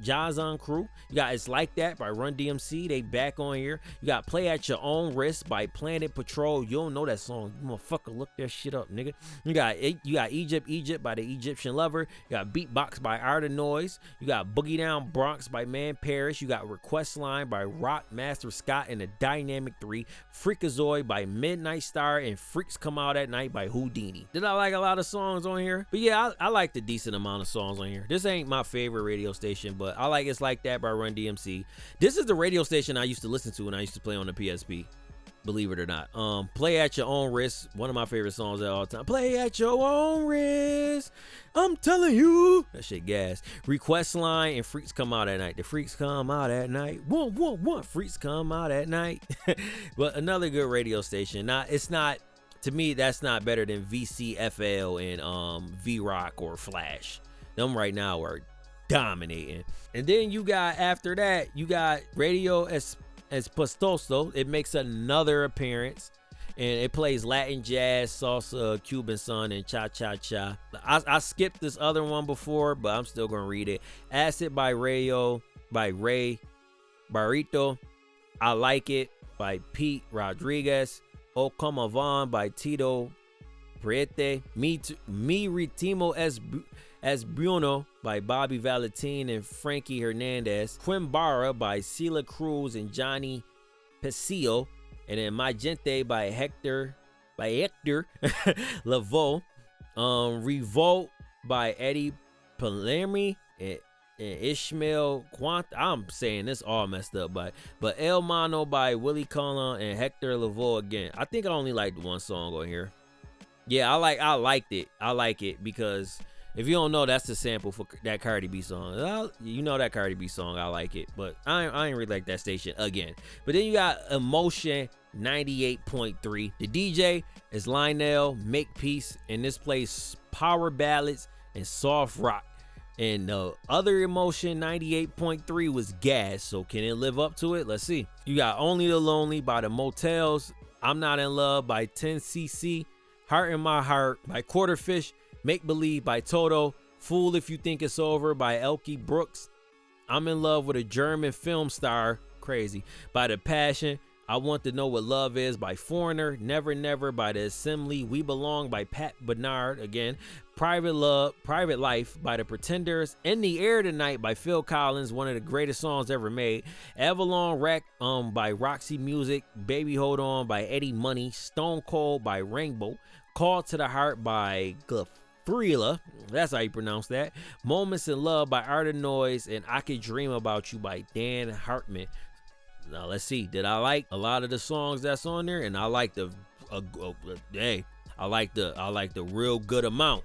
Speaker 1: Jazon Crew. You got It's Like That by Run DMC. They back on here. You got Play at Your Own Risk by Planet Patrol. You don't know that song. You motherfucker, look that shit up, nigga. You got Egypt by the Egyptian Lover. You got Beatbox by Art of Noise. You got Boogie Down Bronx by Man Parrish. You got Request Line by Rock Master Scott and the Dynamic 3. Freakazoid by Midnight Star and Freaks Come Out at Night by Houdini. Did I like a lot of songs on here? But yeah, I liked a decent amount of songs on here. This ain't my favorite radio station, but I like It's Like That by Run DMC. This is the radio station I used to listen to when I used to play on the PSP. Believe it or not. Play at Your Own Risk. One of my favorite songs at all time. Play at your own risk. I'm telling you. That shit gas. Request Line and Freaks Come Out at Night. The Freaks Come Out at Night. One. Freaks Come Out at Night. But another good radio station. Now, it's not, to me, that's not better than VCFL and V-Rock or Flash. Them right now are dominating. And then you got, after that, you got Radio Espostoso. It makes another appearance, and it plays Latin jazz, salsa, Cuban son, and cha-cha-cha. I skipped this other one before, but I'm still gonna read it. Acid by Rayo by Ray Barrito. I Like It by Pete Rodriguez. O Como Van by Tito Priete. Mi Ritmo Es Bruno by Bobby Valentin and Frankie Hernandez. Quimbara by Celia Cruz and Johnny Pesillo. And then My Gente by Hector Lavoe. Revolt by Eddie Palermi and Ishmael Quant. I'm saying this all messed up, but El Mano by Willie Collin and Hector Lavoe again. I think I only liked one song on here. Yeah, I liked it. I like it because if you don't know, that's the sample for that Cardi B song. You know that Cardi B song. I like it, but I ain't really like that station again. But then you got Emotion 98.3. The DJ is Lionel Makepeace, and this plays power ballads and soft rock. And the other Emotion 98.3 was gas. So can it live up to it? Let's see. You got Only the Lonely by the Motels. I'm Not in Love by 10cc. Heart in My Heart by Quarterfish. Make Believe by Toto. Fool If You Think It's Over by Elkie Brooks. I'm in Love with a German film star. Crazy. By The Passion. I Want to Know What Love Is by Foreigner. Never Never by The Assembly. We Belong by Pat Bernard again. Private Life by The Pretenders. In the Air Tonight by Phil Collins, one of the greatest songs ever made. Avalon Wreck by Roxy Music. Baby Hold On by Eddie Money. Stone Cold by Rainbow. Call to the Heart by Glafrila. That's how you pronounce that. Moments in Love by Art of Noise. And I Could Dream About You by Dan Hartman. Now let's see. Did I like a lot of the songs that's on there? And I like the I like the real good amount.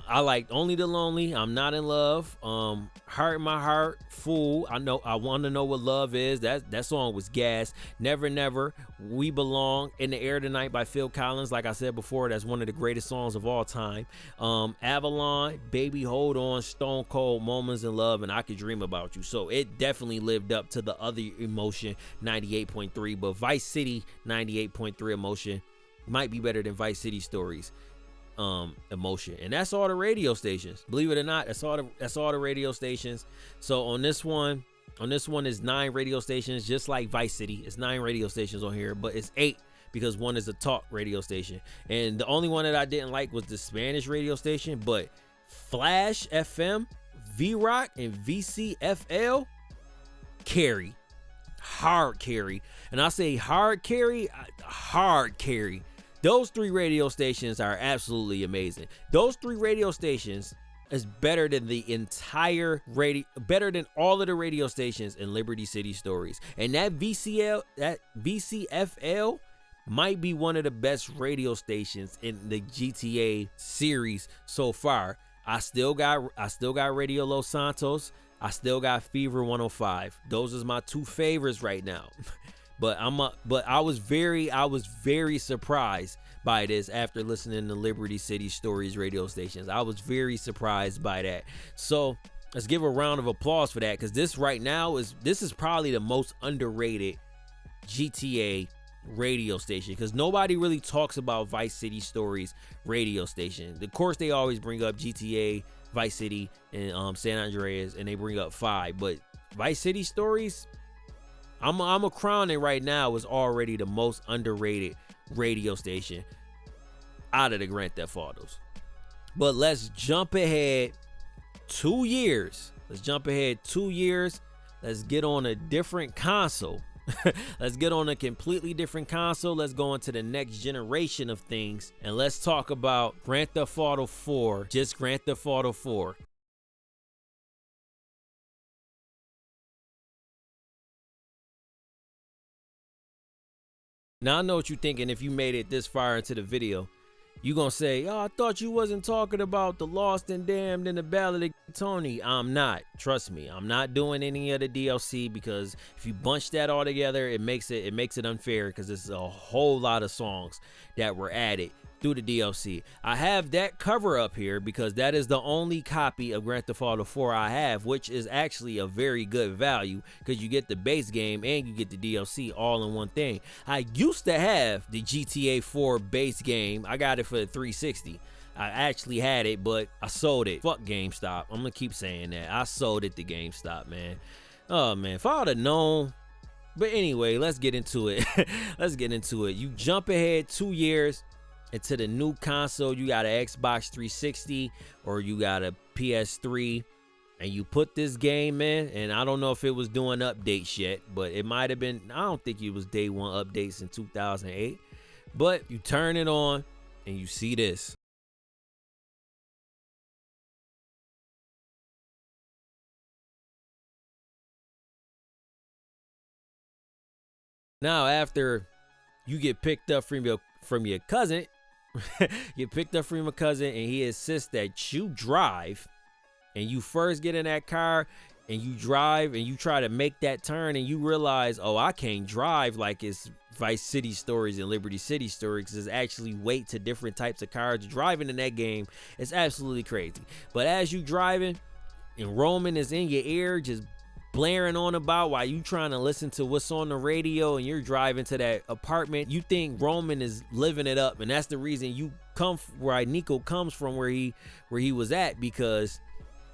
Speaker 1: I like Only the Lonely. I'm Not in Love. Heart in My Heart. Fool. I Want to Know What Love Is. That song was gas. Never Never. We Belong. In the Air Tonight by Phil Collins. Like I said before, that's one of the greatest songs of all time. Avalon, Baby Hold On, Stone Cold, Moments in Love, and I Could Dream About You. So it definitely lived up to the other Emotion 98.3, but Vice City 98.3 Emotion might be better than Vice City Stories Emotion. And that's all the radio stations. Believe it or not, that's all the radio stations. So on this one is 9 radio stations, just like Vice City. It's 9 radio stations on here, but it's 8 because one is a talk radio station. And the only one that I didn't like was the Spanish radio station, but Flash FM, V-Rock, and VCFL carry. Hard carry. And I say hard carry. Those 3 radio stations are absolutely amazing. Those 3 radio stations is better than better than all of the radio stations in Liberty City Stories. And that VCFL might be one of the best radio stations in the GTA series so far. I still got Radio Los Santos. I still got Fever 105. Those is my 2 favorites right now. But I was very surprised by this after listening to Liberty City Stories radio stations. I was very surprised by that. So Let's give a round of applause for that, because this right now this is probably the most underrated GTA radio station, because nobody really talks about Vice City Stories radio station. Of course, they always bring up GTA, Vice City, and San Andreas, and they bring up 5, but Vice City Stories, I'm a crown it right now, is already the most underrated radio station out of the Grand Theft Autos. But let's jump ahead 2 years. Let's get on a different console. Let's get on a completely different console. Let's go into the next generation of things, and let's talk about Grand Theft Auto 4, just Grand Theft Auto 4. Now I know what you're thinking if you made it this far into the video. You gonna say, oh, I thought you wasn't talking about the Lost and Damned and the Ballad of Tony. I'm not. Trust me, I'm not doing any of the DLC, because if you bunch that all together, it makes it unfair, because there's a whole lot of songs that were added through the DLC. I have that cover up here because that is the only copy of Grand Theft Auto 4 I have, which is actually a very good value, because you get the base game and you get the DLC all in one thing. I used to have the GTA 4 base game. I got it for the 360. I actually had it, but I sold it. Fuck GameStop. I'm gonna keep saying that. I sold it to GameStop, man. Oh man, if I would have known. But anyway, let's get into it. You jump ahead 2 years into the new console. You got an Xbox 360 or you got a PS3, and you put this game in, and I don't know if it was doing updates yet, but it might have been. I don't think it was day one updates in 2008, but you turn it on and you see this. Now, after you get picked up from your cousin, get picked up from your cousin, and he insists that you drive, and you first get in that car and you drive and you try to make that turn, and you realize, oh, I can't drive like it's Vice City Stories and Liberty City Stories, because there's actually weight to different types of cars. Driving in that game is absolutely crazy. But as you driving and Roman is in your ear just blaring on about while you trying to listen to what's on the radio, and you're driving to that apartment, you think Roman is living it up, and that's the reason you come where Nico comes from, where he was at, because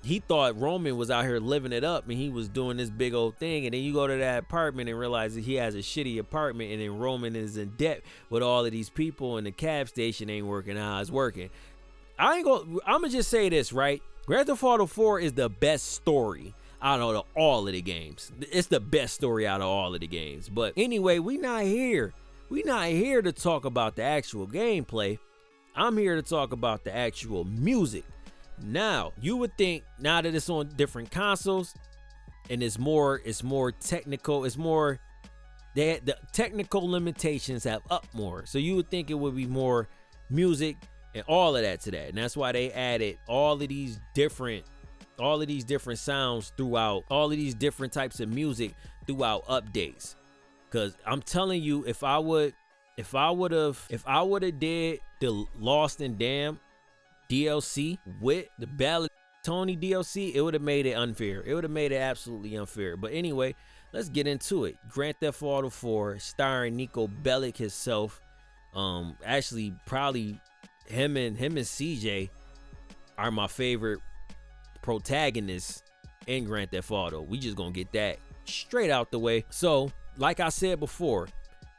Speaker 1: he thought Roman was out here living it up and he was doing this big old thing. And then you go to that apartment and realize that he has a shitty apartment, and then Roman is in debt with all of these people, and the cab station ain't working how it's working. I'm gonna just say this, right? Grand Theft Auto 4 is the best story out of all of the games. It's the best story out of all of the games. But anyway, we not here to talk about the actual gameplay. I'm here to talk about the actual music. Now, you would think, now that it's on different consoles and it's more technical, the technical limitations have upped more. So you would think it would be more music and all of that to that. And that's why they added all of these different sounds throughout, all of these different types of music throughout updates. Cause I'm telling you, if I would have did the Lost and Damned DLC with the Ballad of Tony DLC, it would have made it unfair. It would have made it absolutely unfair. But anyway, let's get into it. Grand Theft Auto 4, starring Nico Bellic himself. Actually, probably him and CJ are my favorite protagonists in Grand Theft Auto. We just gonna get that straight out the way. So, like I said before,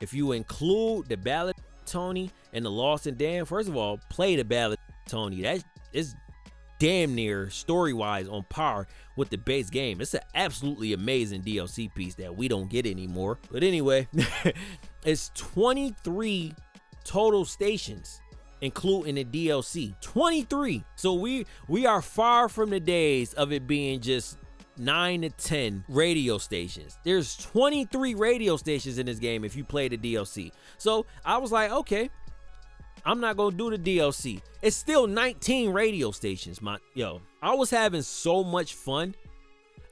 Speaker 1: if you include the Ballad of Tony and the Lost and Damned, first of all, play the Ballad of Tony. That is damn near story-wise on par with the base game. It's an absolutely amazing DLC piece that we don't get anymore. But anyway, it's 23 total stations, including the DLC. 23. So we are far from the days of it being just 9 to 10 radio stations. There's 23 radio stations in this game if you play the DLC. So I was like, okay, I'm not gonna do the DLC. It's still 19 radio stations. I was having so much fun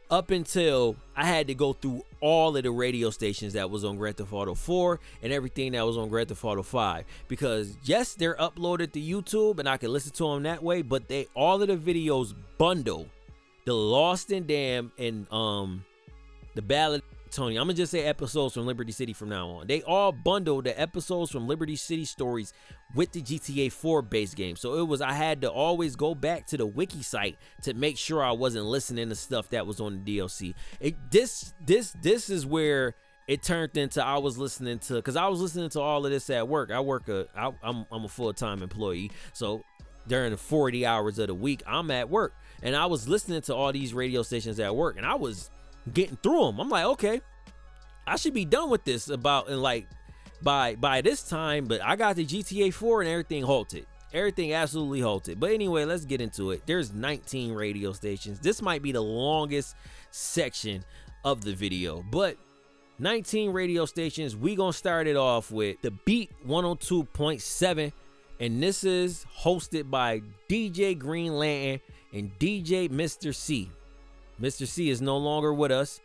Speaker 1: up until I had to go through all of the radio stations that was on Grand Theft Auto 4 and everything that was on Grand Theft Auto 5. Because yes, they're uploaded to YouTube and I can listen to them that way, but all of the videos bundle the Lost and Damned, and the Ballad of Tony. I'm gonna just say episodes from Liberty City from now on. They all bundled the episodes from Liberty City Stories with the GTA 4 base game. So it was, I had to always go back to the wiki site to make sure I wasn't listening to stuff that was on the DLC. This is where it turned into, I was listening to, because I was listening to all of this at work. I'm a full-time employee, so during the 40 hours of the week, I'm at work, and I was listening to all these radio stations at work, and I was getting through them. I'm like, okay, I should be done with this about in like by this time, but I got the GTA 4 and everything halted. Everything absolutely halted. But anyway, let's get into it. There's 19 radio stations. This might be the longest section of the video, but 19 radio stations. We gonna start it off with the Beat 102.7, and this is hosted by DJ Green Lantern and DJ Mr. C. Mr. C is no longer with us,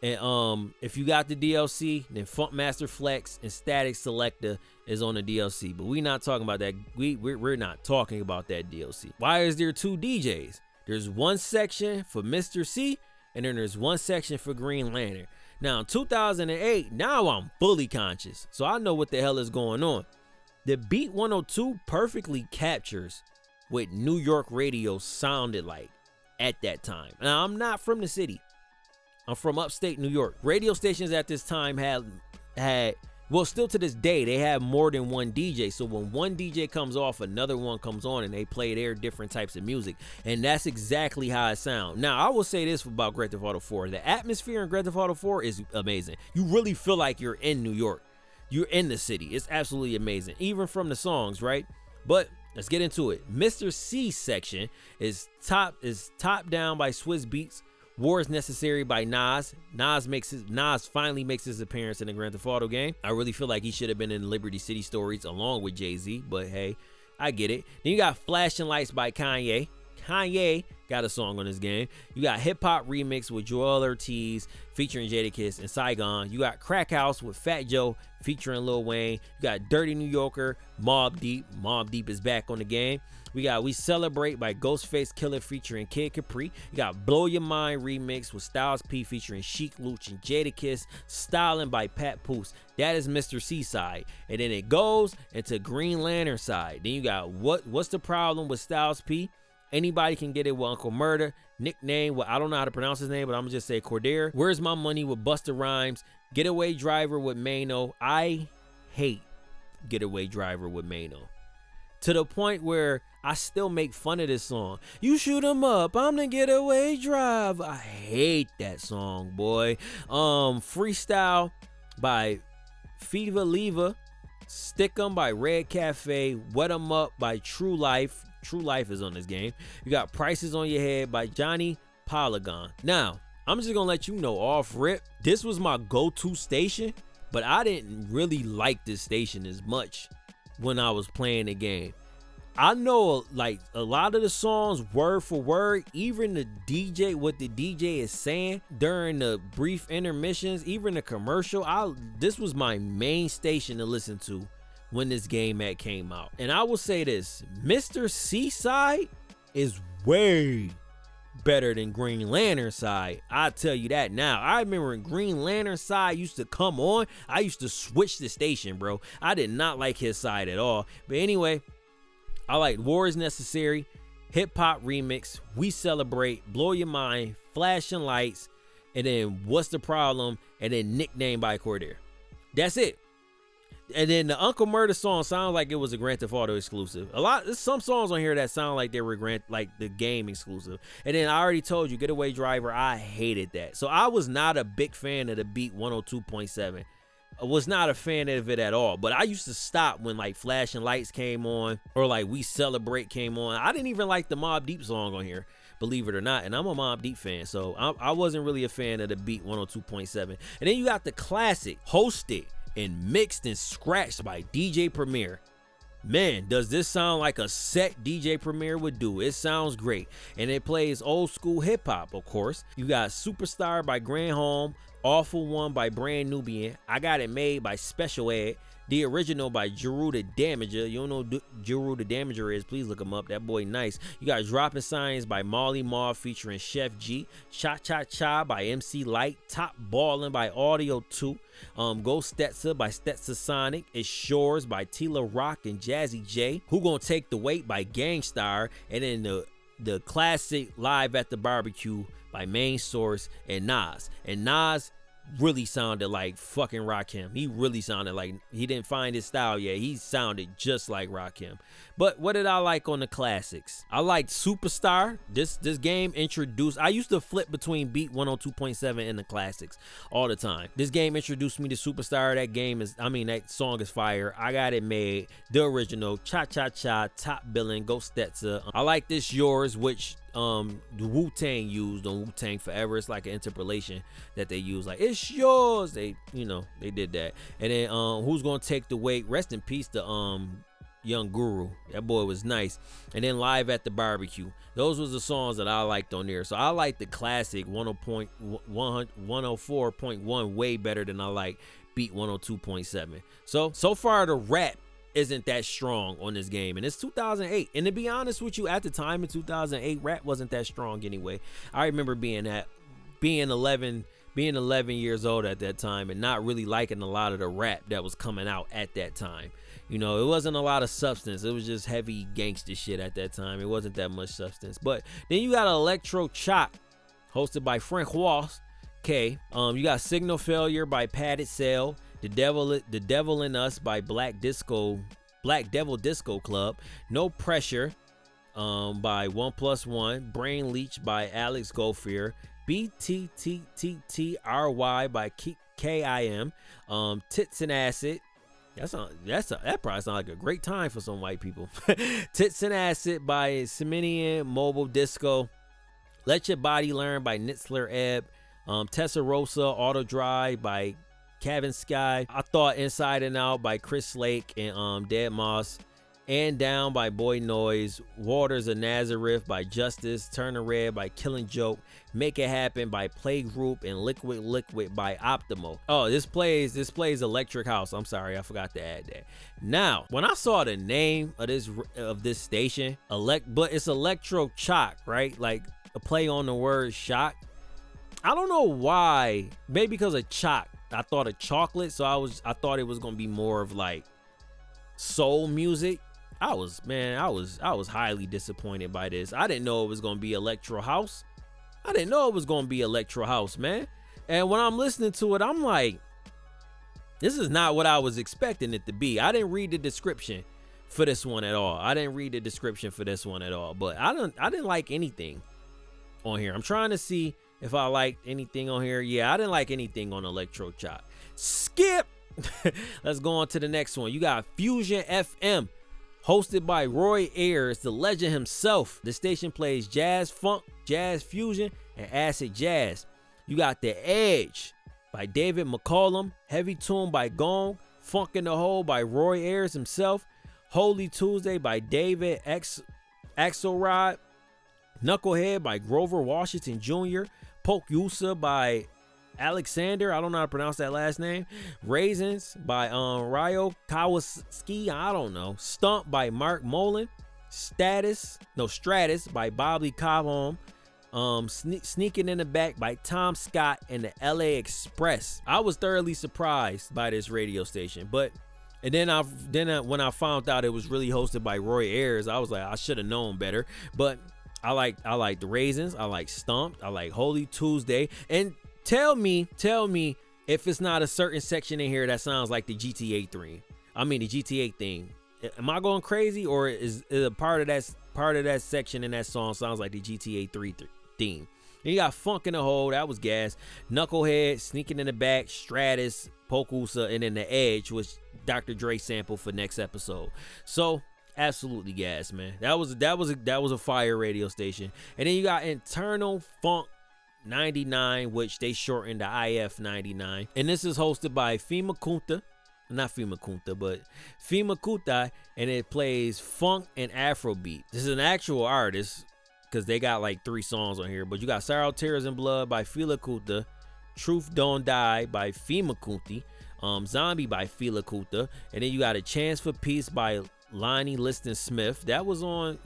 Speaker 1: and if you got the DLC, then Funkmaster Flex and Static Selector is on the DLC, but we not talking about that. We're not talking about that DLC. Why is there two DJs? There's one section for Mr. C, and then there's one section for Green Lantern. Now, in 2008, now I'm fully conscious, so I know what the hell is going on. The Beat 102 perfectly captures what New York radio sounded like at that time. Now, I'm not from the city. I'm from upstate New York. Radio stations at this time had, well, still to this day, they have more than one DJ. So when one DJ comes off, another one comes on, and they play their different types of music. And that's exactly how it sounds. Now, I will say this about Grand Theft Auto 4. The atmosphere in Grand Theft Auto 4 is amazing. You really feel like you're in New York. You're in the city. It's absolutely amazing, even from the songs, right? But let's get into it. Mr. C section is top down by Swizz Beatz. War is Necessary by Nas. Nas finally makes his appearance in the Grand Theft Auto game. I really feel like he should have been in Liberty City Stories along with Jay-Z, but hey, I get it. Then you got Flashing Lights by Kanye. Kanye got a song on this game. You got Hip Hop Remix with Joel Ortiz featuring Jadakiss and Saigon. You got Crack House with Fat Joe featuring Lil Wayne. You got Dirty New Yorker, Mobb Deep. Mobb Deep is back on the game. We got We Celebrate by Ghostface Killer featuring Kid Capri. You got Blow Your Mind remix with Styles P featuring Sheek Louch and Jadakiss. Styling by Pat Poose. That is Mr. C side. And then it goes into Green Lantern side. Then you got What's the Problem with Styles P? Anybody Can Get It with Uncle Murder. Nickname, well, I don't know how to pronounce his name, but I'm gonna just say Cordair. Where's My Money with Busta Rhymes. Getaway Driver with Mano. I hate Getaway Driver with Mano, to the point where I still make fun of this song. You shoot 'em up, I'm the getaway driver. I hate that song, boy. Freestyle by Fever Leva. Stick 'em by Red Cafe. Wet 'em Up by True Life. True Life is on this game. You got Prices on Your Head by Johnny Polygon. Now, I'm just gonna let you know off rip, this was my go-to station, but I didn't really like this station as much when I was playing the game. I know like a lot of the songs word for word, even the DJ, what the DJ is saying during the brief intermissions, even the commercial, this was my main station to listen to when this game came out. And I will say this, Mr. C side is way better than Green Lantern side. I tell you that now. I remember when Green Lantern side used to come on, I used to switch the station, bro. I did not like his side at all. But anyway, I like War is Necessary, Hip Hop Remix, We Celebrate, Blow Your Mind, Flashing Lights, and then What's the Problem, and then Nickname by Cordair. That's it. And then the Uncle Murder song sounds like it was a Grand Theft Auto exclusive. There's some songs on here that sound like they were the game exclusive. And then I already told you, Getaway Driver, I hated that. So I was not a big fan of the Beat 102.7. I was not a fan of it at all. But I used to stop when like Flashing Lights came on or like We Celebrate came on. I didn't even like the Mobb Deep song on here, believe it or not. And I'm a Mobb Deep fan, so I wasn't really a fan of the Beat 102.7. And then you got the classic, hosted and mixed and scratched by DJ Premier. Man, does this sound like a set DJ Premier would do. It sounds great. And it plays old school hip hop, of course. You got Superstar by Grand Home, Awful One by Brand Nubian, I Got It Made by Special Ed, The Original by Jeru the Damager. You don't know who Jeru the Damager is, please look him up. That boy nice. You got Dropping Signs by Marley Marl featuring Chef G. Cha Cha Cha by MC Light. Top Ballin' by Audio 2. Go Stetzer by Stetzer Sonic. It's Shores by Tila Rock and Jazzy J. Who Gonna Take the Weight by Gangstar. And then the classic Live at the Barbecue by Main Source and Nas. And Nas really sounded like fucking Rakim. He really sounded like, he didn't find his style yet. He sounded just like Rakim. But what did I like on the classics? I liked Superstar. This game introduced, I used to flip between Beat 102.7 and the classics all the time. This game introduced me to Superstar. That game is, I mean, that song is fire. I Got It Made, The Original, Cha Cha Cha, Top Billin', Go Stetzer. I like this Yours, which the Wu-Tang used on Wu-Tang Forever. It's like an interpolation that they use, like it's yours. They, you know, they did that. And then Who's Gonna Take the Weight? Rest in peace to Young Guru. That boy was nice. And then Live at the Barbecue. Those was the songs that I liked on there. So I like the classic 104.1 way better than I like Beat 102.7. So far the rap isn't that strong on this game, and it's 2008. And to be honest with you, at the time in 2008, rap wasn't that strong anyway. I remember being 11 years old at that time and not really liking a lot of the rap that was coming out at that time. You know, it wasn't a lot of substance. It was just heavy gangster shit at that time. It wasn't that much substance. But then you got Electro Chop, hosted by Francois K. You got Signal Failure by Padded Sail. The Devil in Us by Black Devil Disco Club. No Pressure by 1+1. Brain Leech by Alex Gofier. BTTTTRY by KIM. Tits and Acid. That probably sounds like a great time for some white people. Tits and Acid by Siminian Mobile Disco. Let Your Body Learn by Nitzler Ebb. Tessarossa Auto Drive by Kevin Sky. I Thought Inside and Out by Chris Lake and Dead Moss. And Down by Boy Noise. Waters of Nazareth by Justice. Turner Red by Killing Joke. Make It Happen by Playgroup. And Liquid Liquid by Optimo. Oh, this plays Electric House. I'm sorry, I forgot to add that. Now, when I saw the name of this station, but it's Electro Shock, right? Like a play on the word shock. I don't know why. Maybe because of chalk. I thought of chocolate, so I thought it was gonna be more of like soul music. I was highly disappointed by this. I didn't know it was gonna be Electro House. Man. And when I'm listening to it, I'm like, this is not what I was expecting it to be. I didn't read the description for this one at all. But I didn't like anything on here. I'm trying to see if I liked anything on here. Yeah, I didn't like anything on Electro Chop. Skip. Let's go on to the next one. You got Fusion FM, hosted by Roy Ayers, the legend himself. The station plays jazz funk, jazz fusion, and acid jazz. You got The Edge by David McCollum, Heavy Tune by Gong, Funk in the Hole by Roy Ayers himself, Holy Tuesday by David Axelrod, Knucklehead by Grover Washington Jr., Poke Yusa by Alexander, I don't know how to pronounce that last name, Raisins by Ryo Kawasaki, I don't know, Stump by Mark Mullen, Stratus by Bobby Cobham, Sneaking in the Back by Tom Scott and the LA Express. I was thoroughly surprised by this radio station, and then when I found out it was really hosted by Roy Ayers, I was like, I should have known better. But I like the Raisins, I like Stumped, I like Holy Tuesday. And tell me if it's not a certain section in here that sounds like the GTA theme. Am I going crazy, or is a part of that section in that song sounds like the GTA 3 theme? And you got Funk in the Hole, that was gas. Knucklehead, Sneaking in the Back, Stratus, Pokusa, and then The Edge, which Dr. Dre sampled for next episode. So absolutely gas, man. That was a fire radio station. And then you got Internal Funk 99, which they shortened to IF 99. And this is hosted by Fema Kunta, and it plays funk and Afrobeat. This is an actual artist because they got like 3 songs on here. But you got Sorrow, Tears, and Blood by Fela Kunta, Truth Don't Die by Fema Kunti, Zombie by Fela Kuti, and then you got A Chance for Peace by Lonnie Liston Smith. That was on.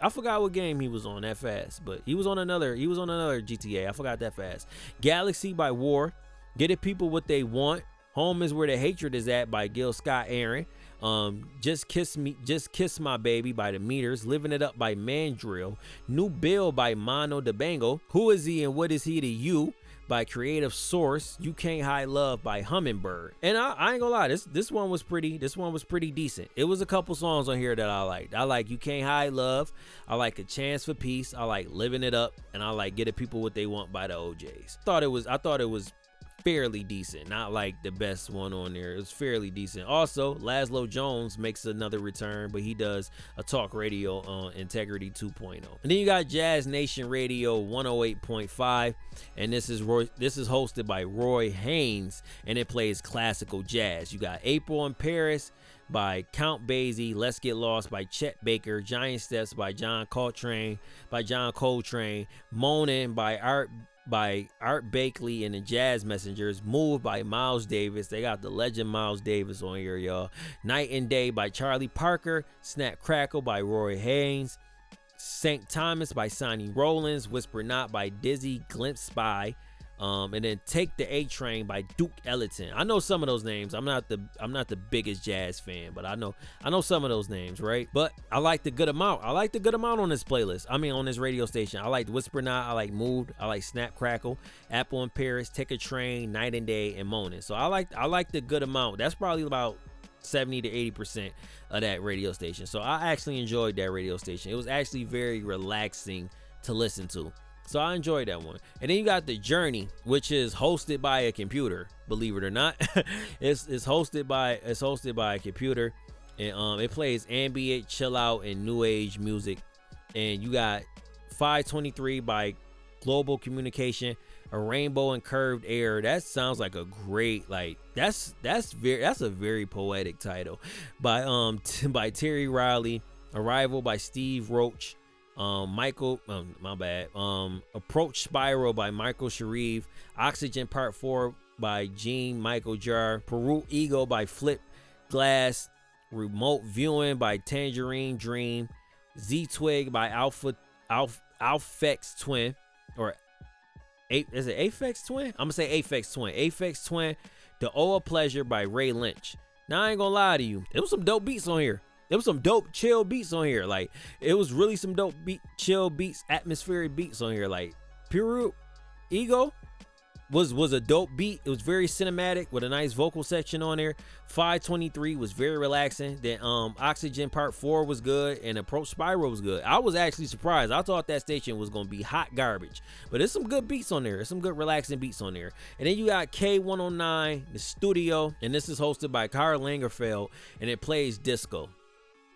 Speaker 1: I forgot what game he was on that fast, but he was on another GTA. I forgot that fast. Galaxy by War. Get It People What They Want. Home Is Where the Hatred Is At by Gil Scott-Aaron. Just Kiss My Baby by The Meters. Living It Up by Mandrill. New Bill by Mono DeBango. Who Is He and What Is He to You by Creative Source. You Can't Hide Love by Hummingbird. And I ain't gonna lie, this one was pretty decent. It was a couple songs on here that I liked. I like You Can't Hide Love. I like A Chance for Peace. I like Living It Up, and I like Get It People What They Want by the OJs. I thought it was fairly decent, not like the best one on there. It was fairly decent. Also, Laszlo Jones makes another return, but he does a talk radio on Integrity 2.0. And then you got Jazz Nation Radio 108.5, and this is hosted by Roy Haynes, and it plays classical jazz. You got April in Paris by Count Basie, Let's Get Lost by Chet Baker, Giant Steps by John Coltrane, Moanin' by Art Blakey and the Jazz Messengers, Move by Miles Davis. They got the legend Miles Davis on here, y'all. Night and Day by Charlie Parker, Snap Crackle by Roy Haynes, St. Thomas by Sonny Rollins, Whisper Not by Dizzy Gillespie, and then Take the A Train by Duke Ellington. I know some of those names. I'm not the biggest jazz fan, but I know some of those names, right? But I like the good amount. On this playlist. I mean, on this radio station. I like Whisper Not, I like Moved, I like Snap Crackle, Apple in Paris, Take a Train, Night and Day, and Moanin'. So I like the good amount. That's probably about 70 to 80% of that radio station. So I actually enjoyed that radio station. It was actually very relaxing to listen to. So I enjoyed that one. And then you got The Journey, which is hosted by a computer, believe it or not. it's hosted by a computer, and it plays ambient, chill out, and new age music. And you got 523 by Global Communication, A Rainbow in Curved Air. That sounds like a great, like that's a very poetic title. By Terry Riley, Arrival by Steve Roach. Approach Spiral by Michael Sharif, Oxygen Part 4 by Gene Michael Jar, Peru Ego by Flip Glass, Remote Viewing by Tangerine Dream, Z-Twig by Alphex Twin, or is it Aphex Twin? I'm gonna say Aphex Twin, The Oa Pleasure by Ray Lynch. Now I ain't gonna lie to you, there was some dope beats on here. There was some dope chill beats on here. Like, it was really some dope chill beats, atmospheric beats on here. Like, Peru Ego was a dope beat. It was very cinematic with a nice vocal section on there. 523 was very relaxing. Then Oxygen Part 4 was good, and Approach Spiral was good. I was actually surprised. I thought that station was gonna be hot garbage, but there's some good beats on there. There's some good relaxing beats on there. And then you got K109, The Studio, and this is hosted by Karl Lagerfeld, and it plays disco.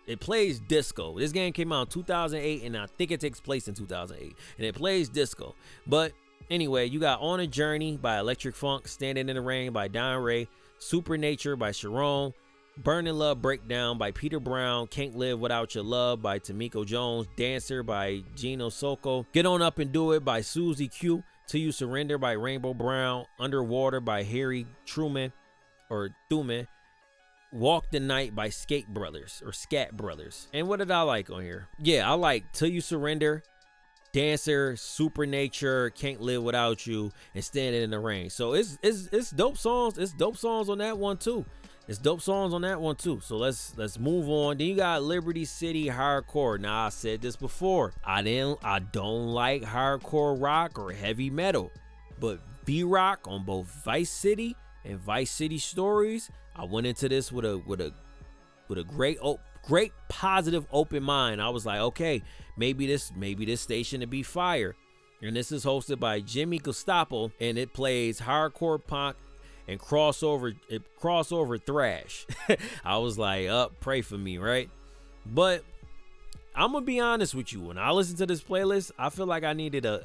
Speaker 1: This game came out in 2008, and I think it takes place in 2008, and it plays disco. But anyway, you got On a Journey by Electric Funk, Standing in the Rain by Don Ray, Supernature by Sharon, Burning Love Breakdown by Peter Brown, Can't Live Without Your Love by Tamiko Jones, Dancer by Gino Socco, Get On Up and Do It by Susie Q, Till You Surrender by Rainbow Brown, Underwater by Harry Truman, Walk the Night by Scat Brothers. And what did I like on here? Yeah, I like Till You Surrender, Dancer, Supernature, Can't Live Without You, and Standing in the Rain. So it's dope songs. It's dope songs on that one too. So let's move on. Then you got Liberty City Hardcore. Now, I said this before. I don't like hardcore rock or heavy metal, but V-Rock on both Vice City and Vice City Stories, I went into this with a great positive open mind. I was like, okay, maybe this station to be fire. And this is hosted by Jimmy Gestapo, and it plays hardcore punk and crossover thrash. I was like, pray for me, right? But I'm gonna be honest with you. When I listen to this playlist, I feel like I needed to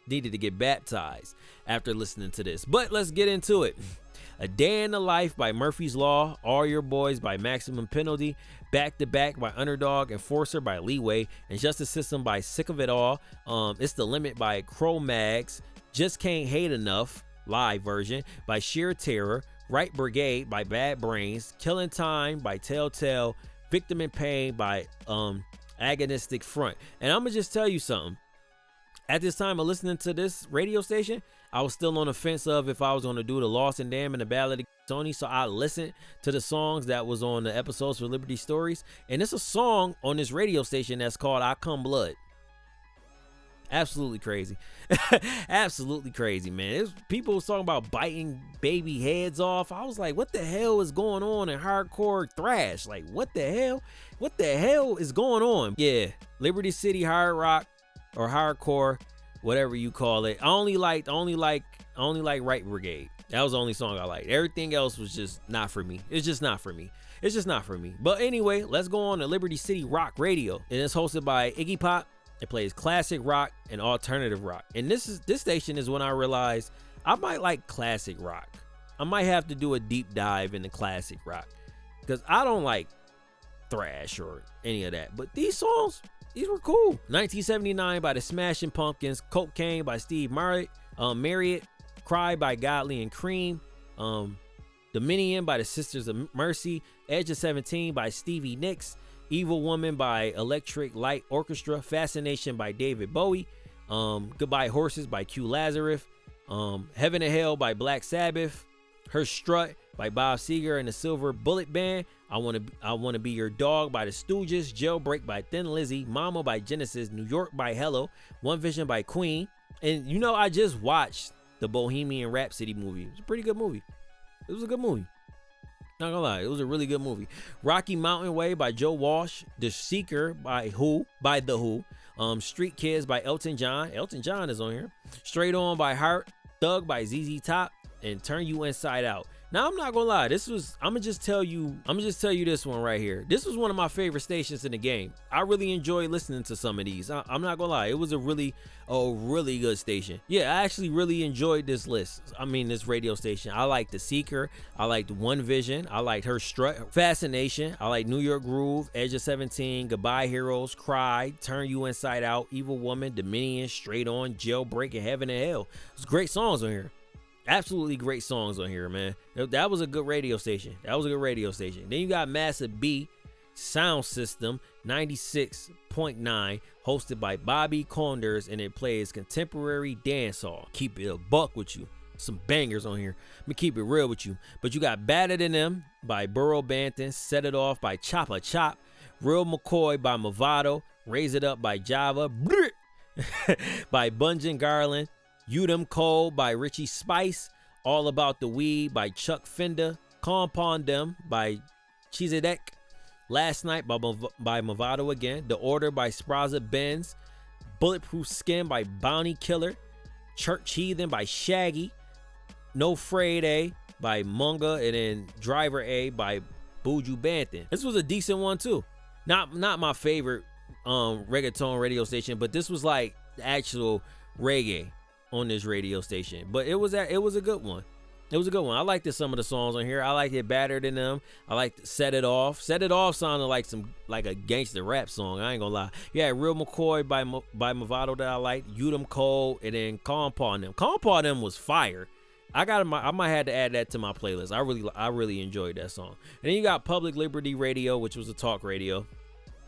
Speaker 1: get baptized after listening to this. But let's get into it. A Day in the Life by Murphy's Law, All Your Boys by Maximum Penalty, Back to Back by Underdog, Enforcer by Leeway, and Justice System by Sick of It All. It's the Limit by Crow Mags, Just Can't Hate Enough, live version by Sheer Terror, Right Brigade by Bad Brains, Killing Time by Telltale, Victim in Pain by Agonistic Front. And I'm gonna just tell you something. At this time of listening to this radio station, I was still on the fence of if I was gonna do the Lost and Damned and the Ballad of Tony, so I listened to the songs that was on the episodes for Liberty Stories, and it's a song on this radio station that's called I Come Blood. Absolutely crazy. Absolutely crazy, man. It was, people was talking about biting baby heads off. I was like, what the hell is going on in hardcore thrash? Like, what the hell? What the hell is going on? Yeah, Liberty City hard rock or hardcore, whatever you call it. I only like Right Brigade. That was the only song I liked. Everything else was just not for me. It's just not for me. It's just not for me. But anyway, let's go on to Liberty City Rock Radio. And it's hosted by Iggy Pop. It plays classic rock and alternative rock. And this station is when I realized I might like classic rock. I might have to do a deep dive into classic rock because I don't like thrash or any of that. But these songs, these were cool. 1979 by the Smashing Pumpkins, Cocaine by Steve Marriott, Cry by Godley and Cream, Dominion by the Sisters of Mercy, Edge of 17 by Stevie Nicks, Evil Woman by Electric Light Orchestra, Fascination by David Bowie, Goodbye Horses by Q Lazarus, Heaven and Hell by Black Sabbath, Her Strut by Bob Seger and the Silver Bullet Band, I Wanna Be Your Dog by the Stooges, Jailbreak by Thin Lizzy, Mama by Genesis, New York by Hello, One Vision by Queen. And you know, I just watched the Bohemian Rhapsody movie. It was a pretty good movie. It was a good movie. Not gonna lie, it was a really good movie. Rocky Mountain Way by Joe Walsh, The Seeker by The Who, Street Kids by Elton John. Elton John is on here. Straight On by Heart, Thug by ZZ Top, and Turn You Inside Out. Now I'm not gonna lie, I'm gonna just tell you this one right here. This was one of my favorite stations in the game. I really enjoyed listening to some of these. I'm not gonna lie, it was a really good station. Yeah, I actually really enjoyed this this radio station. I liked The Seeker, I liked One Vision, I liked Her Strut, Fascination, I liked New York Groove, Edge of 17, Goodbye Heroes, Cry, Turn You Inside Out, Evil Woman, Dominion, Straight On, Jailbreak, and Heaven and Hell. There's great songs on here. Absolutely great songs on here, man. That was a good radio station. Then you got Massive B Sound System 96.9, hosted by Bobby Condors, and it plays contemporary dancehall. Keep it a buck with you. Some bangers on here. Let me keep it real with you. But you got Better Than Them by Burrow Banton, Set It Off by Choppa Chop, Real McCoy by Movado, Raise It Up by Java, by Bunjan Garland, Udem Cole by Richie Spice, All About the Weed by Chuck Fender, Compound Them by Chizedek, Last Night by Movado again, The Order by Spraza Benz, Bulletproof Skin by Bounty Killer, Church Heathen by Shaggy, No Frayed A by Munga, and then Driver A by Buju Banton. This was a decent one too. Not my favorite reggaeton radio station, but this was like the actual reggae on this radio station. But it was a good one. It was a good one. I liked some of the songs on here. I liked it Better Than Them. I liked Set It Off. Set It Off sounded like a gangster rap song. I ain't gonna lie. Yeah, Real McCoy by Movado that I liked. Udem Cole, and then Compound Them. Compound Them was fire. I might have to add that to my playlist. I really enjoyed that song. And then you got Public Liberty Radio, which was a talk radio.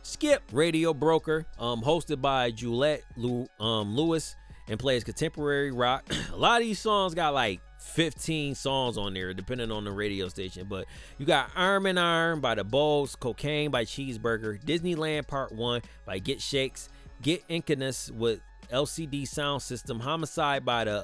Speaker 1: Skip Radio Broker, hosted by Juliette Lewis, and plays contemporary rock. A lot of these songs got like 15 songs on there, depending on the radio station. But you got Arm in Arm by the Bulls, Cocaine by Cheeseburger, Disneyland Part 1 by Get Shakes, Get Incanus with LCD Sound System, Homicide by the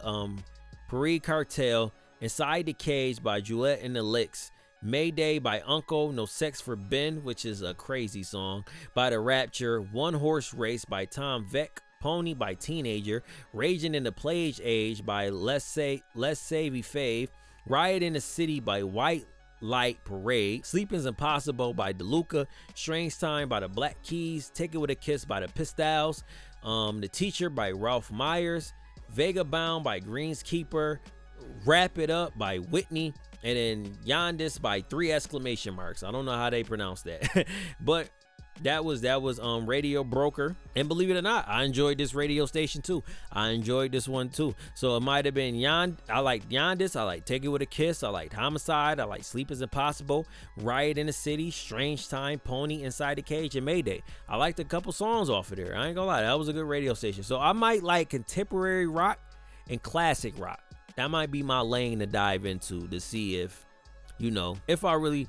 Speaker 1: Paris Cartel, Inside the Cage by Juliette and the Licks, Mayday by Uncle, No Sex for Ben, which is a crazy song, by The Rapture, One Horse Race by Tom Veck, Pony by Teenager, Raging in the Plague Age by Let's Savey Fave, Riot in the City by White Light Parade, Sleeping's Impossible by DeLuca, Strange Time by the Black Keys, Take It With a Kiss by the Pistols, The Teacher by Ralph Myers, Vagabond by Greenskeeper, Wrap It Up by Whitney, and then Yondis by 3 exclamation marks. I don't know how they pronounce that. But that was Radio Broker. And believe it or not, I enjoyed this radio station too. I enjoyed this one too. So it might have been I like Yondis, I like Take It With a Kiss, I like Homicide, I like Sleep Is Impossible, Riot in the City, Strange Time, Pony, Inside the Cage, and Mayday. I liked a couple songs off of there. I ain't gonna lie, that was a good radio station. So I might like contemporary rock and classic rock. That might be my lane to dive into to see if, you know, if I really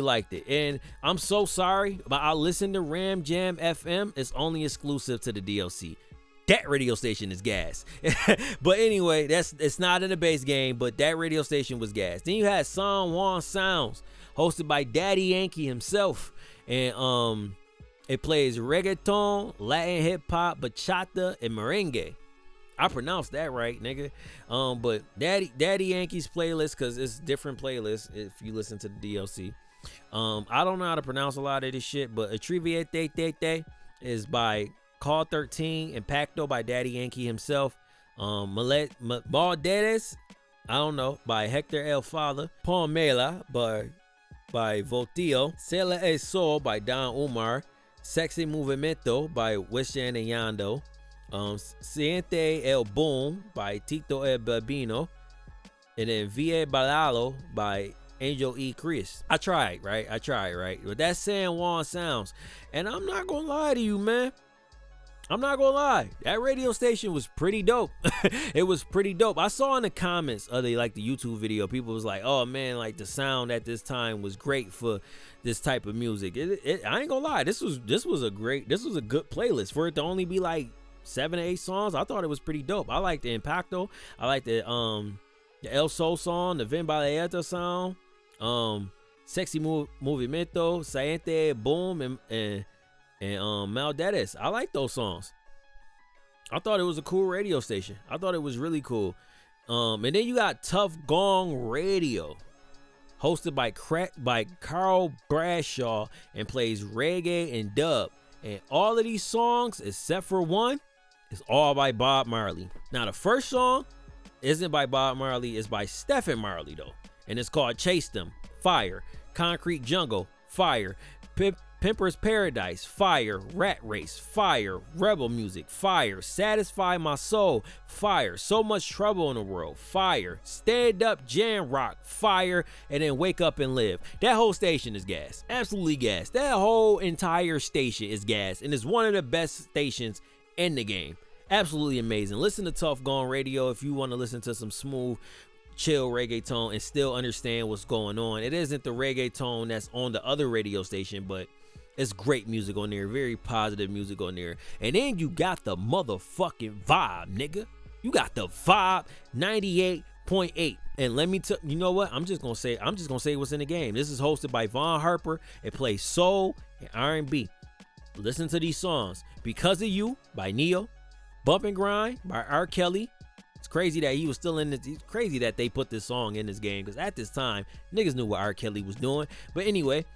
Speaker 1: liked it. And I'm so sorry, but I listened to Ram Jam FM. It's only exclusive to the DLC. That radio station is gas. But anyway, it's not in the base game, but that radio station was gas. Then you had San Juan Sounds, hosted by Daddy Yankee himself. And it plays reggaeton, Latin hip hop, bachata, and merengue. I pronounced that right, nigga. But Daddy Yankee's playlist, because it's different playlists if you listen to the DLC. I don't know how to pronounce a lot of this shit, but Atreviate is by Call 13 and Pacto by Daddy Yankee himself. Malderes, I don't know, by Hector El Father. Palmela by Voltio. Sela El Sol by Don Umar. Sexy Movimiento by Wishan and Yando. Siente El Boom by Tito El Babino, and then Vie Balalo by Angel E. Chris. I tried, right? But that's San Juan Sounds. And I'm not gonna lie to you, man. I'm not gonna lie. That radio station was pretty dope. It was pretty dope. I saw in the comments of the YouTube video, people was like, oh man, like the sound at this time was great for this type of music. I ain't gonna lie. This was a good playlist for it to only be like 7 or 8 songs. I thought it was pretty dope. I like the Impacto. I like the El Sol song, the Ven Baleeta song, Sexy Movimiento, Saente Boom, and Malderes. I like those songs. I thought it was a cool radio station. I thought it was really cool. And then you got Tough Gong Radio, hosted by Carl Bradshaw, and plays reggae and dub. And all of these songs, except for one, is all by Bob Marley. Now, the first song isn't by Bob Marley, it's by Stephen Marley, though. And it's called Chase Them, fire. Concrete Jungle, fire. Pimper's Paradise, fire. Rat Race, fire. Rebel Music, fire. Satisfy My Soul, fire. So Much Trouble in the World, fire. Stand Up Jam Rock, fire. And then Wake Up and Live. That whole station is gas. Absolutely gas. That whole entire station is gas. And it's one of the best stations in the game. Absolutely amazing. Listen to Tough Gone Radio if you want to listen to some smooth, chill reggaeton and still understand what's going on. It isn't the reggaeton that's on the other radio station, but it's great music on there. Very positive music on there. And then you got the motherfucking vibe, nigga. You got the vibe 98.8. And let me tell you know what? I'm just gonna say what's in the game. This is hosted by Von Harper. It plays soul and R&B. Listen to these songs. Because of You by Neo. Bump and Grind by R. Kelly. It's crazy that he was still in this. It's crazy that they put this song in this game, because at this time, niggas knew what R. Kelly was doing. But anyway,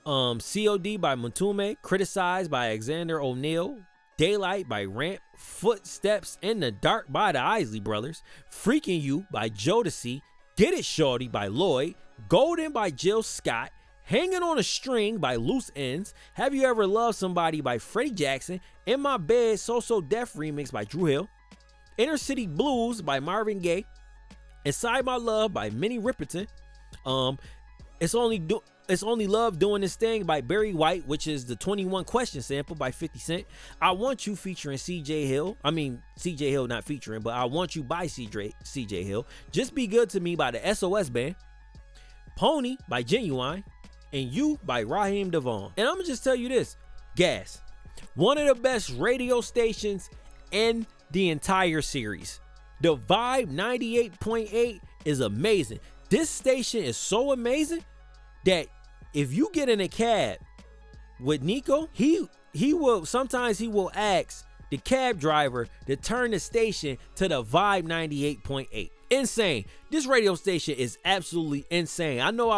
Speaker 1: COD by Mutume. Criticized by Alexander O'Neal. Daylight by Ramp. Footsteps in the Dark by the Isley Brothers. Freaking You by Jodeci. Get It Shorty by Lloyd. Golden by Jill Scott. Hanging on a String by Loose Ends. Have You Ever Loved Somebody by Freddie Jackson. In My Bed, So Def remix by Drew Hill. Inner City Blues by Marvin Gaye. Inside My Love by Minnie Riperton. It's Only Love Doing This Thing by Barry White, which is the 21 Question sample by 50 Cent. I Want You featuring CJ Hill. I mean, CJ Hill not featuring, but I Want You by CJ Hill. Just Be Good to Me by the SOS Band. Pony by Genuine. And You by Raheem Devon. And I'm gonna just tell you this, gas. One of the best radio stations in the entire series. The Vibe 98.8 is amazing. This station is so amazing that if you get in a cab with Nico, he will ask the cab driver to turn the station to the Vibe 98.8. Insane. This radio station is absolutely insane. I know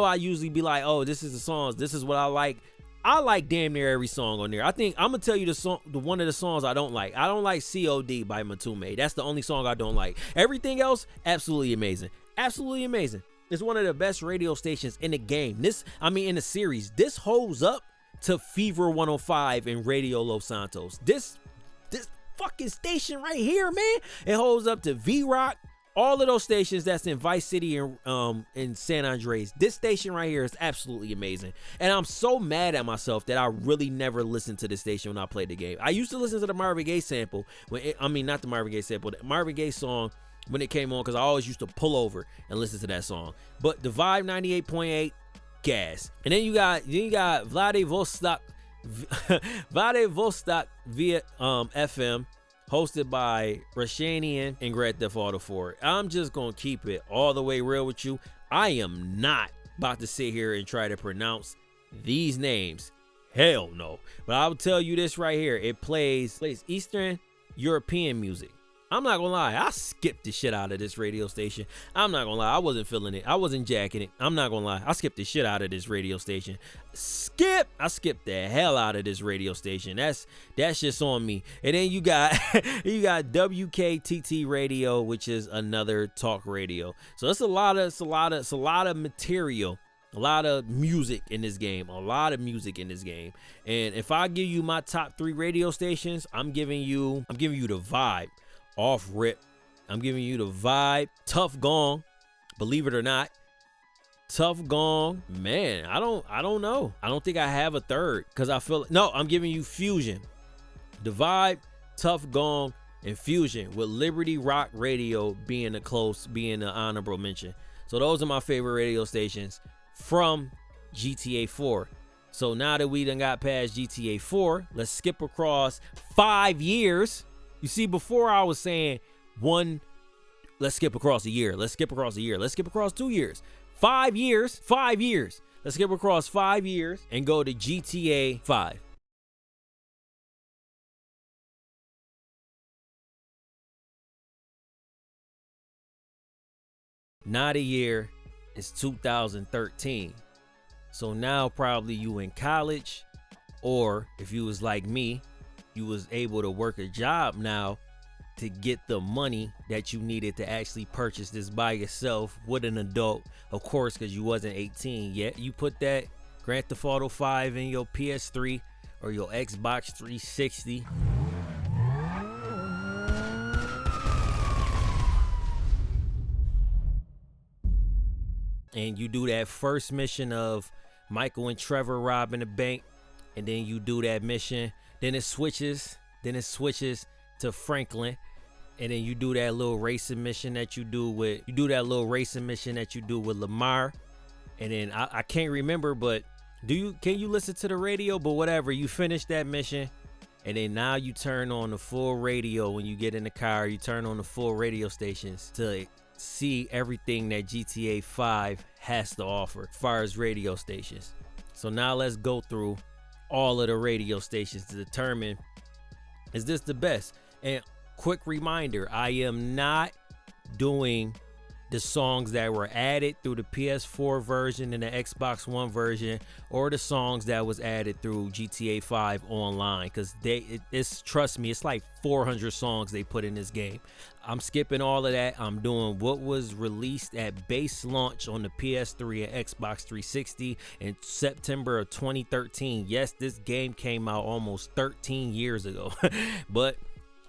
Speaker 1: I usually be like, oh, this is the songs, this is what I like. I like damn near every song on there. I think I'm gonna tell you the one of the songs I don't like. I don't like COD by Mutume. That's the only song I don't like. Everything else, absolutely amazing. Absolutely amazing. It's one of the best radio stations in the game. In the series. This holds up to Fever 105 and Radio Los Santos. This fucking station right here, man, it holds up to V-Rock, all of those stations that's in Vice City and in San Andreas. This station right here is absolutely amazing. And I'm so mad at myself that I really never listened to this station when I played the game. I used to listen to the Marvin Gaye sample. Not the Marvin Gaye sample, the Marvin Gaye song when it came on, because I always used to pull over and listen to that song. But the Vibe 98.8, gas. And then you got Vladivostok via FM, hosted by Rashanian and Grand Theft Auto 4. I'm just gonna keep it all the way real with you. I am not about to sit here and try to pronounce these names. Hell no. But I'll tell you this right here. It plays Eastern European music. I'm not gonna lie, I skipped the shit out of this radio station. I'm not gonna lie, I wasn't feeling it. I wasn't jacking it. I'm not gonna lie, I skipped the shit out of this radio station. I skipped the hell out of this radio station. That's just on me. And then you got WKTT radio, which is another talk radio. So it's a lot of material. A lot of music in this game. And if I give you my top 3 radio stations, I'm giving you the Vibe. Off rip, I'm giving you the Vibe. Tough Gong, believe it or not. Tough Gong, man, I don't know. I don't think I have a third, because I feel no. I'm giving you Fusion, the Vibe, Tough Gong, and Fusion, with Liberty Rock Radio being an honorable mention. So those are my favorite radio stations from GTA 4. So now that we done got past GTA 4, let's skip across 5 years. You see, before I was saying let's skip across a year. Let's skip across 2 years. 5 years. Let's skip across 5 years and go to GTA 5. Now the year is 2013. So now probably you in college, or if you was like me, you was able to work a job now to get the money that you needed to actually purchase this by yourself with an adult, of course, because you wasn't 18 yet. You put that Grand Theft Auto 5 in your PS3 or your Xbox 360. And you do that first mission of Michael and Trevor robbing the bank, and then you do that mission. Then it switches to Franklin, and then you do that little racing mission that you do with Lamar. And then I can't remember, but can you listen to the radio? But whatever, you finish that mission, and then now you turn on the full radio. When you get in the car, you turn on the full radio stations to see everything that GTA 5 has to offer as far as radio stations. So now let's go through all of the radio stations to determine, is this the best? And quick reminder, I am not doing the songs that were added through the PS4 version and the Xbox One version, or the songs that was added through GTA 5 online, because trust me, it's like 400 songs they put in this game. I'm skipping all of that. I'm doing what was released at base launch on the PS3 and Xbox 360 in September of 2013. Yes, this game came out almost 13 years ago. But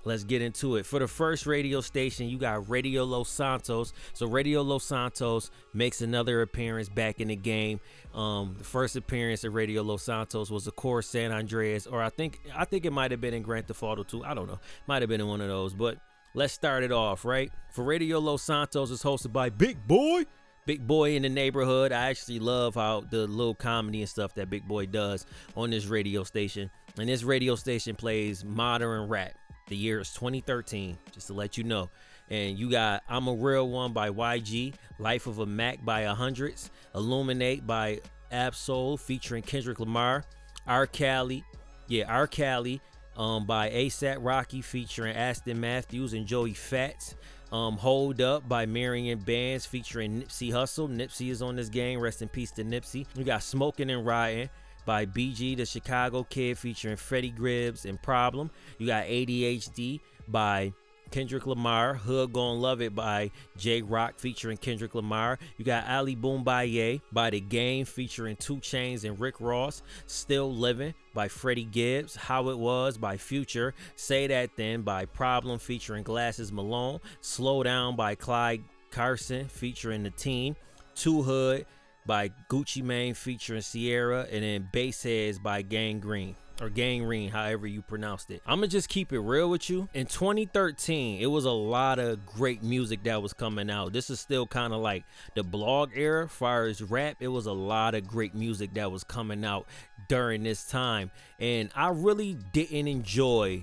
Speaker 1: let's get into it. For the first radio station, you got Radio Los Santos. So Radio Los Santos makes another appearance back in the game. The first appearance of Radio Los Santos was, of course, San Andreas, or I think it might have been in Grand Theft Auto 2. I don't know. Might have been in one of those. But let's start it off, right? For Radio Los Santos, it's hosted by Big Boy in the Neighborhood. I actually love how the little comedy and stuff that Big Boy does on this radio station. And this radio station plays modern rap. The year is 2013, just to let you know. And you got I'm a Real One by YG, Life of a Mac by Hundreds, Illuminate by Absol featuring Kendrick Lamar, R. Cali by ASAP Rocky featuring Aston Matthews and Joey Fats. Hold Up by Marion Bands featuring Nipsey Hussle. Nipsey is on this game. Rest in peace to Nipsey. We got Smoking and Riding by BG the Chicago Kid featuring Freddie Gibbs and Problem. You got ADHD by Kendrick Lamar. Hood Gon' Love It by J Rock featuring Kendrick Lamar. You got Ali Boombaye by The Game featuring 2 Chainz and Rick Ross. Still Living by Freddie Gibbs. How It Was by Future. Say That Then by Problem featuring Glasses Malone. Slow Down by Clyde Carson featuring The Team. Too Hood by Gucci Mane featuring Sierra. And then Bassheads by Gangrene. Or Gangrene, however you pronounced it. I'm gonna just keep it real with you. In 2013, it was a lot of great music that was coming out. This is still kind of like the blog era. As far as rap, it was a lot of great music that was coming out during this time. And I really didn't enjoy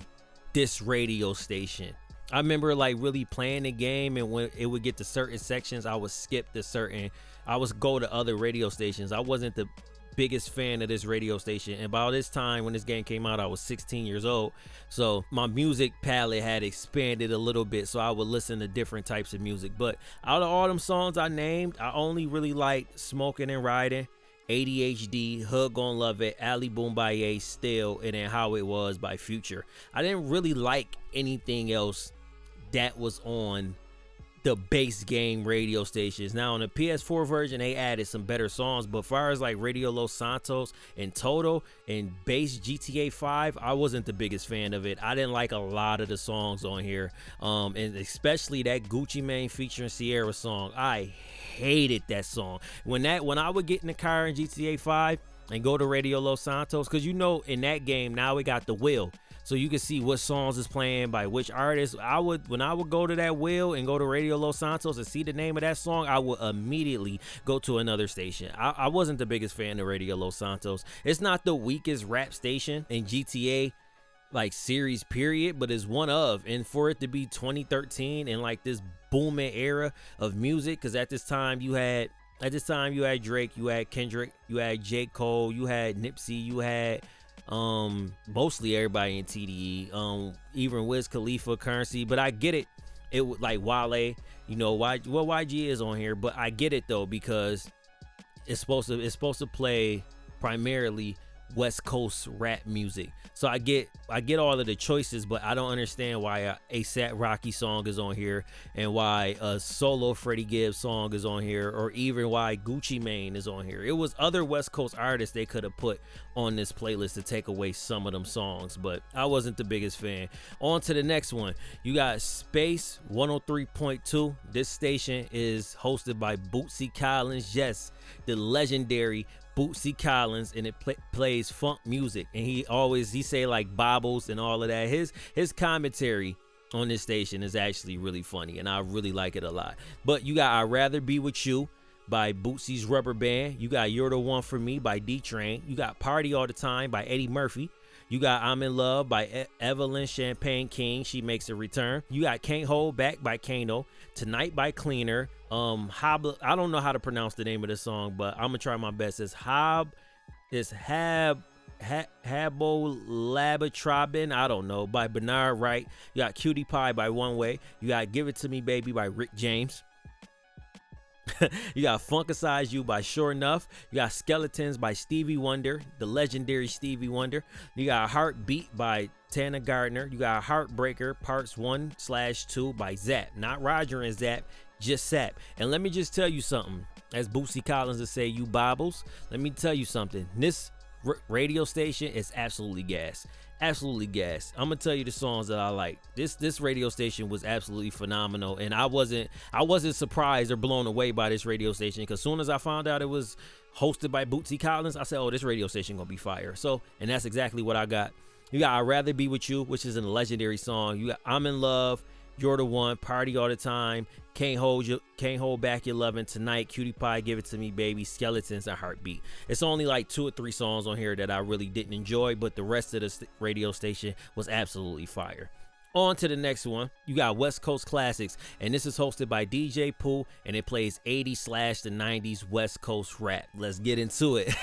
Speaker 1: this radio station. I remember like really playing the game, and when it would get to certain sections, I would skip to certain, I would go to other radio stations. I wasn't the biggest fan of this radio station, and by this time when this game came out, I was 16 years old, so my music palette had expanded a little bit, so I would listen to different types of music. But out of all them songs I named, I only really liked Smoking and Riding, ADHD, Hood Gon' Love It, Ali Boombaye, Still, and then How It Was by Future. I didn't really like anything else that was on the base game radio stations. Now on the PS4 version, they added some better songs, but as far as like Radio Los Santos and Toto and base GTA 5, I wasn't the biggest fan of it. I didn't like a lot of the songs on here, and especially that Gucci Mane featuring Sierra song. I hated that song. When I would get in the car in GTA 5 and go to Radio Los Santos, because you know in that game now we got the wheel, so you can see what songs is playing by which artist. When I would go to that wheel and go to Radio Los Santos and see the name of that song, I would immediately go to another station. I wasn't the biggest fan of Radio Los Santos. It's not the weakest rap station in GTA like series period, but it's one of, and for it to be 2013 and like this booming era of music, because at this time you had Drake, you had Kendrick, you had J. Cole, you had Nipsey, you had mostly everybody in TDE, even Wiz Khalifa, Currency. But I get it. It would like Wale, you know, YG is on here, but I get it though, because it's supposed to play primarily West Coast rap music. So I get all of the choices, but I don't understand why a ASAP Rocky song is on here, and why a solo Freddie Gibbs song is on here, or even why Gucci Mane is on here. It was other West Coast artists they could have put on this playlist to take away some of them songs, but I wasn't the biggest fan. On to the next one. You got Space 103.2. This station is hosted by Bootsy Collins. Yes, the legendary Bootsy Collins, and it plays funk music, and he say like bobbles and all of that. His commentary on this station is actually really funny, and I really like it a lot. But you got I'd Rather Be With You by Bootsy's Rubber Band. You got You're the One For Me by D-Train. You got Party All the Time by Eddie Murphy. You got I'm in Love by Evelyn Champagne King. She makes a return. You got Can't Hold Back by Kano. Tonight by Cleaner. I don't know how to pronounce the name of this song, but I'm gonna try my best. It's Habolabatrabin, I don't know, by Bernard Wright. You got Cutie Pie by One Way. You got Give It To Me Baby by Rick James. You got Funkicize You by Sure Enough. You got Skeletons by Stevie Wonder, the legendary Stevie Wonder. You got Heartbeat by Tana Gardner. You got Heartbreaker Parts 1/2 by Zapp. Not Roger and Zapp, just Zapp. And let me just tell you something. As Bootsy Collins would say, you bobbles. Let me tell you something. This radio station is absolutely gas. Absolutely gas. I'm gonna tell you the songs that I like. This radio station was absolutely phenomenal, and I wasn't surprised or blown away by this radio station, because as soon as I found out it was hosted by Bootsy Collins, I said, oh, this radio station gonna be fire. So, and that's exactly what I got. You got I'd Rather Be With You, which is a legendary song. You got I'm in Love, You're the One, Party All the Time, Can't Hold Back Your Lovin', Tonight, Cutie Pie, Give It To Me Baby, Skeletons, and Heartbeat. It's only like 2 or 3 songs on here that I really didn't enjoy, but the rest of the radio station was absolutely fire. On to the next one. You got West Coast Classics, and this is hosted by DJ Pooh, and it plays 80s / the 90s West Coast rap. Let's get into it.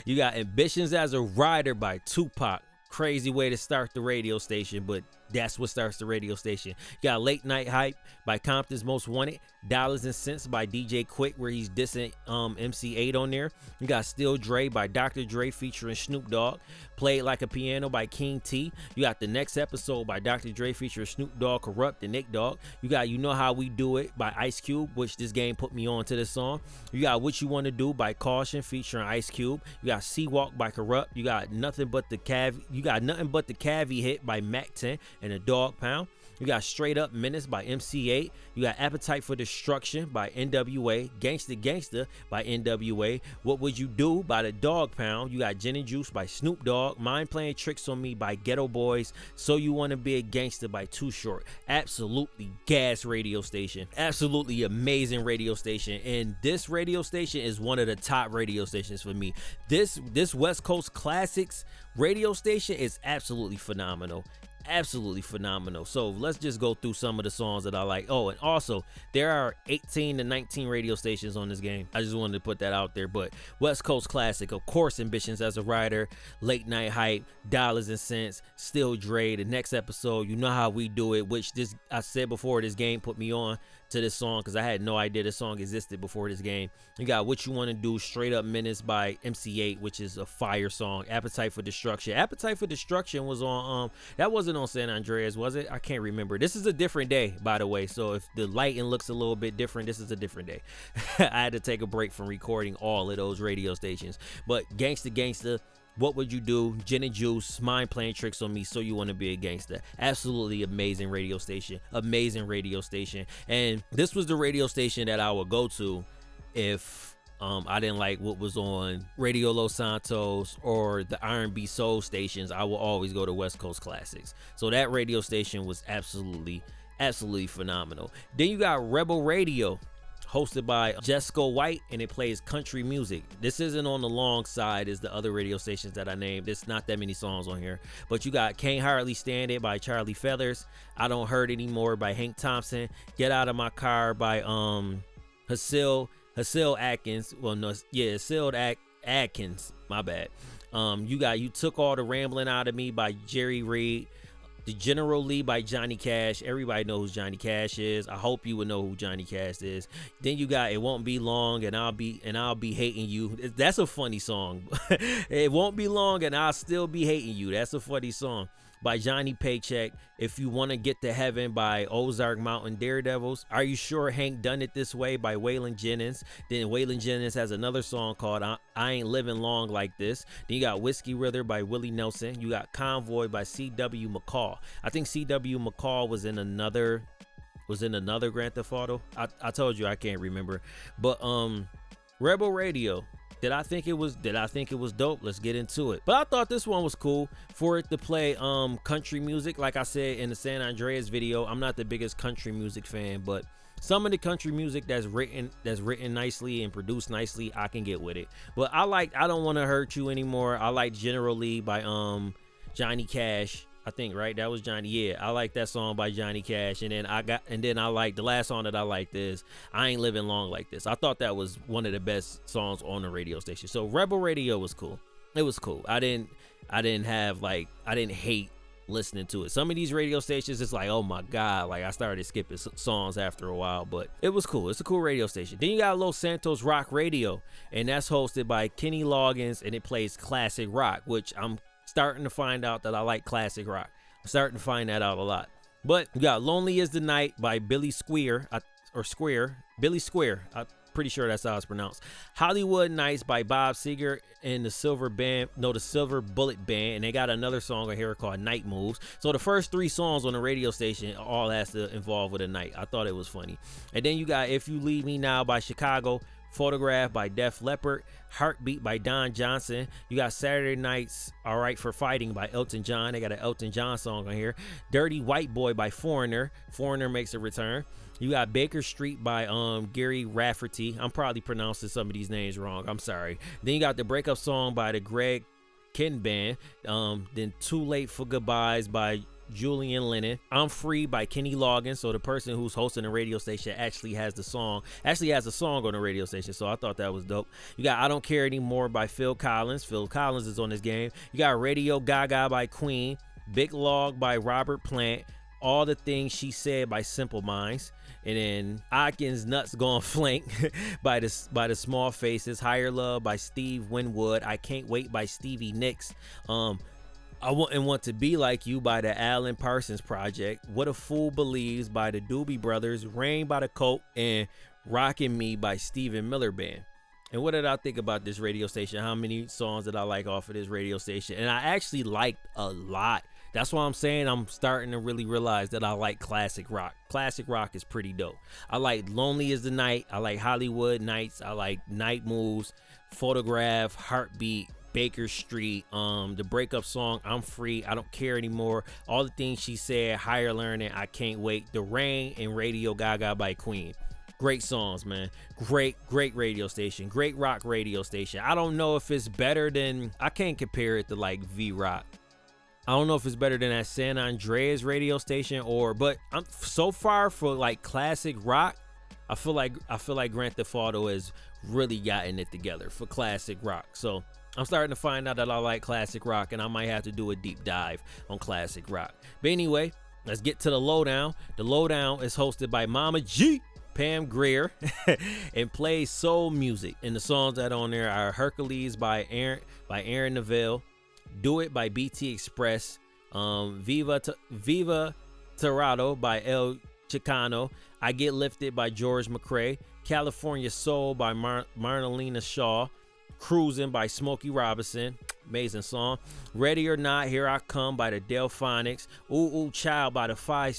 Speaker 1: You got Ambitions as a Rider by Tupac. Crazy way to start the radio station, but That's what starts the radio station. You got Late Night Hype by Compton's Most Wanted, Dollars and Cents by DJ Quick, where he's dissing MC8 on there. You got Still Dre by Dr. Dre featuring Snoop Dogg, Played Like a Piano by King T. You got The Next Episode by Dr. Dre featuring Snoop Dogg, Corrupt, and Nick Dogg. You got You Know How We Do It by Ice Cube, which this game put me on to this song. You got What You Want to Do by Caution featuring Ice Cube. You got C-Walk by Corrupt. You got Nothing But the Cavi Hit by Mac 10 and a Dog Pound. You got Straight Up Menace by MC8. You got Appetite for Destruction by NWA. Gangsta Gangsta by NWA. What Would You Do by the Dog Pound. You got Gin and Juice by Snoop Dogg. Mind Playing Tricks on Me by Ghetto Boys. So You Wanna Be a Gangster by Too Short. Absolutely gas radio station. Absolutely amazing radio station. And this radio station is one of the top radio stations for me. This West Coast Classics radio station is absolutely phenomenal. Absolutely phenomenal. So let's just go through some of the songs that I like. Oh, and also there are 18 to 19 radio stations on this game. I just wanted to put that out there. But West Coast Classic, of course, Ambitions as a Writer, Late Night Hype, Dollars and Cents, Still Dre, The Next Episode, You Know How We Do It, which this I said before, this game put me on to this song because I had no idea this song existed before this game. You got What You Want to Do, Straight Up Menace by MC8, which is a fire song. Appetite for Destruction. Appetite for Destruction was on that wasn't on San Andreas, was it? I can't remember. This is a different day, by the way, so if the lighting looks a little bit different, this is a different day. I had to take a break from recording all of those radio stations. But Gangsta Gangsta, What Would You Do, Gin and Juice, Mind Playing Tricks on Me, So You Want to Be a Gangster. Absolutely amazing radio station. Amazing radio station. And this was the radio station that I would go to if I didn't like what was on Radio Los Santos or the R&B soul stations. I will always go to West Coast Classics. So that radio station was absolutely phenomenal. Then you got Rebel Radio, hosted by Jesco White, and it plays country music. This isn't on the long side as the other radio stations that I named. There's not that many songs on here. But you got Can't Hardly Stand It by Charlie Feathers, I Don't Hurt Anymore by Hank Thompson, Get Out of My Car by Hasil Atkins. Well, no, yeah, Hasil Atkins. My bad. You got You Took All the Rambling Out of Me by Jerry Reed. The General Lee by Johnny Cash. Everybody knows who Johnny Cash is. I hope you would know who Johnny Cash is. Then you got It Won't Be Long and I'll Be Hating You. That's a funny song. It won't be long and I'll still be hating you. That's a funny song. By Johnny Paycheck. If You Want to Get to Heaven by Ozark Mountain Daredevils. Are You Sure Hank Done It This Way by Waylon Jennings. Then Waylon Jennings has another song called I Ain't Living Long Like This. Then you got Whiskey River by Willie Nelson. You got Convoy by C.W. McCall. I think C.W. McCall was in another Grand Theft Auto. I told you I can't remember. But Rebel Radio. Did I think it was dope? Let's get into it. But I thought this one was cool for it to play country music. Like I said in the San Andreas video, I'm not the biggest country music fan, but some of the country music that's written nicely and produced nicely, I can get with it. But I Don't Want to Hurt You Anymore. I like General Lee by Johnny Cash. I think, right? That was Johnny. Yeah, I like that song by Johnny Cash. And then I like the last song that I liked is I Ain't Living Long Like This. I thought that was one of the best songs on the radio station. So Rebel Radio was cool. It was cool. I didn't hate listening to it. Some of these radio stations, it's like, oh my God, like I started skipping songs after a while, but it was cool. It's a cool radio station. Then you got Los Santos Rock Radio, and that's hosted by Kenny Loggins, and it plays classic rock, which I'm starting to find out that I like classic rock. I'm starting to find that out a lot. But you got Lonely Is the Night by Billy Square. Billy Square. I'm pretty sure that's how it's pronounced. Hollywood Nights by Bob Seger and the Silver Bullet Band. And they got another song on here called Night Moves. So the first three songs on the radio station all has to involve with a night. I thought it was funny. And then you got If You Leave Me Now by Chicago, Photograph by Def Leppard, Heartbeat by Don Johnson. You got Saturday Nights All Right for Fighting by Elton John. They got an Elton John song on here. Dirty White Boy by Foreigner. Foreigner makes a return. You got Baker Street by Gary Rafferty. I'm probably pronouncing some of these names wrong. I'm sorry. Then you got the breakup song by the Greg Ken Band. Then Too Late for Goodbyes by Julian Lennon. I'm Free by Kenny Loggins. So the person who's hosting the radio station actually has a song on the radio station. So I thought that was dope. You got I Don't Care Anymore by Phil Collins. Phil Collins is on this game. You got Radio Gaga by Queen. Big Log by Robert Plant, All the Things She Said by Simple Minds, and then Atkins Nuts Gone Flank by the Small Faces, Higher Love by Steve Winwood, I Can't Wait by Stevie Nicks, I Want to Be Like You by the Alan Parsons Project, What a Fool Believes by the Doobie Brothers, Rain by the Colt, and Rockin' Me by Stephen Miller Band. And what did I think about this radio station? How many songs did I like off of this radio station? And I actually liked a lot. That's why I'm saying I'm starting to really realize that I like classic rock. Classic rock is pretty dope. I like Lonely as the Night. I like Hollywood Nights. I like Night Moves, Photograph, Heartbeat, Baker Street, the breakup song, I'm Free, I Don't Care Anymore, All the Things She Said, Higher Learning, I Can't Wait, The Rain, and Radio Gaga by Queen. Great songs, man. Great radio station. Great rock radio station. I don't know if it's better than, I can't compare it to like V-Rock. I don't know if it's better than that San Andreas radio station but I'm so far for like classic rock, I feel like Grand Theft Auto has really gotten it together for classic rock. So I'm starting to find out that I like classic rock, and I might have to do a deep dive on classic rock. But anyway, let's get to the lowdown. The lowdown is hosted by Mama G, Pam Grier, and plays soul music. And the songs that are on there are Hercules by Aaron Neville, Do It by BT Express, Viva Torado by El Chicano, I Get Lifted by George McRae, California Soul by Marlena Shaw, Cruising by Smokey Robinson, amazing song, Ready or Not, Here I Come by the Delphonics, Ooh Ooh Child by the Five.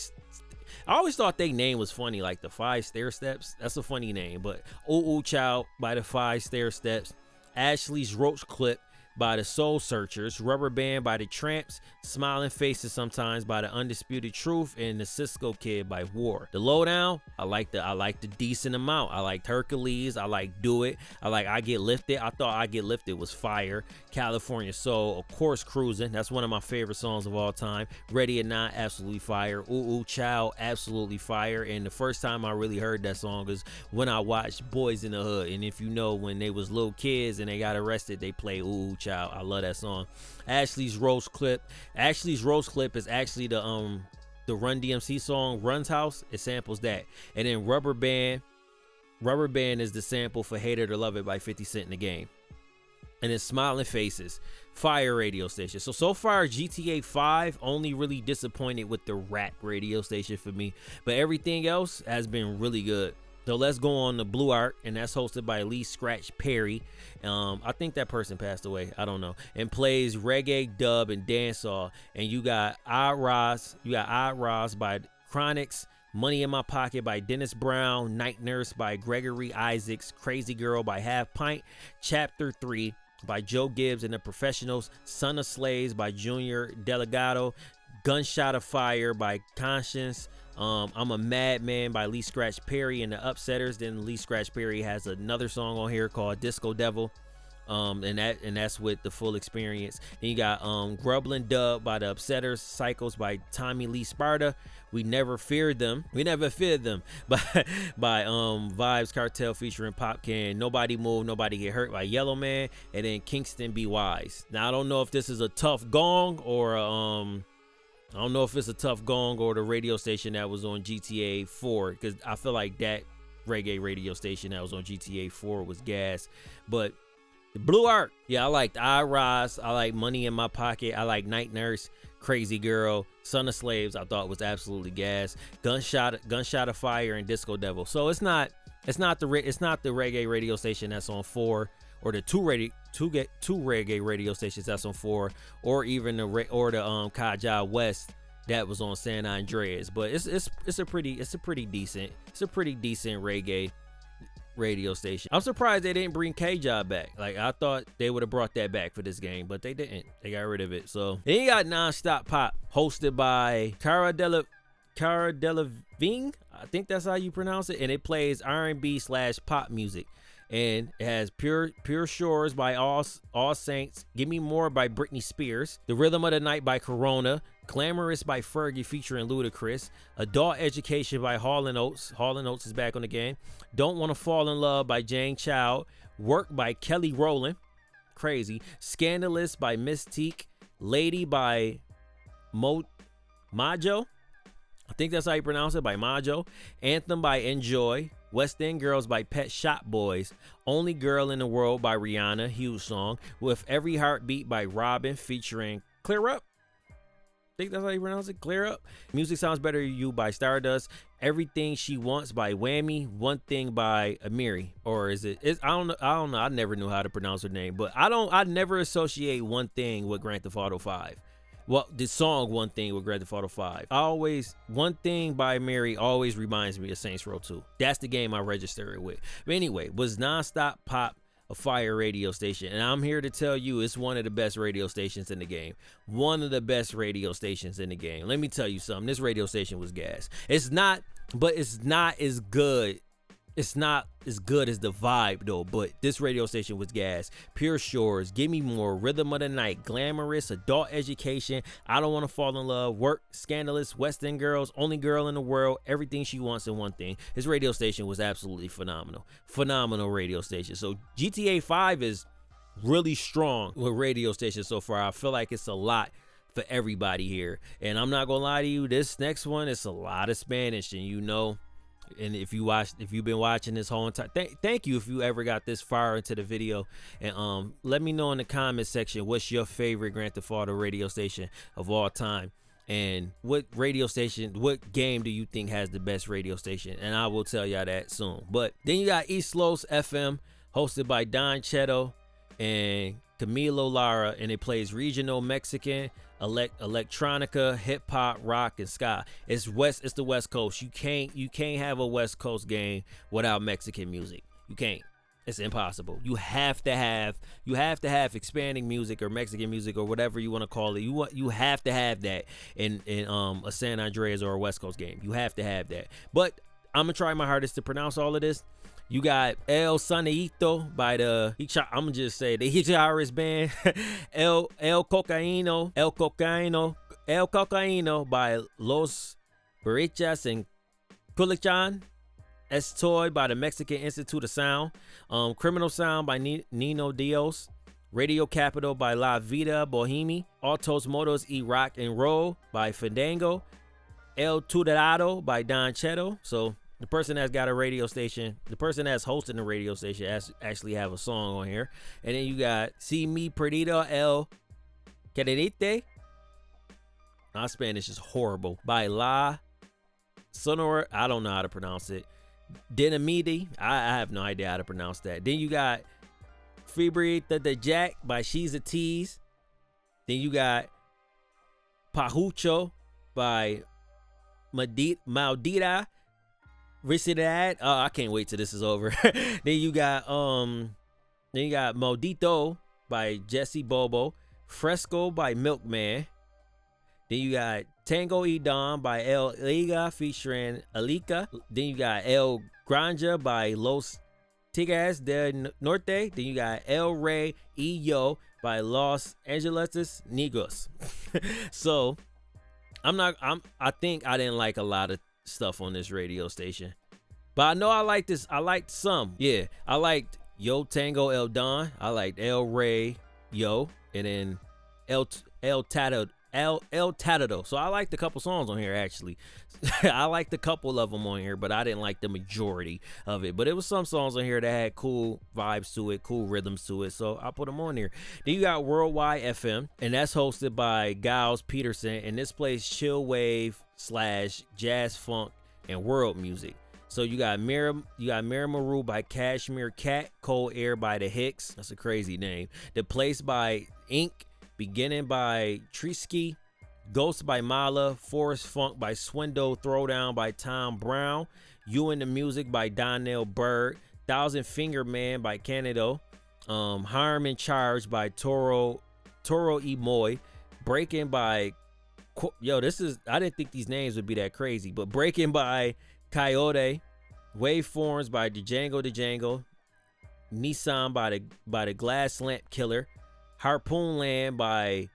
Speaker 1: I always thought their name was funny, like the Five Stair Steps. That's a funny name, but Ooh Ooh Child by the Five Stair Steps, Ashley's Roach Clip by the Soul Searchers, Rubber Band by the Tramps, Smiling Faces Sometimes by the Undisputed Truth, and the Cisco Kid by War. The lowdown, I like the decent amount. I liked Hercules, I like Do It, I like I Get Lifted. I thought I Get Lifted was fire. California Soul, of course, Cruising, that's one of my favorite songs of all time. Ready or Not, absolutely fire. Ooh Ooh Child, absolutely fire. And the first time I really heard that song is when I watched Boys in the Hood. And if you know, when they was little kids and they got arrested, they play Ooh Ooh Child. I love that song. Ashley's Roast Clip is actually the Run DMC song Run's House. It samples that. And then Rubber Band is the sample for Hate It or Love It by 50 Cent in the Game. And then Smiling Faces, fire radio station. So far GTA 5 only really disappointed with the rap radio station for me, but everything else has been really good. So let's go on to Blue Art, and that's hosted by Lee Scratch Perry. I think that person passed away. I don't know. And plays reggae, dub, and dancehall. And you got Odd Ross by Chronix, Money in My Pocket by Dennis Brown, Night Nurse by Gregory Isaacs, Crazy Girl by Half Pint, Chapter 3 by Joe Gibbs and the Professionals, Son of Slaves by Junior Delgado, Gunshot of Fire by Conscience, I'm a Madman by Lee Scratch Perry and the Upsetters. Then Lee Scratch Perry has another song on here called Disco Devil, and that's with the Full Experience. Then you got Grublin Dub by the Upsetters, Cycles by Tommy Lee Sparta, We Never Feared Them by Vibes Cartel featuring Pop Can, Nobody Move, Nobody Get Hurt by Yellow Man, and then Kingston Be Wise. Now I don't know if this is a Tough Gong or I don't know if it's a Tough Gong or the radio station that was on GTA 4, because I feel like that reggae radio station that was on GTA 4 was gas. But the Blue Art, yeah, I liked I Rise, I like Money in My Pocket, I like Night Nurse, Crazy Girl, Son of Slaves, I thought was absolutely gas. Gunshot of Fire, and Disco Devil. So it's not the reggae radio station that's on 4, or the two reggae radio stations that's on 4, or even the Kaja West that was on San Andreas. But it's a pretty decent reggae radio station. I'm surprised they didn't bring Kaja back. Like, I thought they would have brought that back for this game, but they didn't. They got rid of it. So then you got Non-Stop Pop, hosted by Cara Delevingne. I think that's how you pronounce it, and it plays R&B/pop music. And it has Pure Shores by All Saints, Give Me More by Britney Spears, The Rhythm of the Night by Corona, Glamorous by Fergie featuring Ludacris, Adult Education by Hall & Oates. Hall & Oates is back on the game. Don't Want to Fall in Love by Jane Child, Work by Kelly Rowland, crazy, Scandalous by Mystique, Lady by Majo. I think that's how you pronounce it, by Majo. Anthem by Enjoy. West End Girls by Pet Shop Boys. Only Girl in the World by Rihanna, huge song. With Every Heartbeat by Robin featuring Clear Up. I think that's how you pronounce it, Clear Up. Music Sounds Better to You by Stardust. Everything She Wants by Whammy. One Thing by Amiri. Or is it? I don't know. I never knew how to pronounce her name, but I never associate One Thing with Grand Theft Auto 5. Well, the song One Thing with Grand Theft Auto 5. One Thing by Mary always reminds me of Saints Row 2. That's the game I register it with. But anyway, was Nonstop Pop a fire radio station? And I'm here to tell you it's one of the best radio stations in the game. One of the best radio stations in the game. Let me tell you something. This radio station was gas. It's not as good. It's not as good as the vibe though, but this radio station was gas. Pure Shores, Give Me More, Rhythm of the Night, Glamorous, Adult Education, I Don't Want to Fall in Love, Work, Scandalous, West End Girls, Only Girl in the World, Everything She Wants and One Thing. This radio station was absolutely phenomenal. Phenomenal radio station. So GTA 5 is really strong with radio stations so far. I feel like it's a lot for everybody here. And I'm not gonna lie to you, this next one is a lot of Spanish, and you know. And if you've been watching this whole entire, thank you if you ever got this far into the video, and let me know in the comment section what's your favorite Grand Theft Auto radio station of all time, and what game do you think has the best radio station, and I will tell y'all that soon. But then you got East Los FM, hosted by Don Cheto and Camilo Lara, and it plays regional Mexican, electronica, hip hop, rock, and ska. It's the West Coast. You can't have a West Coast game without Mexican music. You can't. It's impossible. You have to have expanding music or Mexican music or whatever you want to call it. You have to have that in a San Andreas or a West Coast game. You have to have that. But I'm gonna try my hardest to pronounce all of this. You got El Saneito by the Hicharis band. El Cocaino by Los Barichas and Culichan. Estoy by the Mexican Institute of Sound. Criminal Sound by Nino Dios. Radio Capital by La Vida Bohemi. Autos Motos y Rock and Roll by Fandango. El Tudelado by Don Cheto. So the person that's got a radio station, the person that's hosting the radio station actually have a song on here. And then you got Si Mi Perdido El Quererte. My Spanish is horrible. By La Sonora. I don't know how to pronounce it. Dinamidi. I have no idea how to pronounce that. Then you got Fibrita de Jack by She's a Tease. Then you got Pajucho by Maldita Ricidad. Oh, I can't wait till this is over. Then you got Maldito by Jesse Bobo. Fresco by Milkman. Then you got Tango y Don by El Liga featuring Alika. Then you got El Granja by Los Tigres del Norte. Then you got El Rey y Yo by Los Angeles Negros. So I think I didn't like a lot of stuff on this radio station, but I know I liked this. I liked some. Yeah, I liked Yo Tango El Don. I liked El Rey Yo, and then El Tatado. So I liked a couple songs on here, actually. I liked a couple of them on here, but I didn't like the majority of it. But it was some songs on here that had cool vibes to it, cool rhythms to it, so I put them on here. Then you got Worldwide FM, and that's hosted by Giles Peterson, and this plays chill wave / jazz funk and world music. So you got Maru by Cashmere Cat, Cold Air by the Hicks. That's a crazy name. The Place by Ink. Beginning by Trisky, Ghost by Mala, Forest Funk by Swindle, Throwdown by Tom Brown, You and the Music by Donnell Bird, Thousand Finger Man by Canado, Harm in Charge by Toro E. Moy, Breaking by, I didn't think these names would be that crazy, but Breaking by Coyote, Waveforms by Django, Nissan by the Glass Lamp Killer, Harpoon Land by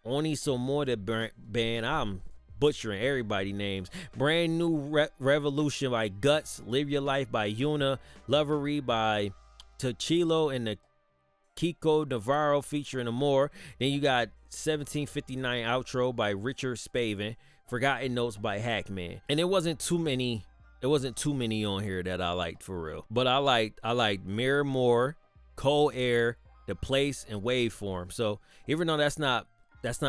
Speaker 1: Oni Somore band. I'm butchering everybody's names. Brand New Revolution by Guts. Live Your Life by Yuna. Lovery by Tachilo and the Kiko Navarro featuring Amore. Then you got 1759 outro by Richard Spavin, Forgotten Notes by Hackman. And it wasn't too many on here that I liked for real. But I liked Mirror More, Cold Air, The Place, and Waveform. So even though that's not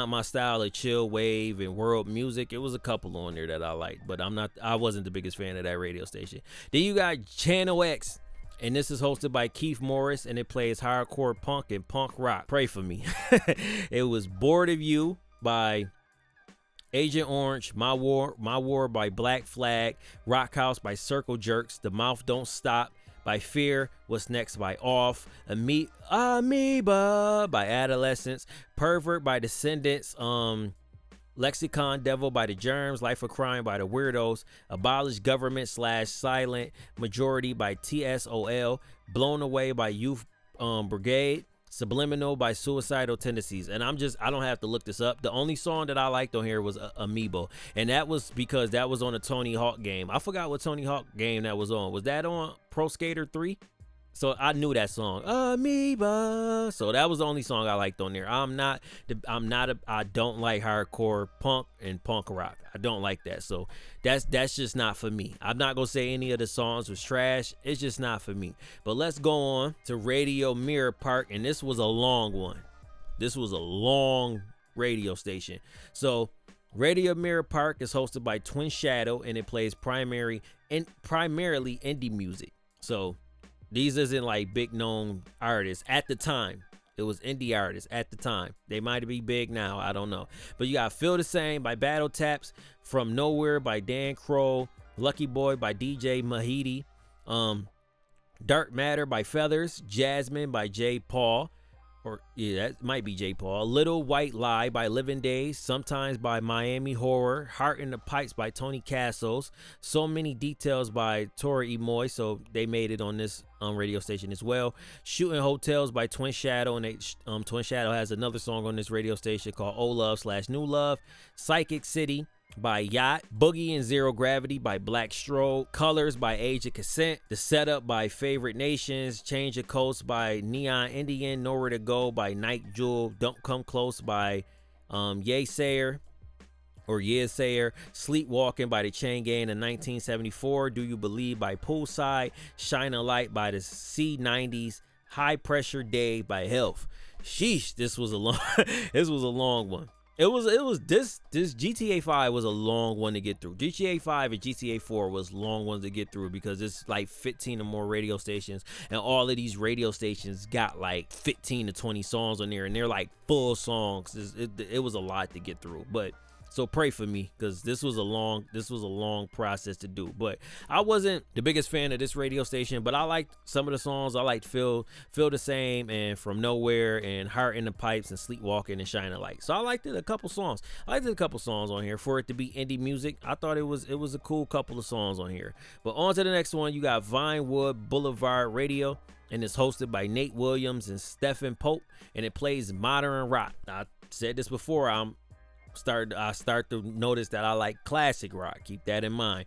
Speaker 1: my style of chill wave and world music, it was a couple on there that I liked, but I wasn't the biggest fan of that radio station. Then you got Channel X, and this is hosted by Keith Morris, and it plays hardcore punk and punk rock. Pray for me. It was Bored of You by Agent Orange, My War by Black Flag, Rock House by Circle Jerks, The Mouth Don't Stop by Fear, What's Next by Off, Amoeba by Adolescence, Pervert by Descendants, Lexicon Devil by The Germs, Life of Crime by The Weirdos, Abolish Government / Silent Majority by TSOL, Blown Away by Youth Brigade, Subliminal by Suicidal Tendencies. And I don't have to look this up. The only song that I liked on here was Amiibo, and that was because that was on a Tony Hawk game. I forgot what Tony Hawk game that was on. Was that on Pro Skater 3? So I knew that song, Amoeba. So that was the only song I liked on there. I don't like hardcore punk and punk rock. I don't like that. So that's just not for me. I'm not gonna say any of the songs was trash. It's just not for me. But let's go on to Radio Mirror Park, and this was a long one. This was a long radio station. So Radio Mirror Park is hosted by Twin Shadow, and it plays primarily indie music. So these isn't like big known artists at the time. It was indie artists at the time. They might be big now, I don't know. But you got Feel the Same by Battle Taps, From Nowhere by Dan Crow, Lucky Boy by DJ Mahidi, Dark Matter by Feathers, Jasmine by J. Paul, that might be J. Paul, Little White Lie by Living Days, Sometimes by Miami Horror, Heart in the Pipes by Tony Castles, So Many Details by Tori Emoy, so they made it on this radio station as well. Shooting Hotels by Twin Shadow, and Twin Shadow has another song on this radio station called Old Love / New Love. Psychic City by Yacht, Boogie and Zero Gravity by Black Strobe, Colors by Age of Consent, The Setup by Favorite Nations, Change of Coast by Neon Indian, Nowhere to Go by Night Jewel, Don't Come Close by Yesayer, Sleepwalking by the Chain Gang in 1974, Do You Believe by Poolside, Shine a Light by the C90s, High Pressure Day by Health. Sheesh, this was a long one. This GTA 5 was a long one to get through. GTA 5 and GTA 4 was long ones to get through because it's like 15 or more radio stations, and all of these radio stations got like 15 to 20 songs on there, and they're like full songs. It was a lot to get through, but so pray for me because this was a long process to do. But I wasn't the biggest fan of this radio station, but I liked some of the songs. I liked Feel the Same and From Nowhere and Heart in the Pipes and Sleepwalking and Shine a Light. So I liked it a couple songs. On here for it to be indie music. I thought it was a cool couple of songs on here. But on to the next one. You got Vinewood Boulevard Radio, and it's hosted by Nate Williams and Stephen Pope, and it plays modern rock. I said this before. I start to notice that I like classic rock. Keep that in mind.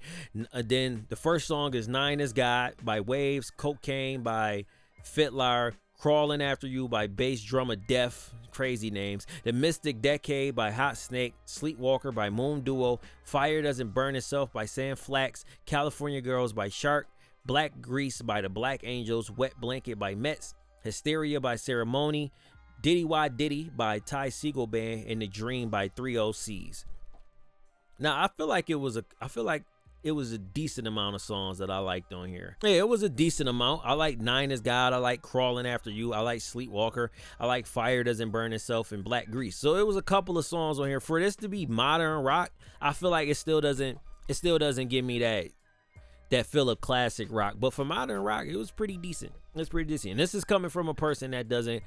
Speaker 1: Then the first song is Nine is God by Waves, Cocaine by Fitlar, Crawling After You by Bass Drummer Def, crazy names, The Mystic Decade by Hot Snake, Sleepwalker by Moon Duo, Fire Doesn't Burn Itself by Sam Flax, California Girls by Shark, Black Grease by the Black Angels, Wet Blanket by Mets, Hysteria by Ceremony, Diddy Why Diddy by Ty Segall Band, and The Dream by 3 OCs. Now I feel like it was a decent amount of songs that I liked on here. Yeah, it was a decent amount. I like Nine is God. I like Crawling After You. I like Sleepwalker. I like Fire Doesn't Burn Itself and Black Grease. So it was a couple of songs on here. For this to be modern rock, I feel like it still doesn't give me that feel of classic rock. But for modern rock, it was pretty decent. It's pretty decent. And this is coming from a person that doesn't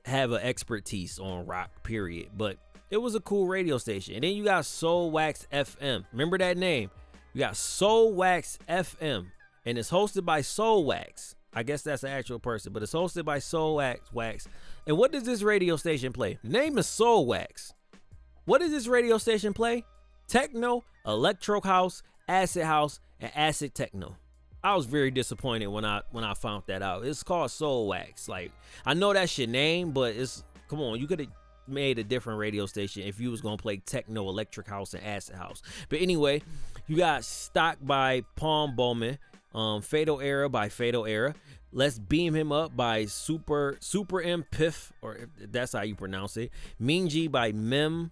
Speaker 1: have an expertise on rock, period. But it was a cool radio station. And then you got Soul Wax FM. Remember that name? You got Soul Wax FM, and it's hosted by Soul Wax. I guess that's an actual person, but it's hosted by Soul Wax. And what does this radio station play? The name is Soul Wax. What does this radio station play? Techno, electro house, acid house, and acid techno. I was very disappointed when I found that out. It's called Soul Wax. Like, I know that's your name, but come on, you could have made a different radio station if you was gonna play techno, electric house, and acid house. But anyway, you got Stock by Palm Bowman, Fatal Era by Fatal Era, Let's Beam Him Up by Super M Piff, or if that's how you pronounce it, Minji by Mem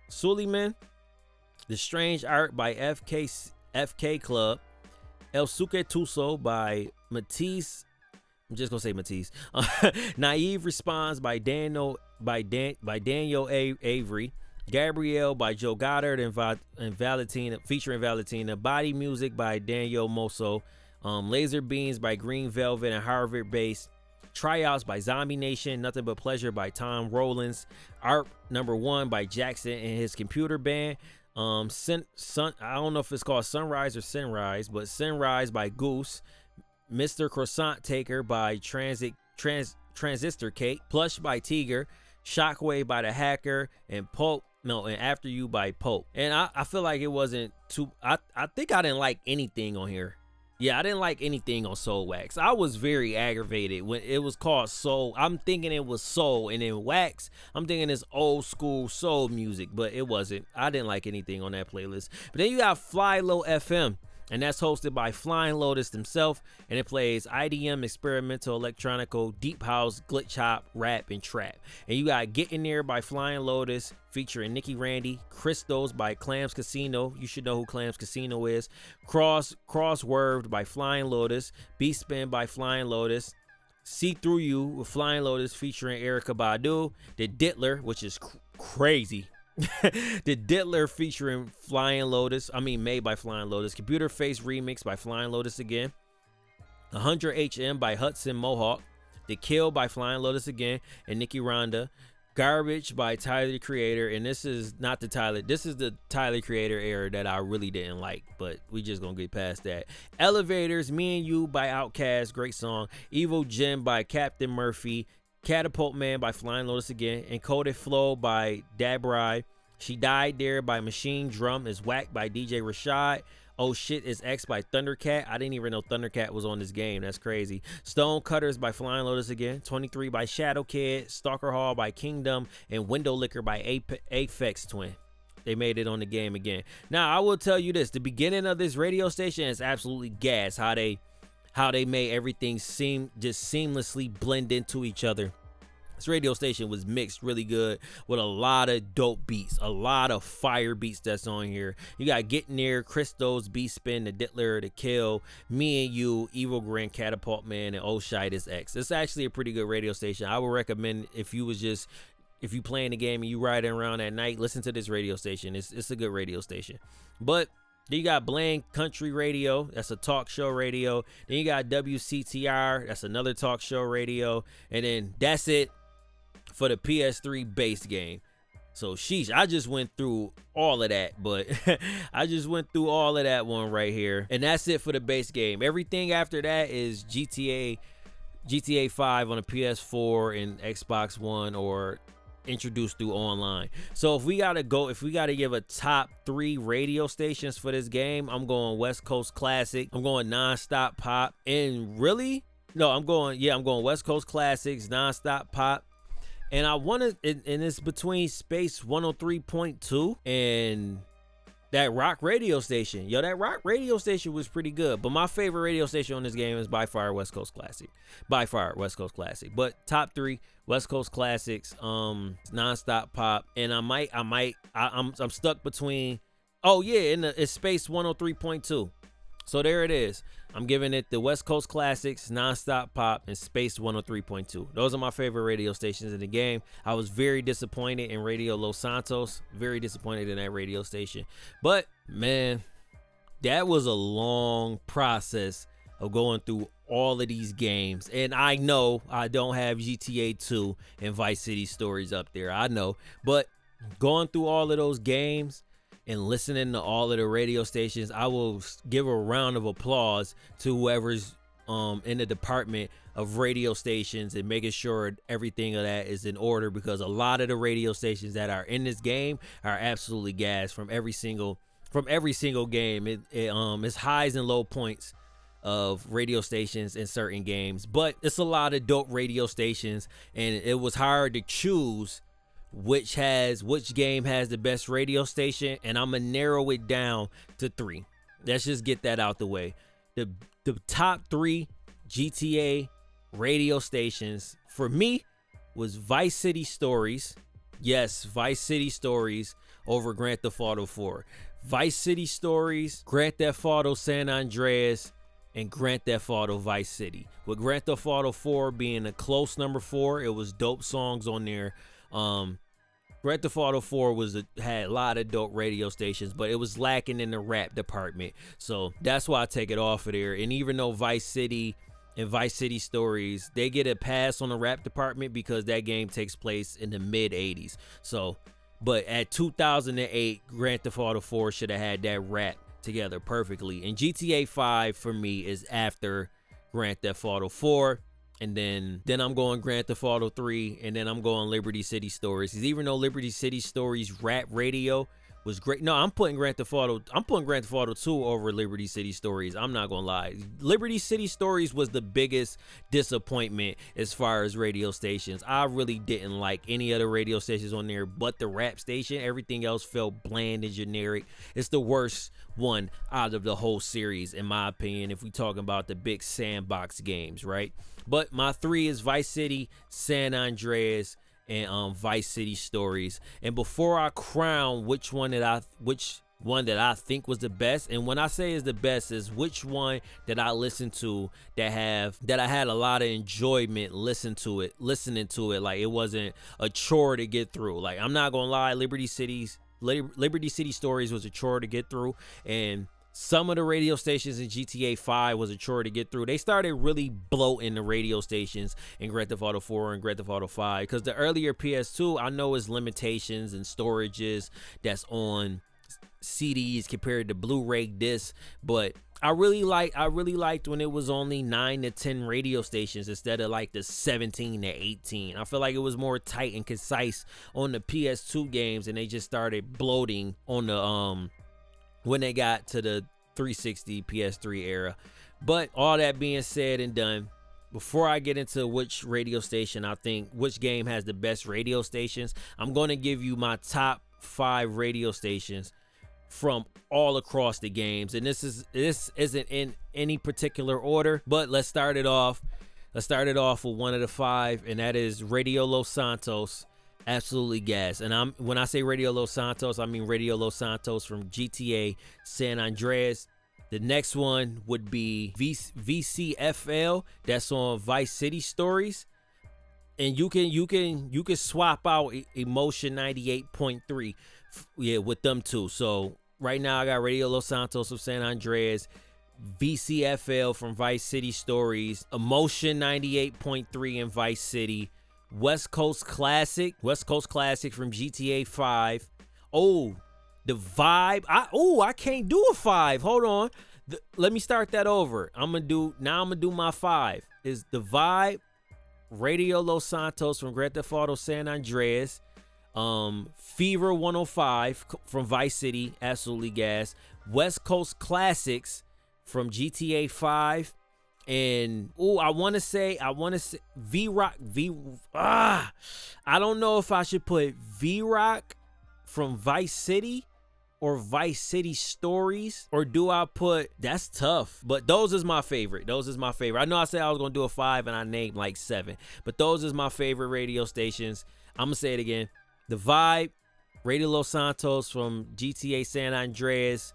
Speaker 1: Suleiman, The Strange Art by FK Club, El Suke Tuso by Matisse. I'm just gonna say Matisse. Naive Response by Daniel Avery. Gabrielle by Joe Goddard and Valentina, featuring Valentina. Body Music by Daniel Mosso. Laser Beams by Green Velvet and Harvard Bass. Tryouts by Zombie Nation. Nothing But Pleasure by Tom Rollins. Art Number 1 by Jackson and his computer band. I don't know if it's called Sunrise or Sunrise, but Sunrise by Goose. Mr. Croissant Taker by Transistor Cake. Plush by Tiger. Shockwave by The Hacker. And After You by Pope. And I feel like it wasn't too, I think I didn't like anything on here. Yeah, I didn't like anything on Soul Wax. I was very aggravated when it was called Soul. I'm thinking it was Soul, and then Wax, I'm thinking it's old school soul music, but it wasn't. I didn't like anything on that playlist. But then you got Fly Low FM, and that's hosted by Flying Lotus himself, and it plays IDM, experimental, electronical, deep house, glitch hop, rap, and trap. And you got Get In There by Flying Lotus, featuring Nikki Randy. Crystals by Clams Casino. You should know who Clams Casino is. Crossword by Flying Lotus. Beat Spin by Flying Lotus. See Through You with Flying Lotus featuring Erykah Badu. The Diddler, which is crazy. The Diddler featuring Flying Lotus. Made by Flying Lotus. Computer Face Remix by Flying Lotus again. 100 HM by Hudson Mohawk. The Kill by Flying Lotus again and Nikki Rhonda. Garbage by Tyler the Creator, and this is not the Tyler. This is the Tyler Creator era that I really didn't like, but we just gonna get past that. Elevators, Me and You by Outkast, great song. Evil Gem by Captain Murphy. Catapult Man by Flying Lotus again. Encoded Flow by Dabrai. She Died There by Machine Drum is Whack by DJ Rashad. Oh Shit Is X by Thundercat. I didn't even know Thundercat was on this game. That's crazy. Stone Cutters by Flying Lotus again. 23 by Shadow Kid. Stalker Hall by Kingdom. And Window Liquor by Aphex Twin. They made it on the game again. Now, I will tell you this. The beginning of this radio station is absolutely gas. How they made everything seamlessly blend into each other. This radio station was mixed really good with a lot of dope beats, a lot of fire beats that's on here. You got Getting There, Christos, Beat Spin, The Diddler, The Kill, Me and You, Evil Grand, Catapult Man, and Oh Shite Is X. It's actually a pretty good radio station. I would recommend if you playing the game and you riding around at night, listen to this radio station. It's a good radio station. But then you got Bland Country Radio. That's a talk show radio. Then you got WCTR. That's another talk show radio. And then that's it for the PS3 base game. So sheesh, I just went through all of that, but I just went through all of that one right here. And that's it for the base game. Everything after that is GTA 5 on the PS4 and Xbox One, or introduced through online. So if we gotta give a top 3 radio stations for this game, I'm going West Coast Classic, I'm going Nonstop Pop, and I'm going West Coast Classics, Nonstop Pop. And I want to, and it's between Space 103.2 and that rock radio station. Yo, that rock radio station was pretty good. But my favorite radio station on this game is by far West Coast Classic. But top 3, West Coast Classics, Nonstop Pop, and I'm stuck between. Oh yeah, it's Space 103.2. So there it is. I'm giving it the West Coast Classics, Nonstop Pop, and Space 103.2. Those are my favorite radio stations in the game. I was very disappointed in Radio Los Santos. Very disappointed in that radio station. But, man, that was a long process of going through all of these games. And I know I don't have GTA 2 and Vice City Stories up there. I know. But going through all of those games and listening to all of the radio stations, I will give a round of applause to whoever's in the department of radio stations and making sure everything of that is in order, because a lot of the radio stations that are in this game are absolutely gas from every single game. It's highs and low points of radio stations in certain games, but it's a lot of dope radio stations, and it was hard to choose which game has the best radio station, and I'm gonna narrow it down to 3. Let's just get that out the way. The top 3 GTA radio stations for me was Vice City Stories. Yes, Vice City Stories over Grand Theft Auto 4. Vice City Stories, Grand Theft Auto San Andreas, and Grand Theft Auto Vice City. With Grand Theft Auto 4 being a close number 4, it was dope songs on there. Grand Theft Auto 4 had a lot of dope radio stations, but it was lacking in the rap department. So that's why I take it off of there. And even though Vice City and Vice City Stories, they get a pass on the rap department because that game takes place in the mid 80s. So, but at 2008, Grand Theft Auto 4 should have had that rap together perfectly. And GTA 5 for me is after Grand Theft Auto 4. And then I'm going Grand Theft Auto 3, and then I'm going Liberty City Stories. Because even though Liberty City Stories rap radio was great, no, I'm putting Grand Theft Auto 2 over Liberty City Stories. I'm not gonna lie. Liberty City Stories was the biggest disappointment as far as radio stations. I really didn't like any other radio stations on there but the rap station. Everything else felt bland and generic. It's the worst one out of the whole series, in my opinion, if we talking about the big sandbox games, right? But my 3 is Vice City, San Andreas, and Vice City Stories. And before I crown which one that I think was the best, and when I say is the best, is which one that I listened to that I had a lot of enjoyment listening to it. Like it wasn't a chore to get through. Like, I'm not gonna lie, Liberty City Stories was a chore to get through, and some of the radio stations in GTA 5 was a chore to get through. They started really bloating the radio stations in Grand Theft Auto 4 and Grand Theft Auto 5 because the earlier PS2, I know is limitations and storages that's on CDs compared to Blu-ray discs, but I really liked when it was only 9 to 10 radio stations instead of like the 17 to 18. I feel like it was more tight and concise on the PS2 games, and they just started bloating on the when they got to the 360 PS3 era. But all that being said and done, before I get into which radio station I think which game has the best radio stations, I'm going to give you my top 5 radio stations from all across the games, and this isn't in any particular order, but let's start it off with one of the 5, and that is Radio Los Santos. Absolutely gas. And when I say Radio Los Santos, I mean Radio Los Santos from GTA San Andreas. The next one would be VCFL, that's on Vice City Stories. And you can swap out Emotion 98.3 with them too. So right now I got Radio Los Santos from San Andreas, VCFL from Vice City Stories, Emotion 98.3 in Vice City, West Coast Classic from GTA 5. Oh, the Vibe. I can't do a 5. Hold on. Let me start that over. I'm gonna do my 5. Is the Vibe, Radio Los Santos from Grand Theft Auto San Andreas, Fever 105 from Vice City, absolutely gas, West Coast Classics from GTA 5. And I want to say V-Rock. I don't know if I should put V-Rock from Vice City or Vice City Stories, or do I put, that's tough. But those is my favorite. I know I said I was going to do a 5 and I named like 7, but those is my favorite radio stations. I'm going to say it again. The Vibe, Radio Los Santos from GTA San Andreas,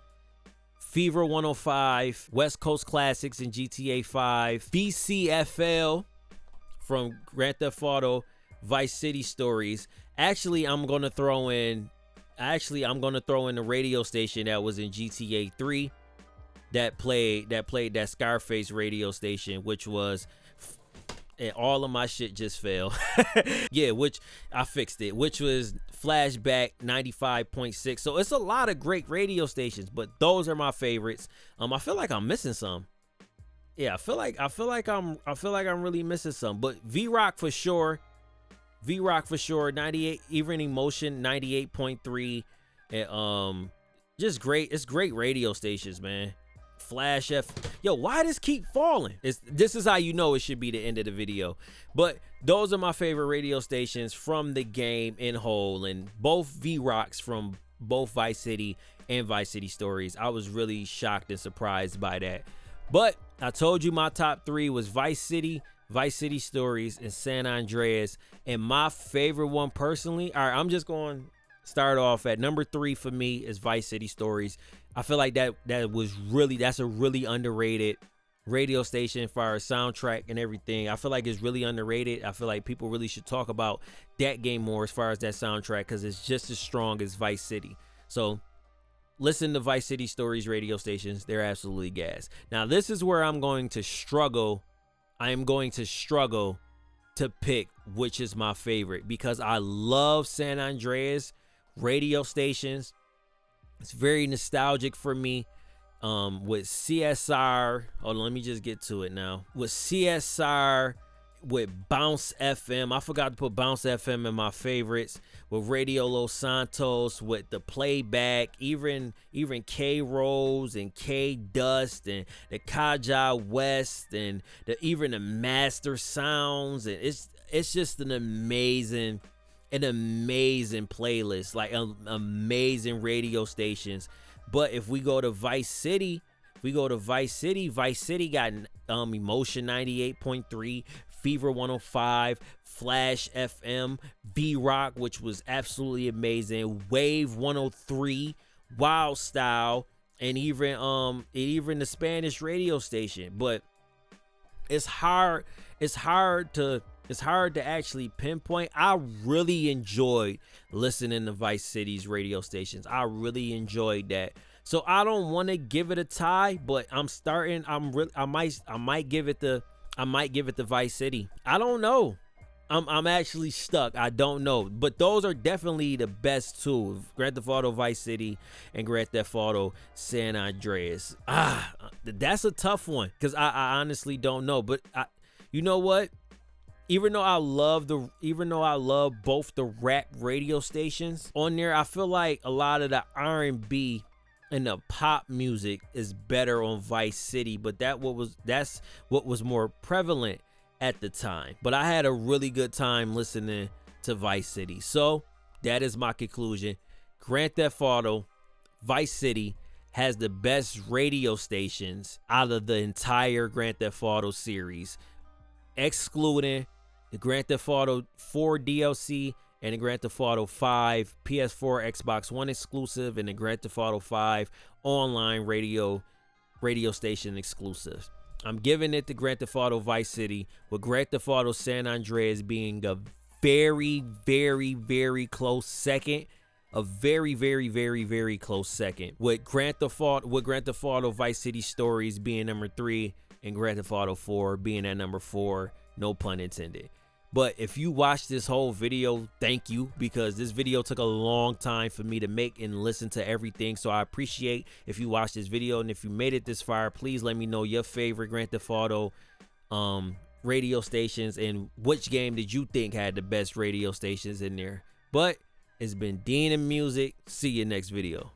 Speaker 1: Fever 105, West Coast Classics in GTA 5, BCFL from Grand Theft Auto Vice City Stories. Actually, I'm gonna throw in the radio station that was in GTA 3 that played that Scarface radio station, which was, and all of my shit just fell. Yeah, which I fixed it, which was Flashback 95.6. So it's a lot of great radio stations, but those are my favorites. I feel like I'm missing some. Yeah, I feel like I'm really missing some. But V-Rock for sure. 98, even Emotion 98.3, and just great. It's great radio stations, man. Flash F. yo, why does keep falling? This is how you know it should be the end of the video. But those are my favorite radio stations from the game in whole, and both V-Rocks from both Vice City and Vice City Stories. I was really shocked and surprised by that. But I told you my top 3 was Vice City, Vice City Stories, and San Andreas. And my favorite one personally, all right, I'm just going to start off at number 3 for me is Vice City Stories. I feel like that's a really underrated radio station for our soundtrack and everything. I feel like it's really underrated. I feel like people really should talk about that game more as far as that soundtrack, because it's just as strong as Vice City. So listen to Vice City Stories radio stations. They're absolutely gas. Now, this is where I'm going to struggle. I am going to struggle to pick which is my favorite, because I love San Andreas radio stations. It's very nostalgic for me. With CSR, hold on, let me just get to it now. With CSR, with Bounce FM, I forgot to put Bounce FM in my favorites. With Radio Los Santos, with the playback, even K Rose and K Dust and the Kaja West and even the Master Sounds, and it's just an amazing playlist, like amazing radio stations. But if we go to Vice City, Vice City got Emotion 98.3, Fever 105, Flash FM, V-Rock, which was absolutely amazing, Wave 103, Wild Style, and even the Spanish radio station. But it's hard to actually pinpoint. I really enjoyed listening to Vice City's radio stations. I really enjoyed that. So I don't want to give it a tie, but I might give it the Vice City. I don't know. I'm actually stuck. I don't know. But those are definitely the best two. Grand Theft Auto Vice City and Grand Theft Auto San Andreas. That's a tough one, because I honestly don't know. But you know what? Even though I love both the rap radio stations on there, I feel like a lot of the R&B and the pop music is better on Vice City. But that's what was more prevalent at the time. But I had a really good time listening to Vice City. So that is my conclusion. Grand Theft Auto Vice City has the best radio stations out of the entire Grand Theft Auto series, excluding the Grand Theft Auto 4 DLC and the Grand Theft Auto 5 PS4, Xbox One exclusive, and the Grand Theft Auto 5 online radio station exclusive. I'm giving it to Grand Theft Auto Vice City, with Grand Theft Auto San Andreas being a very, very, very close second. A very, very, very, very close second. With Grand Theft Auto Vice City Stories being number 3 and Grand Theft Auto 4 being at number 4. No pun intended. But if you watched this whole video, thank you, because this video took a long time for me to make and listen to everything. So I appreciate if you watched this video, and if you made it this far, please let me know your favorite Grand Theft Auto radio stations and which game did you think had the best radio stations in there. But it's been Dean and Music. See you next video.